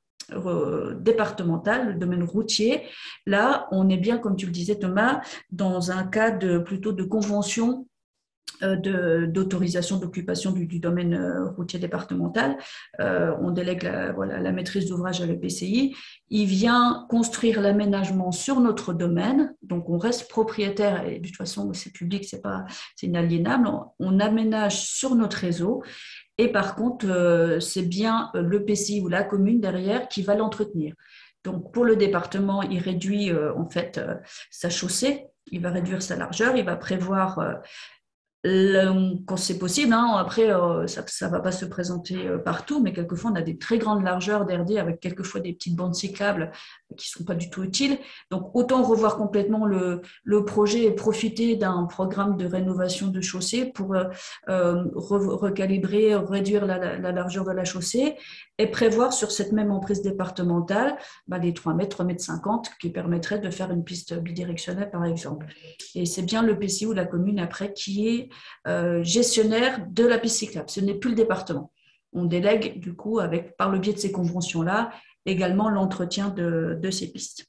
départemental, le domaine routier, là, on est bien, comme tu le disais Thomas, dans un cas plutôt de convention d'autorisation d'occupation du domaine routier départemental. On délègue la maîtrise d'ouvrage à l'EPCI. Il vient construire l'aménagement sur notre domaine, donc on reste propriétaire et de toute façon c'est public, c'est inaliénable. On aménage sur notre réseau. Et par contre, c'est bien l'EPCI ou la commune derrière qui va l'entretenir. Donc, pour le département, il réduit en fait sa chaussée, il va réduire sa largeur, il va prévoir quand c'est possible, après ça ne va pas se présenter partout, mais quelquefois on a des très grandes largeurs d'RD avec quelquefois des petites bandes cyclables qui ne sont pas du tout utiles. Donc autant revoir complètement le projet et profiter d'un programme de rénovation de chaussée pour recalibrer, réduire la largeur de la chaussée et prévoir sur cette même emprise départementale les 3 mètres, 3,50 mètres qui permettraient de faire une piste bidirectionnelle par exemple. Et c'est bien le PCI ou la commune après qui est gestionnaire de la piste cyclable. Ce n'est plus le département. On délègue du coup par le biais de ces conventions-là également l'entretien de ces pistes.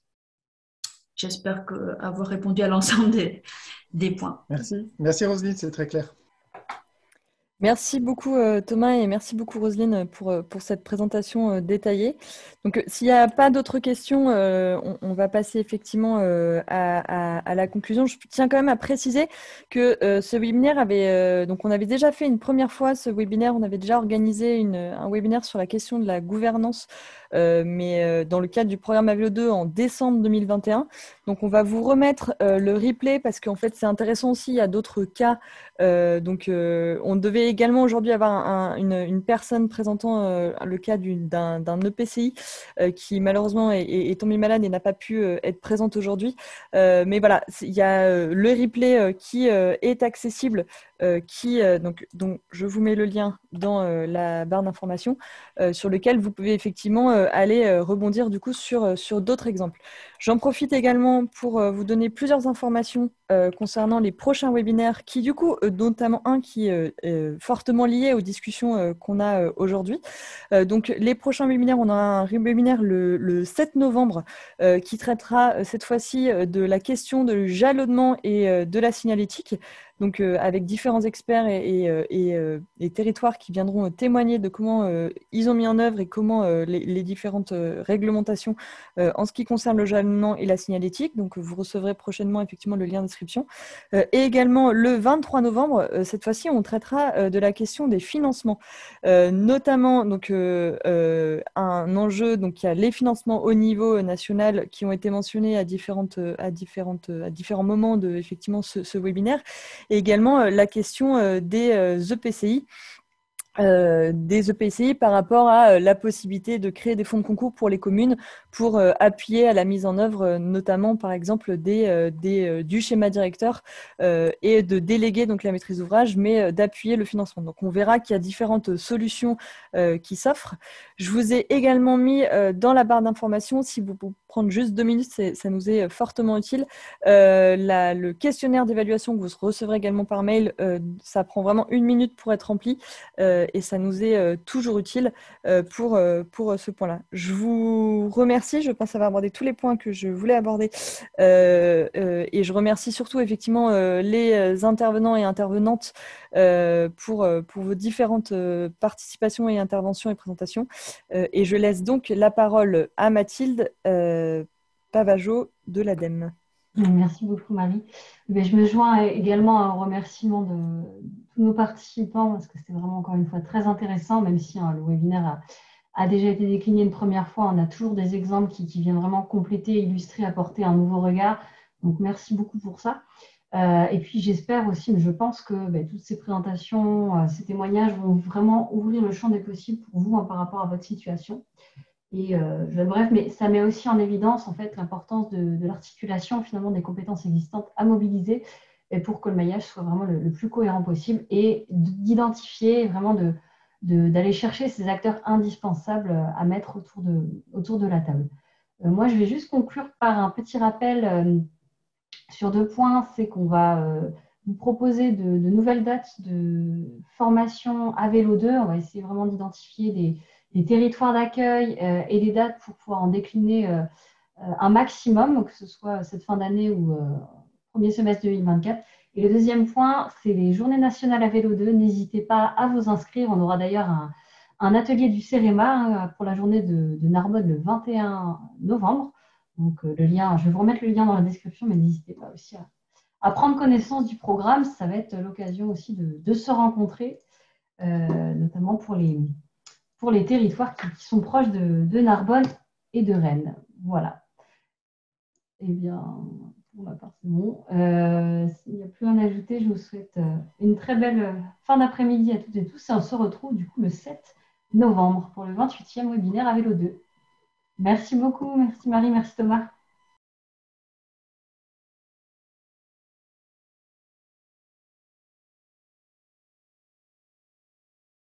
J'espère avoir répondu à l'ensemble des points. Merci. Merci Roselyne, c'est très clair. Merci beaucoup Thomas et merci beaucoup Roselyne pour cette présentation détaillée. Donc s'il n'y a pas d'autres questions, on va passer effectivement à la conclusion. Je tiens quand même à préciser que ce webinaire donc on avait déjà fait une première fois ce webinaire, on avait déjà organisé un webinaire sur la question de la gouvernance, mais dans le cadre du programme AVELO 2 en décembre 2021. Donc on va vous remettre le replay parce qu'en fait c'est intéressant aussi, il y a d'autres cas. On devait également aujourd'hui avoir une personne présentant le cas d'un EPCI qui malheureusement est tombé malade et n'a pas pu être présente aujourd'hui. Mais voilà, il y a le replay qui est accessible, donc je vous mets le lien dans la barre d'information sur lequel vous pouvez effectivement aller rebondir du coup sur d'autres exemples. J'en profite également pour vous donner plusieurs informations concernant les prochains webinaires qui du coup, notamment un qui est fortement lié aux discussions qu'on a aujourd'hui. Donc les prochains webinaires, on aura un webinaire le 7 novembre qui traitera cette fois-ci de la question du jalonnement et de la signalétique. Donc avec différents experts et territoires qui viendront témoigner de comment ils ont mis en œuvre et comment les différentes réglementations en ce qui concerne le jalonnement et la signalétique. Donc vous recevrez prochainement effectivement le lien d'inscription. Et également le 23 novembre, cette fois-ci, on traitera de la question des financements, notamment donc un enjeu. Donc il y a les financements au niveau national qui ont été mentionnés à différents moments de effectivement ce webinaire. Et également la question des EPCI. Des EPCI par rapport à la possibilité de créer des fonds de concours pour les communes pour appuyer à la mise en œuvre notamment par exemple du schéma directeur et de déléguer donc la maîtrise d'ouvrage mais d'appuyer le financement. Donc on verra qu'il y a différentes solutions qui s'offrent. Je vous ai également mis dans la barre d'information, si vous pouvez prendre juste 2 minutes, ça nous est fortement utile, le questionnaire d'évaluation que vous recevrez également par mail, ça prend vraiment 1 minute pour être rempli. Et ça nous est toujours utile pour ce point-là. Je vous remercie, je pense avoir abordé tous les points que je voulais aborder et je remercie surtout effectivement les intervenants et intervenantes pour vos différentes participations et interventions et présentations. Et je laisse donc la parole à Mathilde Pavageau de l'ADEME. Merci beaucoup, Marie. Mais je me joins également au remerciement de tous nos participants parce que c'était vraiment encore une fois très intéressant, même si le webinaire a déjà été décliné une première fois. On a toujours des exemples qui viennent vraiment compléter, illustrer, apporter un nouveau regard. Donc, merci beaucoup pour ça. Et puis, j'espère aussi, mais je pense que toutes ces présentations, ces témoignages vont vraiment ouvrir le champ des possibles pour vous par rapport à votre situation. Et bref, mais ça met aussi en évidence en fait l'importance de l'articulation finalement des compétences existantes à mobiliser et pour que le maillage soit vraiment le plus cohérent possible et d'identifier vraiment d'aller chercher ces acteurs indispensables à mettre autour de la table. Moi, je vais juste conclure par un petit rappel sur 2 points. C'est qu'on va vous proposer de nouvelles dates de formation à Vélo 2. On va essayer vraiment d'identifier des territoires d'accueil et des dates pour pouvoir en décliner un maximum, que ce soit cette fin d'année ou premier semestre 2024. Et le deuxième point, c'est les Journées nationales à Vélo 2. N'hésitez pas à vous inscrire. On aura d'ailleurs un atelier du CEREMA pour la journée de Narbonne le 21 novembre. Donc le lien, je vais vous remettre le lien dans la description, mais n'hésitez pas aussi à prendre connaissance du programme. Ça va être l'occasion aussi de se rencontrer, notamment pour les territoires qui sont proches de Narbonne et de Rennes. Voilà. Eh bien, pour ma part, c'est bon. S'il n'y a plus rien à ajouter, je vous souhaite une très belle fin d'après-midi à toutes et tous. Et on se retrouve du coup le 7 novembre pour le 28e webinaire à Vélo 2. Merci beaucoup. Merci Marie, merci Thomas.